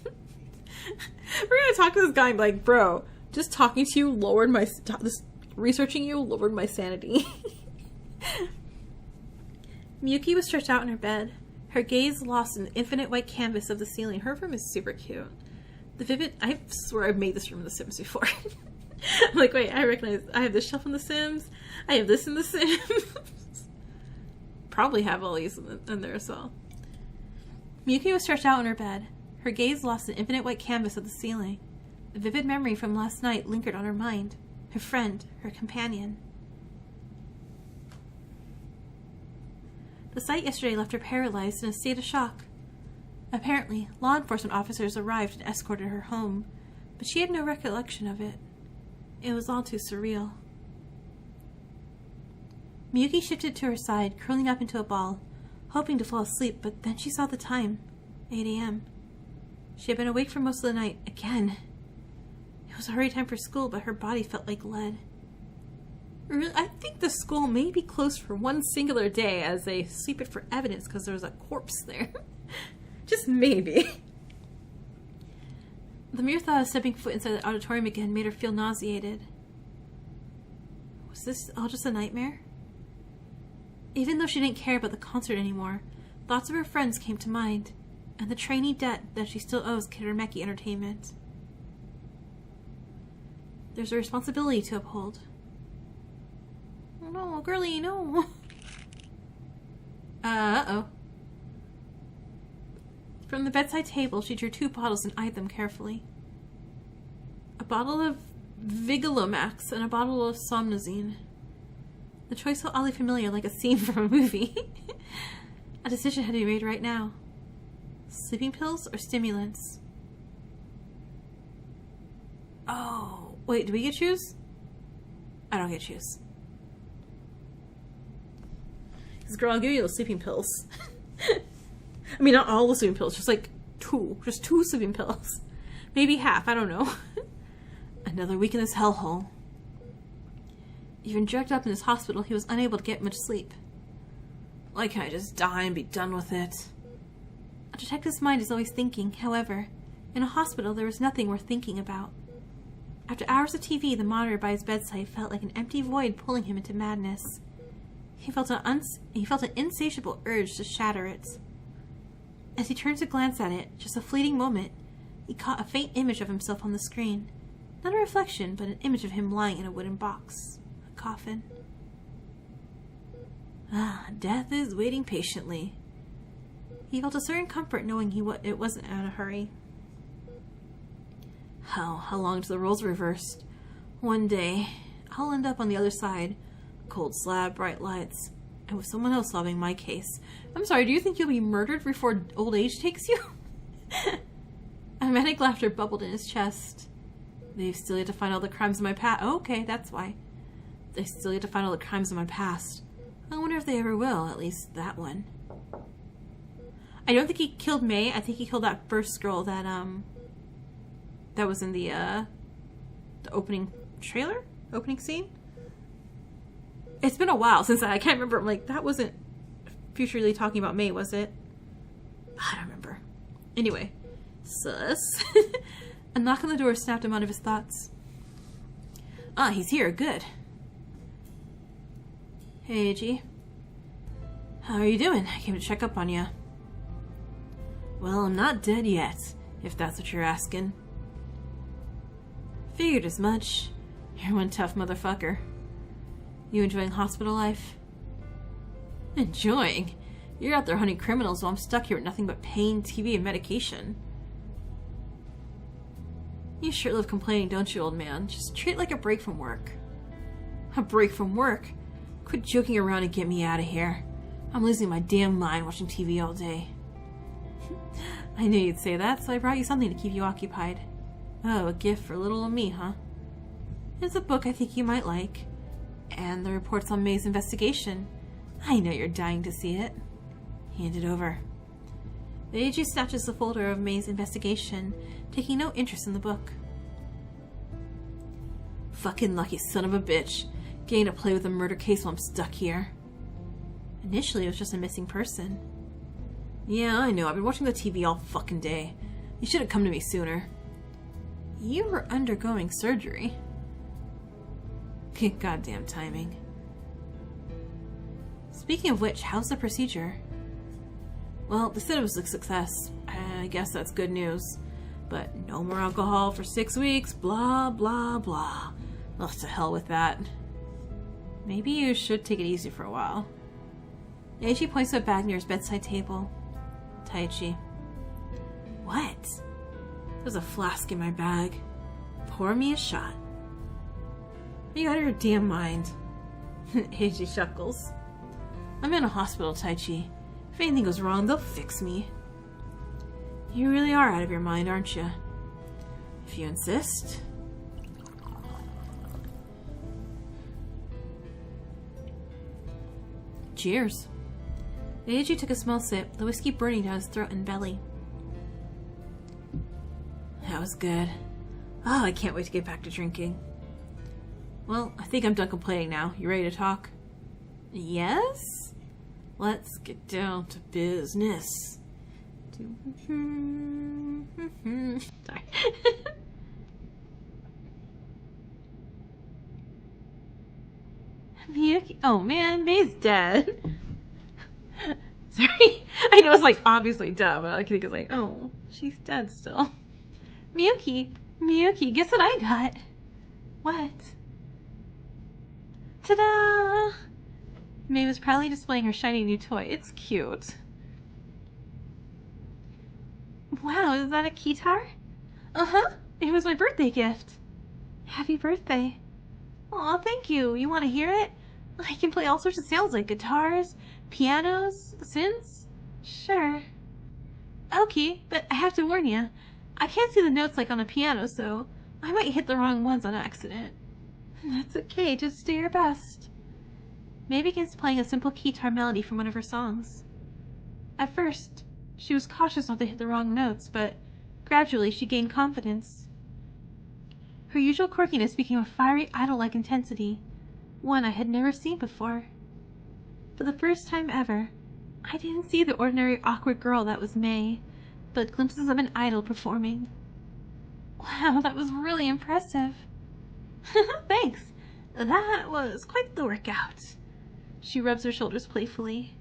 We're gonna talk to this guy and be like, bro, just talking to you lowered my... Just researching you lowered my sanity. Miyuki was stretched out in her bed, her gaze lost in the infinite white canvas of the ceiling. Her room is super cute. The vivid... I swear I've made this room in The Sims before. I'm like, wait, I recognize... I have this shelf in The Sims. I have this in The Sims. Probably have all these in there as well. Miyuki was stretched out in her bed, her gaze lost in the infinite white canvas of the ceiling. A vivid memory from last night lingered on her mind. Her friend, her companion. The sight yesterday left her paralyzed in a state of shock. Apparently, law enforcement officers arrived and escorted her home, but she had no recollection of it. It was all too surreal. Miyuki shifted to her side, curling up into a ball, hoping to fall asleep, but then she saw the time. 8 a.m. She had been awake for most of the night, again. It was already time for school, but her body felt like lead. I think the school may be closed for one singular day as they sweep it for evidence because there was a corpse there. Just maybe. The mere thought of stepping foot inside the auditorium again made her feel nauseated. Was this all just a nightmare? Even though she didn't care about the concert anymore, thoughts of her friends came to mind, and the trainee debt that she still owes Kirameki Entertainment. There's a responsibility to uphold. Oh no, girlie, no! Uh-oh. From the bedside table, she drew 2 bottles and eyed them carefully. A bottle of Vigalomax and a bottle of Somnazine. The choice felt oddly familiar, like a scene from a movie. A decision had to be made right now. Sleeping pills or stimulants? Oh, wait, do we get to choose? I don't get to choose. Because, girl, I'll give you those sleeping pills. I mean, not all the sleeping pills, just like 2. Just 2 sleeping pills. Maybe half, I don't know. Another week in this hellhole. Even drugged up in his hospital, he was unable to get much sleep. Why can't I just die and be done with it? A detective's mind is always thinking, however. In a hospital, there was nothing worth thinking about. After hours of TV, the monitor by his bedside felt like an empty void pulling him into madness. He felt an insatiable urge to shatter it. As he turned to glance at it, just a fleeting moment, he caught a faint image of himself on the screen. Not a reflection, but an image of him lying in a wooden box. A coffin. Ah, death is waiting patiently. He felt a certain comfort knowing it wasn't in a hurry. How long until the roles reversed? One day, I'll end up on the other side. Cold slab, bright lights, and with someone else solving my case. I'm sorry, do you think you'll be murdered before old age takes you? A manic laughter bubbled in his chest. They still yet to find all the crimes of my past. Oh, okay, that's why. They still yet to find all the crimes of my past. I wonder if they ever will, at least that one. I don't think he killed May. I think he killed that first girl that was in the opening trailer? Opening scene? It's been a while since I can't remember. I'm like, that wasn't futurely talking about May, was it? I don't remember. Anyway. Sus. A knock on the door snapped him out of his thoughts. Ah, he's here. Good. Hey, G. How are you doing? I came to check up on you. Well, I'm not dead yet, if that's what you're asking. Figured as much. You're one tough motherfucker. You enjoying hospital life? Enjoying? You're out there hunting criminals while I'm stuck here with nothing but pain, TV, and medication. You sure love complaining, don't you, old man? Just treat it like a break from work. A break from work? Quit joking around and get me out of here. I'm losing my damn mind watching TV all day. I knew you'd say that, so I brought you something to keep you occupied. Oh, a gift for little old me, huh? It's a book I think you might like. And the reports on May's investigation. I know you're dying to see it. Hand it over. The AG snatches the folder of May's investigation, taking no interest in the book. Fucking lucky son of a bitch. Getting to play with a murder case while I'm stuck here. Initially, it was just a missing person. Yeah, I know. I've been watching the TV all fucking day. You should have come to me sooner. You were undergoing surgery. Goddamn timing. Speaking of which, how's the procedure? Well, they said it was a success. I guess that's good news. But no more alcohol for 6 weeks, blah, blah, blah. Ugh, to hell with that. Maybe you should take it easy for a while. Eiji points to a bag near his bedside table. Taichi. What? There's a flask in my bag. Pour me a shot. Are you out of your damn mind? Eiji chuckles. I'm in a hospital, Taichi. If anything goes wrong, they'll fix me. You really are out of your mind, aren't you? If you insist. Cheers. Eiji took a small sip, the whiskey burning down his throat and belly. That was good. Oh, I can't wait to get back to drinking. Well, I think I'm done complaining now. You ready to talk? Yes? Let's get down to business. Sorry. Miyuki. Oh man, May's dead. Sorry. I know it's like obviously dumb, but I think it's like, oh, she's dead still. Miyuki, guess what I got? What? Ta-da! May was proudly displaying her shiny new toy. It's cute. Wow, is that a guitar? Uh-huh. It was my birthday gift. Happy birthday. Aw, thank you. You want to hear it? I can play all sorts of sounds like guitars, pianos, synths. Sure. Okay, but I have to warn you. I can't see the notes like on a piano, so I might hit the wrong ones on accident. That's okay, just do your best. May begins playing a simple guitar melody from one of her songs. At first, she was cautious not to hit the wrong notes, but gradually she gained confidence. Her usual quirkiness became a fiery, idol-like intensity, one I had never seen before. For the first time ever, I didn't see the ordinary awkward girl that was May, but glimpses of an idol performing. Wow, that was really impressive. Thanks. That was quite the workout. She rubs her shoulders playfully.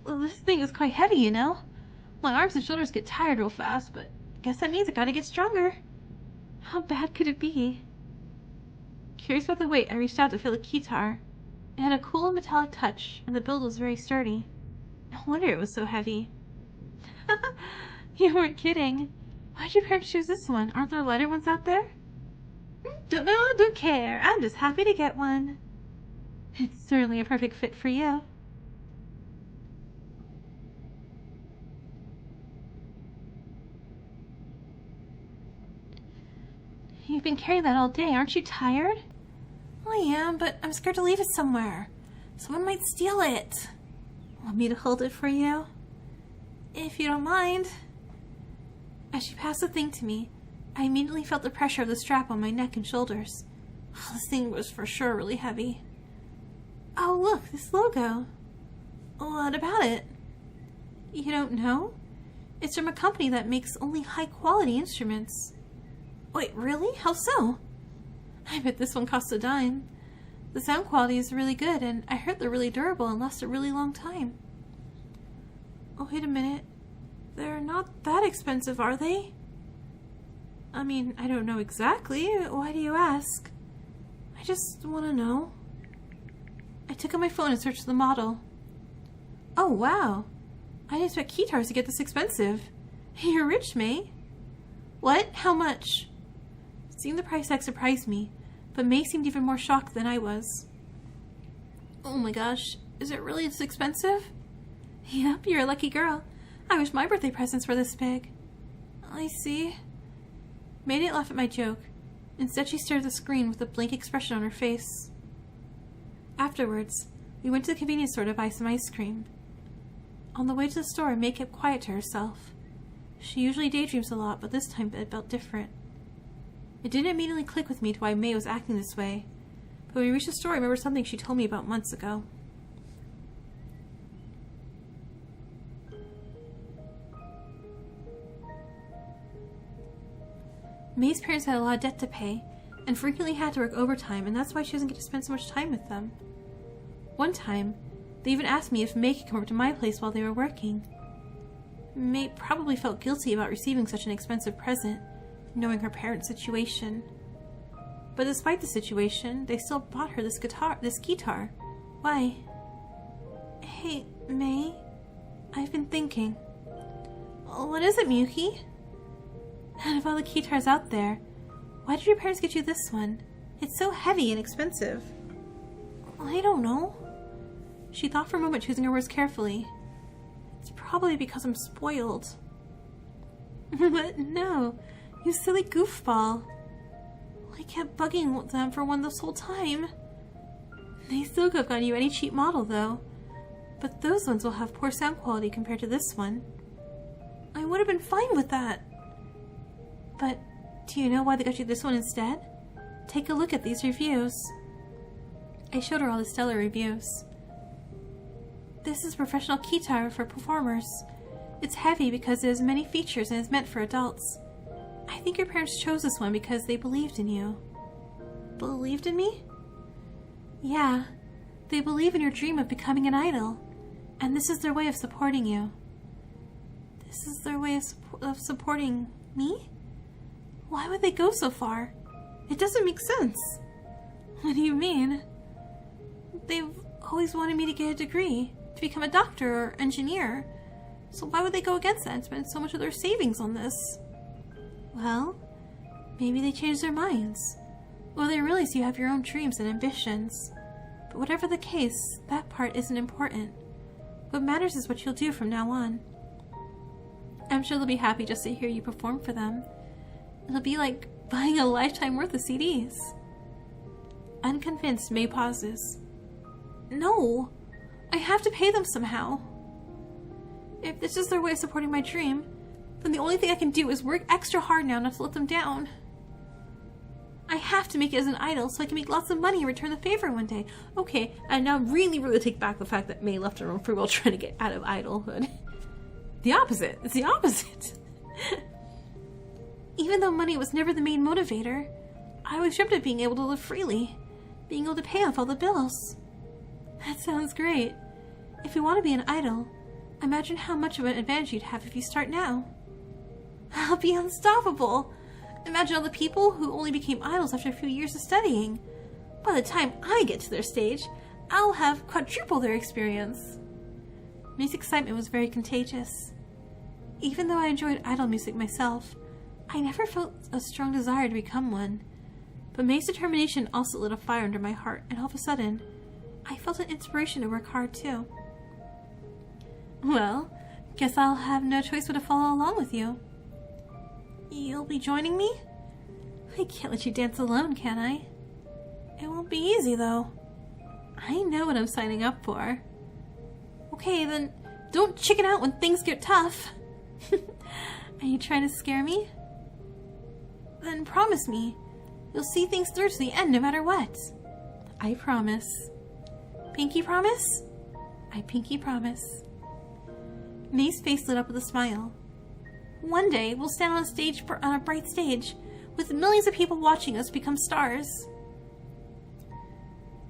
Well, this thing is quite heavy, you know. My arms and shoulders get tired real fast, but guess that means I gotta get stronger. How bad could it be? Curious about the weight, I reached out to feel a guitar. It had a cool metallic touch, and the build was very sturdy. No wonder it was so heavy. You weren't kidding. Why'd your parents choose this one? Aren't there lighter ones out there? Don't know, don't care. I'm just happy to get one. It's certainly a perfect fit for you. You've been carrying that all day. Aren't you tired? I am, but I'm scared to leave it somewhere. Someone might steal it. Want me to hold it for you? If you don't mind. As she passed the thing to me, I immediately felt the pressure of the strap on my neck and shoulders. Oh, this thing was for sure really heavy. Oh, look, this logo. What about it? You don't know? It's from a company that makes only high-quality instruments. Wait, really? How so? I bet this one costs a dime. The sound quality is really good, and I heard they're really durable and last a really long time. Oh, wait a minute. They're not that expensive, are they? I mean, I don't know exactly. Why do you ask? I just want to know. I took out my phone and searched the model. Oh, wow. I didn't expect guitars to get this expensive. You're rich, May. What? How much? Seeing the price tag surprised me, but May seemed even more shocked than I was. Oh my gosh, is it really this expensive? Yep, you're a lucky girl. I wish my birthday presents were this big. I see. May didn't laugh at my joke. Instead, she stared at the screen with a blank expression on her face. Afterwards, we went to the convenience store to buy some ice cream. On the way to the store, May kept quiet to herself. She usually daydreams a lot, but this time it felt different. It didn't immediately click with me to why May was acting this way, but when we reached the store, I remembered something she told me about months ago. May's parents had a lot of debt to pay, and frequently had to work overtime, and that's why she doesn't get to spend so much time with them. One time, they even asked me if May could come over to my place while they were working. May probably felt guilty about receiving such an expensive present, knowing her parents' situation. But despite the situation, they still bought her this guitar. Why? Hey, May, I've been thinking. What is it, Miyuki? Out of all the guitars out there, why did your parents get you this one? It's so heavy and expensive. I don't know. She thought for a moment, choosing her words carefully. It's probably because I'm spoiled. But no, you silly goofball. I kept bugging them for one this whole time. They still could have gotten you any cheap model, though. But those ones will have poor sound quality compared to this one. I would have been fine with that. But do you know why they got you this one instead? Take a look at these reviews. I showed her all the stellar reviews. This is a professional guitar for performers. It's heavy because it has many features and is meant for adults. I think your parents chose this one because they believed in you. Believed in me? Yeah, they believe in your dream of becoming an idol, and this is their way of supporting you. This is their way of supporting me? Why would they go so far? It doesn't make sense. What do you mean? They've always wanted me to get a degree, to become a doctor or engineer. So why would they go against that and spend so much of their savings on this? Well, maybe they changed their minds. Or they realize you have your own dreams and ambitions. But whatever the case, that part isn't important. What matters is what you'll do from now on. I'm sure they'll be happy just to hear you perform for them. It'll be like buying a lifetime worth of CDs. Unconvinced, May pauses. No! I have to pay them somehow. If this is their way of supporting my dream, then the only thing I can do is work extra hard now not to let them down. I have to make it as an idol so I can make lots of money and return the favor one day. Okay, and now really take back the fact that May left her own free will trying to get out of idolhood. The opposite. It's the opposite. Even though money was never the main motivator, I always dreamt of being able to live freely, being able to pay off all the bills. That sounds great. If you want to be an idol, imagine how much of an advantage you'd have if you start now. I'll be unstoppable. Imagine all the people who only became idols after a few years of studying. By the time I get to their stage, I'll have quadrupled their experience. May's excitement was very contagious. Even though I enjoyed idol music myself, I never felt a strong desire to become one. But May's determination also lit a fire under my heart, and all of a sudden, I felt an inspiration to work hard too. Well, guess I'll have no choice but to follow along with you. You'll be joining me? I can't let you dance alone, can I? It won't be easy, though. I know what I'm signing up for. Okay, then don't chicken out when things get tough. Are you trying to scare me? Then promise me, you'll see things through to the end no matter what. I promise. Pinky promise? I pinky promise. May's face lit up with a smile. One day, we'll stand on a bright stage, with millions of people watching us become stars.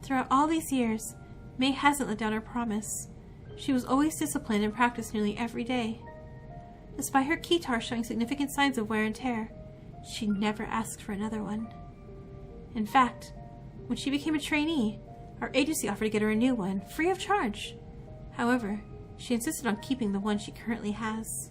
Throughout all these years, May hasn't let down her promise. She was always disciplined and practiced nearly every day. Despite her guitar showing significant signs of wear and tear, she never asked for another one. In fact, when she became a trainee, our agency offered to get her a new one, free of charge. However, she insisted on keeping the one she currently has.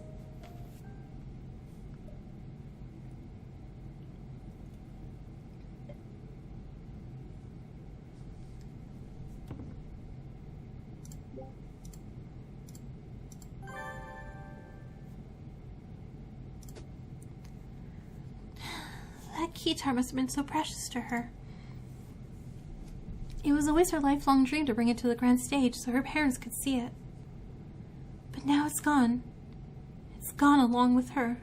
keytar must have been so precious to her. It was always her lifelong dream to bring it to the grand stage so her parents could see it. But now it's gone. It's gone along with her.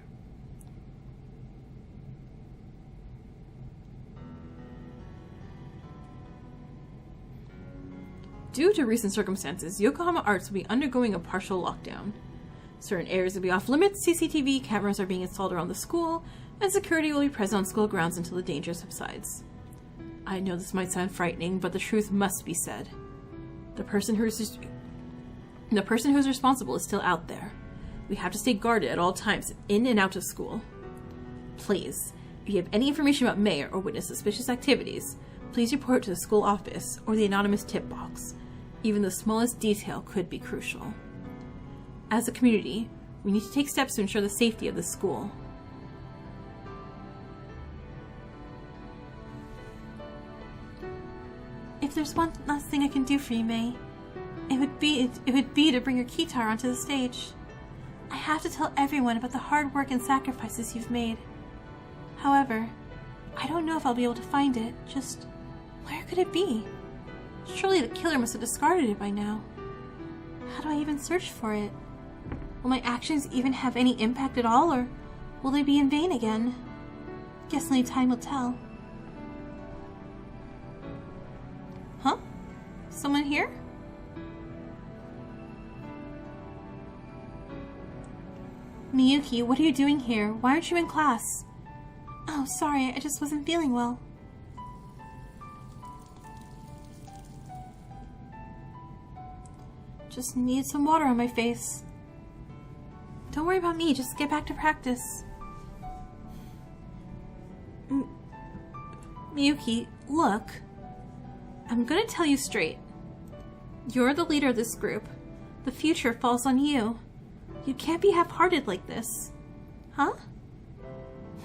Due to recent circumstances, Yokohama Arts will be undergoing a partial lockdown. Certain areas will be off limits, CCTV cameras are being installed around the school, and security will be present on school grounds until the danger subsides. I know this might sound frightening, but the truth must be said. The person who's responsible is still out there. We have to stay guarded at all times, in and out of school. Please, if you have any information about May or witness suspicious activities, please report to the school office or the anonymous tip box. Even the smallest detail could be crucial. As a community, we need to take steps to ensure the safety of the school. If there's one last thing I can do for you, May, it would be to bring your keytar onto the stage. I have to tell everyone about the hard work and sacrifices you've made. However, I don't know if I'll be able to find it. Just where could it be? Surely the killer must have discarded it by now. How do I even search for it? Will my actions even have any impact at all, or will they be in vain again? Guess only time will tell. Huh? Someone here? Miyuki, what are you doing here? Why aren't you in class? Oh, sorry, I just wasn't feeling well. Just need some water on my face. Don't worry about me, just get back to practice. Miyuki, look. I'm gonna tell you straight. You're the leader of this group. The future falls on you. You can't be half-hearted like this. Huh?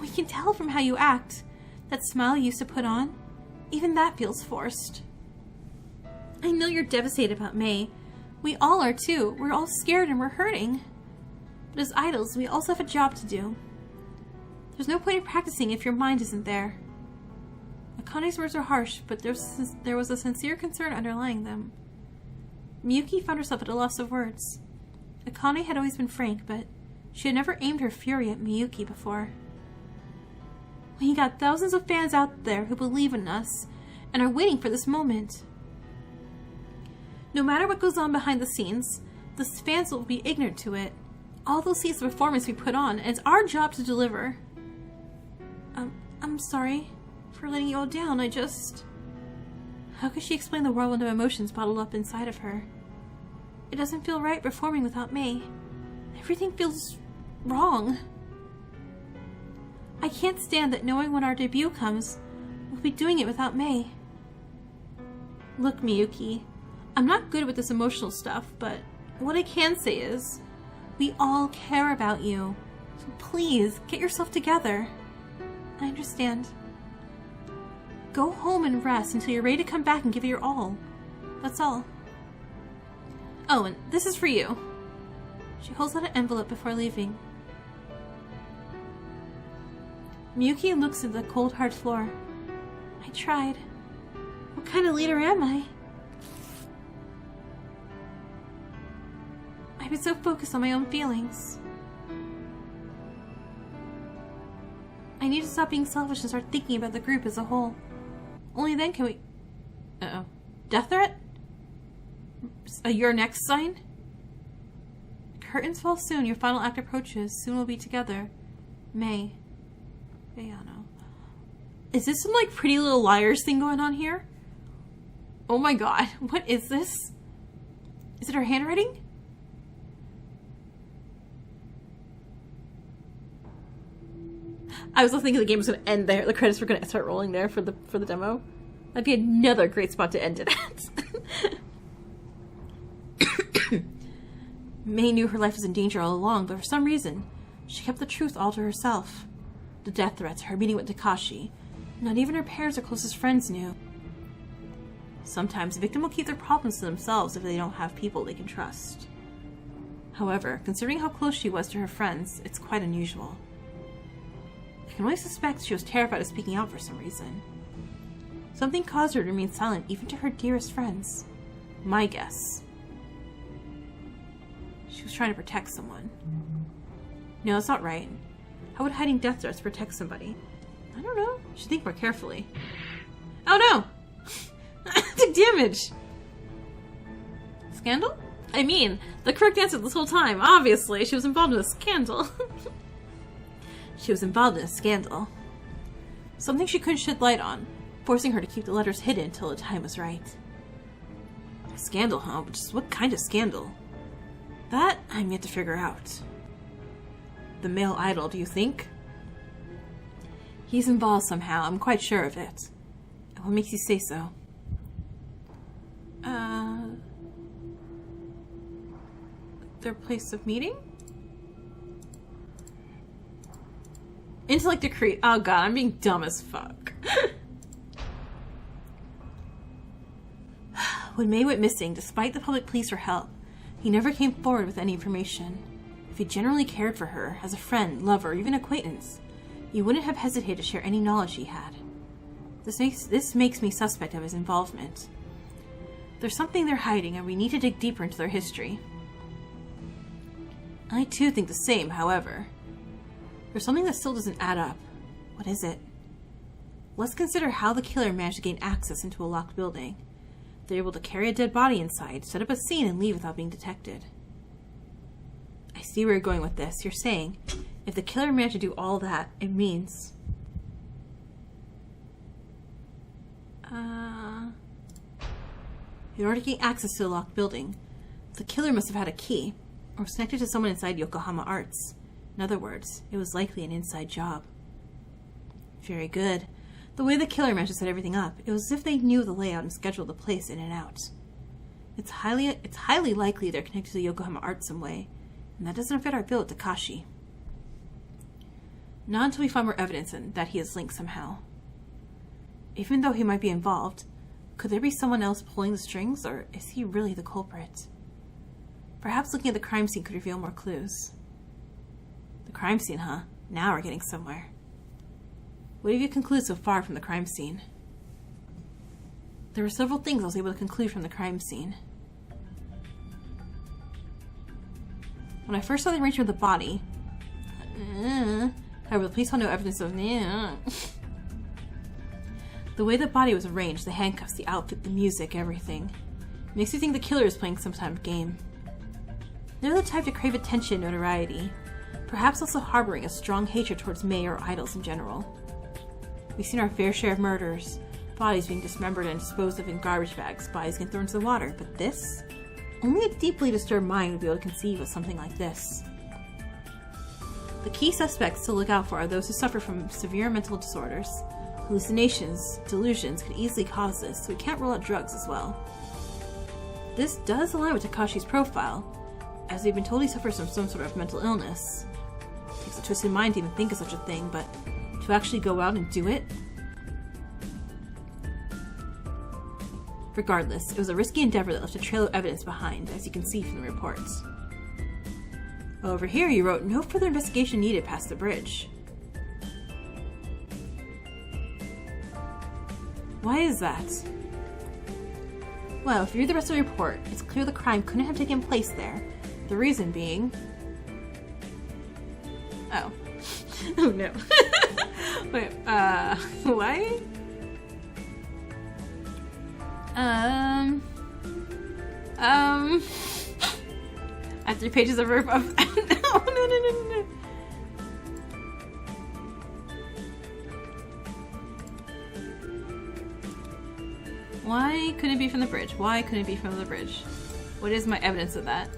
We can tell from how you act. That smile you used to put on, even that feels forced. I know you're devastated about May. We all are too. We're all scared and we're hurting. But as idols, we also have a job to do. There's no point in practicing if your mind isn't there. Akane's words are harsh, but there was a sincere concern underlying them. Miyuki found herself at a loss of words. Akane had always been frank, but she had never aimed her fury at Miyuki before. We got thousands of fans out there who believe in us and are waiting for this moment. No matter what goes on behind the scenes, the fans will be ignorant to it. All they'll see is the performance we put on, and it's our job to deliver. I'm sorry for letting you all down. How could she explain the whirlwind of emotions bottled up inside of her? It doesn't feel right performing without May. Everything feels wrong. I can't stand that knowing when our debut comes, we'll be doing it without May. Look, Miyuki, I'm not good with this emotional stuff, but what I can say is, we all care about you. So please, get yourself together. I understand. Go home and rest until you're ready to come back and give it your all. That's all. Oh, and this is for you. She holds out an envelope before leaving. Miyuki looks at the cold, hard floor. I tried. What kind of leader am I? I've been so focused on my own feelings. I need to stop being selfish and start thinking about the group as a whole. Only then can we... Uh-oh. Death threat? Your next sign? Curtains fall soon. Your final act approaches. Soon we'll be together. May. Bayano. Is this some, like, Pretty Little Liars thing going on here? Oh my god. What is this? Is it her handwriting? I was thinking the game was going to end there. The credits were going to start rolling there for the demo. That'd be another great spot to end it at. May knew her life was in danger all along, but for some reason, she kept the truth all to herself. The death threats, her meeting with Takashi, not even her parents or closest friends knew. Sometimes a victim will keep their problems to themselves if they don't have people they can trust. However, considering how close she was to her friends, it's quite unusual. I can only suspect she was terrified of speaking out for some reason. Something caused her to remain silent even to her dearest friends. My guess. She was trying to protect someone. No, that's not right. How would hiding death threats protect somebody? I don't know. Should think more carefully. Oh no! I took damage! Scandal? I mean, the correct answer this whole time. Obviously, she was involved in a scandal. She was involved in a scandal. Something she couldn't shed light on, forcing her to keep the letters hidden until the time was right. A scandal, huh? Just what kind of scandal? That I'm yet to figure out. The male idol, do you think? He's involved somehow, I'm quite sure of it. And what makes you say so? Their place of meeting? Intellect decree. Oh god, I'm being dumb as fuck. When May went missing, despite the public pleas for help, he never came forward with any information. If he genuinely cared for her, as a friend, lover, or even acquaintance, he wouldn't have hesitated to share any knowledge he had. This makes me suspect of his involvement. There's something they're hiding, and we need to dig deeper into their history. I too think the same, however. There's something that still doesn't add up. What is it? Let's consider how the killer managed to gain access into a locked building. They're able to carry a dead body inside, set up a scene, and leave without being detected. I see where you're going with this. You're saying, if the killer managed to do all that, it means... In order to gain access to the locked building, the killer must have had a key, or was connected to someone inside Yokohama Arts. In other words, it was likely an inside job. Very good. The way the killer managed to set everything up, it was as if they knew the layout and scheduled the place in and out. It's highly likely they're connected to Yokohama Arts some way, and that doesn't fit our bill with Takashi. Not until we find more evidence that he is linked somehow. Even though he might be involved, could there be someone else pulling the strings, or is he really the culprit? Perhaps looking at the crime scene could reveal more clues. The crime scene, huh? Now we're getting somewhere. What have you concluded so far from the crime scene? There were several things I was able to conclude from the crime scene. When I first saw the arrangement of the body... however, the police found no evidence of... The way the body was arranged, the handcuffs, the outfit, the music, everything, makes me think the killer is playing some type of game. They're the type to crave attention and notoriety, perhaps also harboring a strong hatred towards May or idols in general. We've seen our fair share of murders, bodies being dismembered and disposed of in garbage bags, bodies getting thrown into the water, but this? Only a deeply disturbed mind would be able to conceive of something like this. The key suspects to look out for are those who suffer from severe mental disorders. Hallucinations, delusions could easily cause this, so we can't rule out drugs as well. This does align with Takashi's profile, as we've been told he suffers from some sort of mental illness. It takes a twisted mind to even think of such a thing, but to actually go out and do it? Regardless, it was a risky endeavor that left a trail of evidence behind, as you can see from the reports. Over here you wrote, no further investigation needed past the bridge. Why is that? Well, if you read the rest of the report, it's clear the crime couldn't have taken place there. The reason being... Oh. Oh no. Wait, why? I have 3 pages of no. Why couldn't it be from the bridge? Why couldn't it be from the bridge? What is my evidence of that?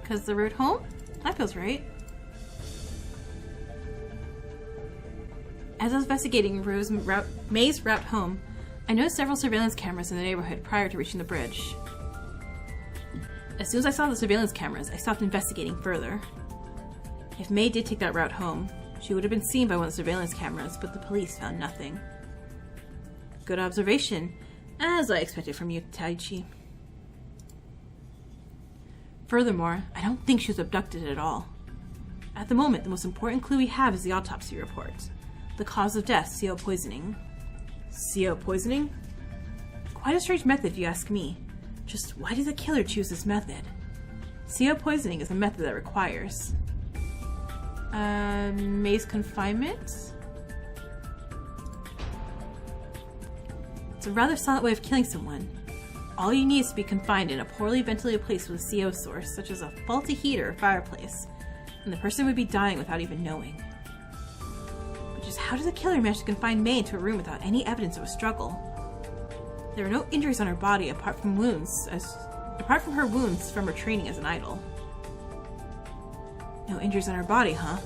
Because the route home? That feels right. As I was investigating May's route home, I noticed several surveillance cameras in the neighborhood prior to reaching the bridge. As soon as I saw the surveillance cameras, I stopped investigating further. If May did take that route home, she would have been seen by one of the surveillance cameras, but the police found nothing. Good observation, as I expected from you, Taichi. Furthermore, I don't think she was abducted at all. At the moment, the most important clue we have is the autopsy report. The cause of death, CO poisoning. CO poisoning? Quite a strange method if you ask me. Just why did the killer choose this method? CO poisoning is a method that requires... maze confinement? It's a rather silent way of killing someone. All you need is to be confined in a poorly ventilated place with a CO source, such as a faulty heater or fireplace, and the person would be dying without even knowing. But just how does the killer manage to confine May into a room without any evidence of a struggle? There are no injuries on her body apart from her wounds from her training as an idol. No injuries on her body, huh?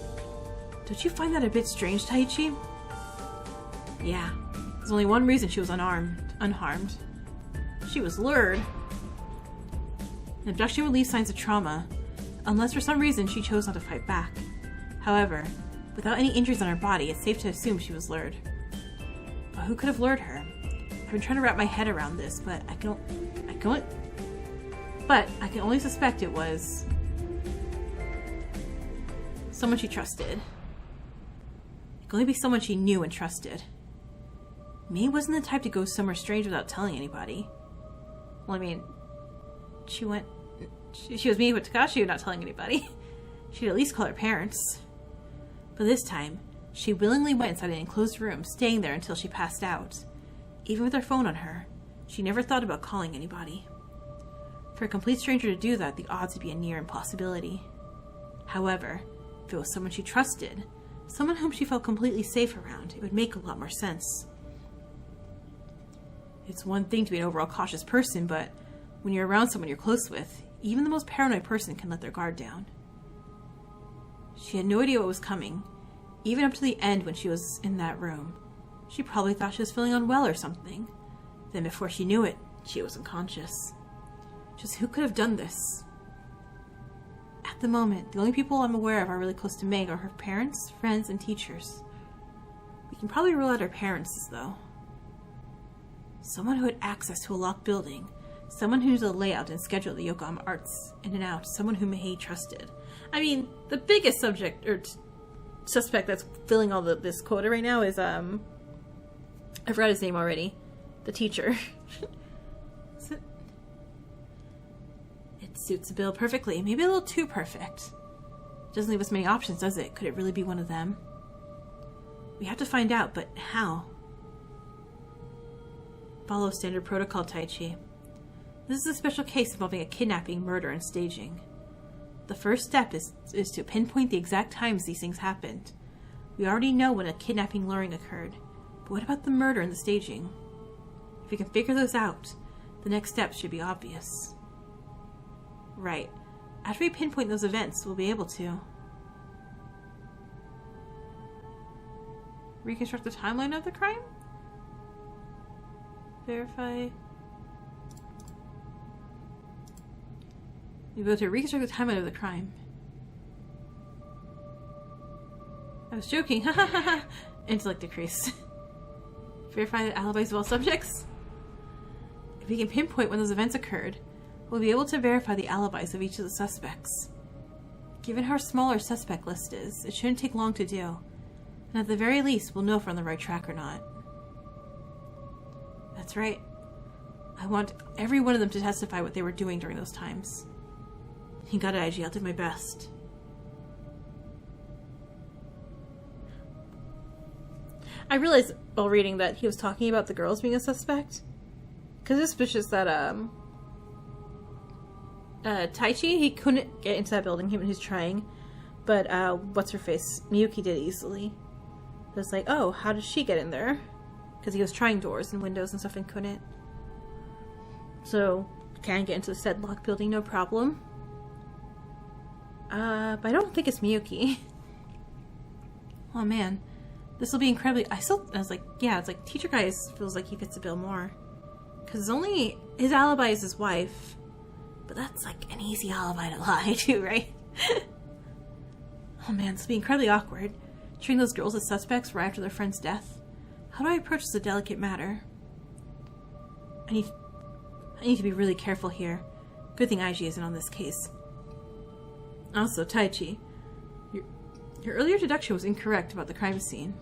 Don't you find that a bit strange, Taichi? Yeah, there's only one reason she was unharmed. She was lured. An abduction would leave signs of trauma, unless for some reason she chose not to fight back. However, without any injuries on her body, it's safe to assume she was lured. But who could have lured her? I've been trying to wrap my head around this, but I can only suspect it was someone she trusted. It could only be someone she knew and trusted. May wasn't the type to go somewhere strange without telling anybody. Well, I mean, she was meeting with Takashi without telling anybody. She'd at least call her parents. But this time, she willingly went inside an enclosed room, staying there until she passed out. Even with her phone on her, she never thought about calling anybody. For a complete stranger to do that, the odds would be a near impossibility. However, if it was someone she trusted, someone whom she felt completely safe around, it would make a lot more sense. It's one thing to be an overall cautious person, but when you're around someone you're close with, even the most paranoid person can let their guard down. She had no idea what was coming, even up to the end when she was in that room. She probably thought she was feeling unwell or something. Then before she knew it, she was unconscious. Just who could have done this? At the moment, the only people I'm aware of are really close to Meg are her parents, friends, and teachers. We can probably rule out her parents, though. Someone who had access to a locked building. Someone who knew the layout and schedule of the Yokohama Arts in and out. Someone whom Mei trusted. I mean, the biggest suspect that's filling all this quota right now is, I forgot his name already. The teacher. It suits the bill perfectly. Maybe a little too perfect. Doesn't leave us many options, does it? Could it really be one of them? We have to find out, but how? Follow standard protocol, Taichi. This is a special case involving a kidnapping, murder, and staging. The first step is to pinpoint the exact times these things happened. We already know when a kidnapping luring occurred, but what about the murder and the staging? If we can figure those out, the next steps should be obvious. Right. After we pinpoint those events, we'll be able to reconstruct the timeline of the crime? Verify. We go to reconstruct the timeline of the crime. I was joking. Ha ha ha ha. Intellect decrease. Verify the alibis of all subjects. If we can pinpoint when those events occurred, we'll be able to verify the alibis of each of the suspects. Given how small our suspect list is, it shouldn't take long to do. And at the very least, we'll know if we're on the right track or not. That's right. I want every one of them to testify what they were doing during those times. You got it, IG. I'll do my best. I realized while reading that he was talking about the girls being a suspect. Because it's suspicious that, Taichi, he couldn't get into that building, him and he's trying. But, what's-her-face? Miyuki did easily. It was like, oh, how did she get in there? Because he was trying doors and windows and stuff and couldn't. So, can get into the said locked building, no problem. But I don't think it's Miyuki. Oh man. This will be incredibly... I was like, yeah, it's like, teacher guy feels like he fits the bill more. Because only his alibi is his wife. But that's like an easy alibi to lie to, right? Oh man, this will be incredibly awkward. Treating those girls as suspects right after their friend's death. How do I approach this delicate matter? I need to be really careful here. Good thing IG isn't on this case. Also, Taichi, Your earlier deduction was incorrect about the crime scene.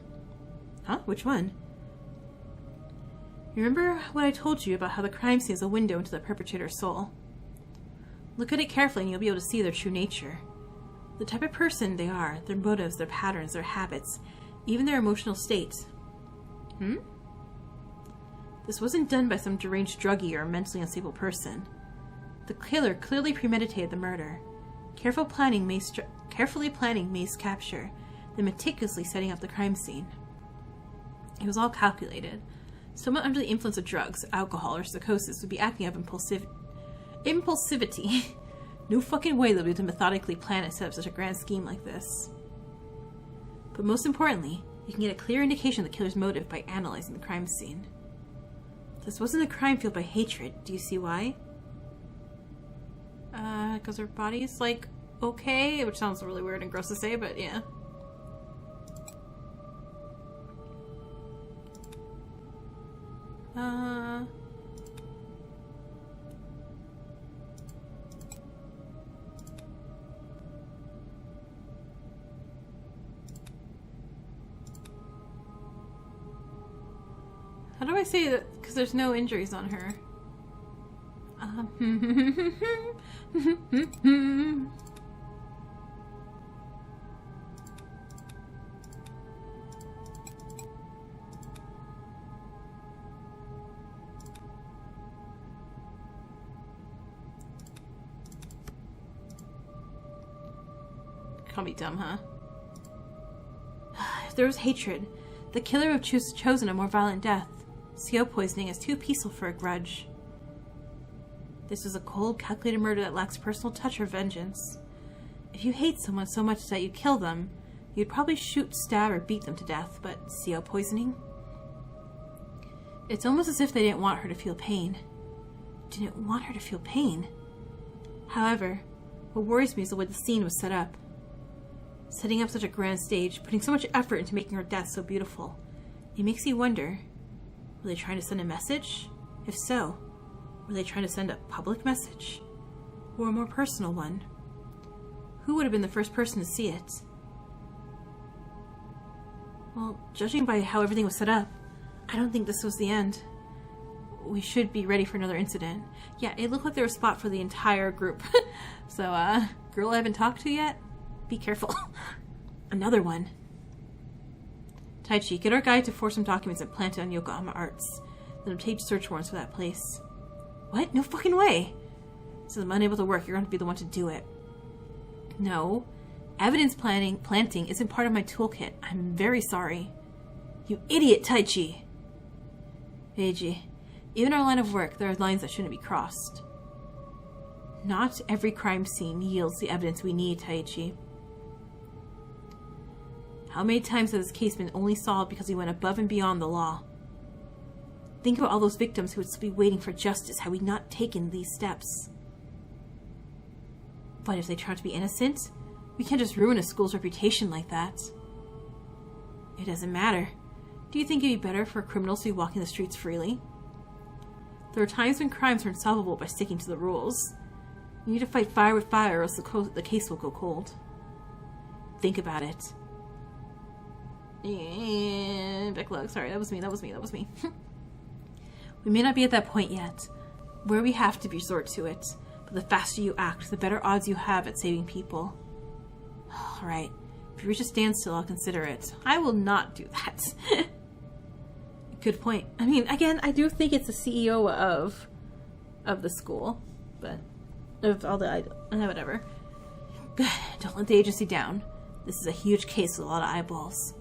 Huh? Which one? Remember what I told you about how the crime scene is a window into the perpetrator's soul? Look at it carefully and you'll be able to see their true nature. The type of person they are, their motives, their patterns, their habits, even their emotional state. This wasn't done by some deranged druggie or mentally unstable person. The killer clearly premeditated the murder. Carefully planning May's capture, then meticulously setting up the crime scene. It was all calculated. Someone under the influence of drugs, alcohol, or psychosis would be acting up impulsivity. No fucking way they'll be able to methodically plan and set up such a grand scheme like this. But most importantly, you can get a clear indication of the killer's motive by analyzing the crime scene. This wasn't a crime fueled by hatred. Do you see why? Because her body's, like, okay, which sounds really weird and gross to say, but yeah. How do I say that? Because there's no injuries on her. Call me dumb, huh? If there was hatred, the killer would have chosen a more violent death. CO poisoning is too peaceful for a grudge. This was a cold, calculated murder that lacks personal touch or vengeance. If you hate someone so much that you kill them, you'd probably shoot, stab, or beat them to death, but CO poisoning? It's almost as if they didn't want her to feel pain. Didn't want her to feel pain. However, what worries me is the way the scene was set up. Setting up such a grand stage, putting so much effort into making her death so beautiful. It makes you wonder, were they trying to send a message? If so, were they trying to send a public message? Or a more personal one? Who would have been the first person to see it? Well, judging by how everything was set up, I don't think this was the end. We should be ready for another incident. Yeah, it looked like there was a spot for the entire group. So, girl I haven't talked to yet? Be careful. Another one. Taichi, get our guide to force some documents and plant it on Yokohama Arts. Then obtain search warrants for that place. What? No fucking way! Since I'm unable to work, you're going to be the one to do it. No. Evidence planting isn't part of my toolkit. I'm very sorry. You idiot, Taichi! Eiji, even in our line of work, there are lines that shouldn't be crossed. Not every crime scene yields the evidence we need, Taichi. How many times has this case been only solved because we went above and beyond the law? Think about all those victims who would still be waiting for justice had we not taken these steps. But if they turn out to be innocent, we can't just ruin a school's reputation like that. It doesn't matter. Do you think it'd be better for criminals to be walking the streets freely? There are times when crimes are unsolvable by sticking to the rules. You need to fight fire with fire or else the case will go cold. Think about it. Backlog, sorry, that was me. We may not be at that point yet, where we have to resort to it, but the faster you act, the better odds you have at saving people. Alright, if you reach a standstill, I'll consider it. I will not do that. Good point. I mean, again, I do think it's the CEO of the school, but of all the whatever. Don't let the agency down. This is a huge case with a lot of eyeballs.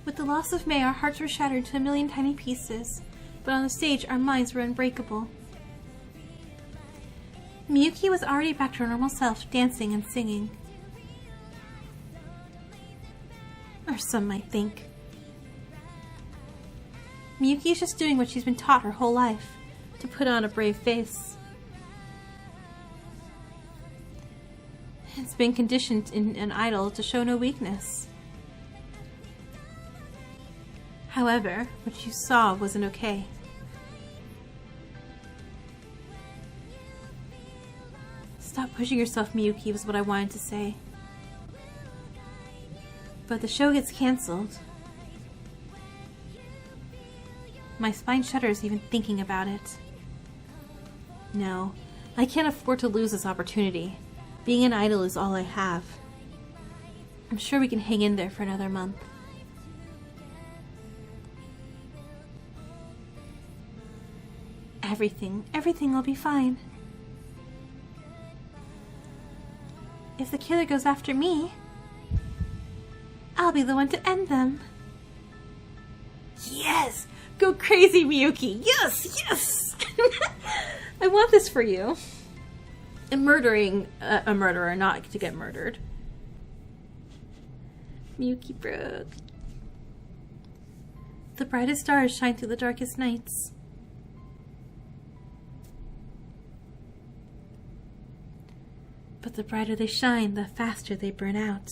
With the loss of May, our hearts were shattered to a million tiny pieces, but on the stage, our minds were unbreakable. Miyuki was already back to her normal self, dancing and singing. Or some might think. Miyuki is just doing what she's been taught her whole life, to put on a brave face. It's been conditioned in an idol to show no weakness. However, what you saw wasn't okay. Stop pushing yourself, Miyuki, was what I wanted to say. But the show gets cancelled. My spine shudders even thinking about it. No, I can't afford to lose this opportunity. Being an idol is all I have. I'm sure we can hang in there for another month. Everything will be fine. If the killer goes after me, I'll be the one to end them. Yes! Go crazy, Miyuki! Yes! Yes! I want this for you. And murdering a murderer, not to get murdered. Miyuki broke. The brightest stars shine through the darkest nights. But the brighter they shine, the faster they burn out.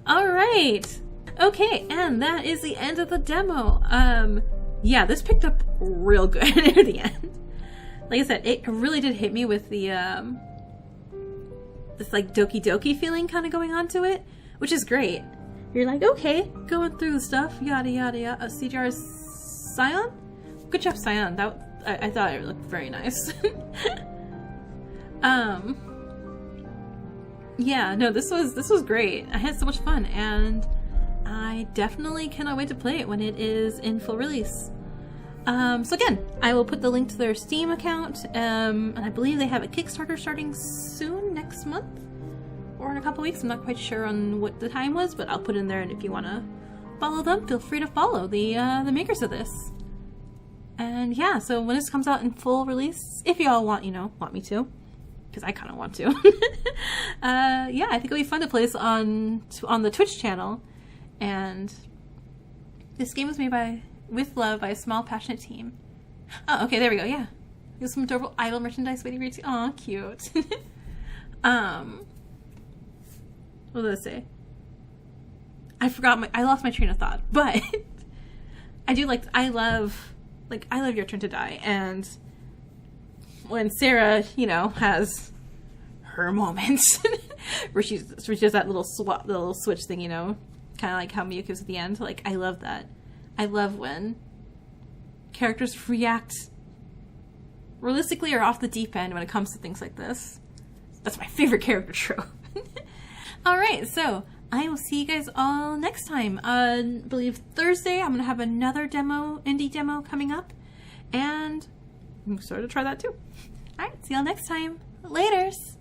Alright! Okay, and that is the end of the demo. Yeah, this picked up real good near the end. Like I said, it really did hit me with the, this like Doki Doki feeling kind of going on to it, which is great. You're like, okay, going through the stuff, yada yada yada. CGR's Scion? Good job, Scion. That I thought it looked very nice. Yeah, no, this was great. I had so much fun, and I definitely cannot wait to play it when it is in full release. So again, I will put the link to their Steam account, and I believe they have a Kickstarter starting soon, next month, or in a couple weeks. I'm not quite sure on what the time was, but I'll put in there, and if you want to follow them, feel free to follow the makers of this. And yeah, so when this comes out in full release, if you all want, want me to, because I kind of want to, yeah, I think it'll be fun to play this on the Twitch channel. And this game was made with love by a small, passionate team. Oh, okay, there we go, yeah. There's some adorable idol merchandise waiting for you too. Aw, cute. What did I say? I lost my train of thought, but I love Your Turn to Die, and when Sarah, has her moments where she does that little switch thing, kind of like how Miyuki was at the end. Like, I love that. I love when characters react realistically or off the deep end when it comes to things like this. That's my favorite character trope. Alright, so I will see you guys all next time. I believe Thursday I'm going to have another indie demo coming up, and I'm sort of try that too. Alright, see y'all next time. Laters!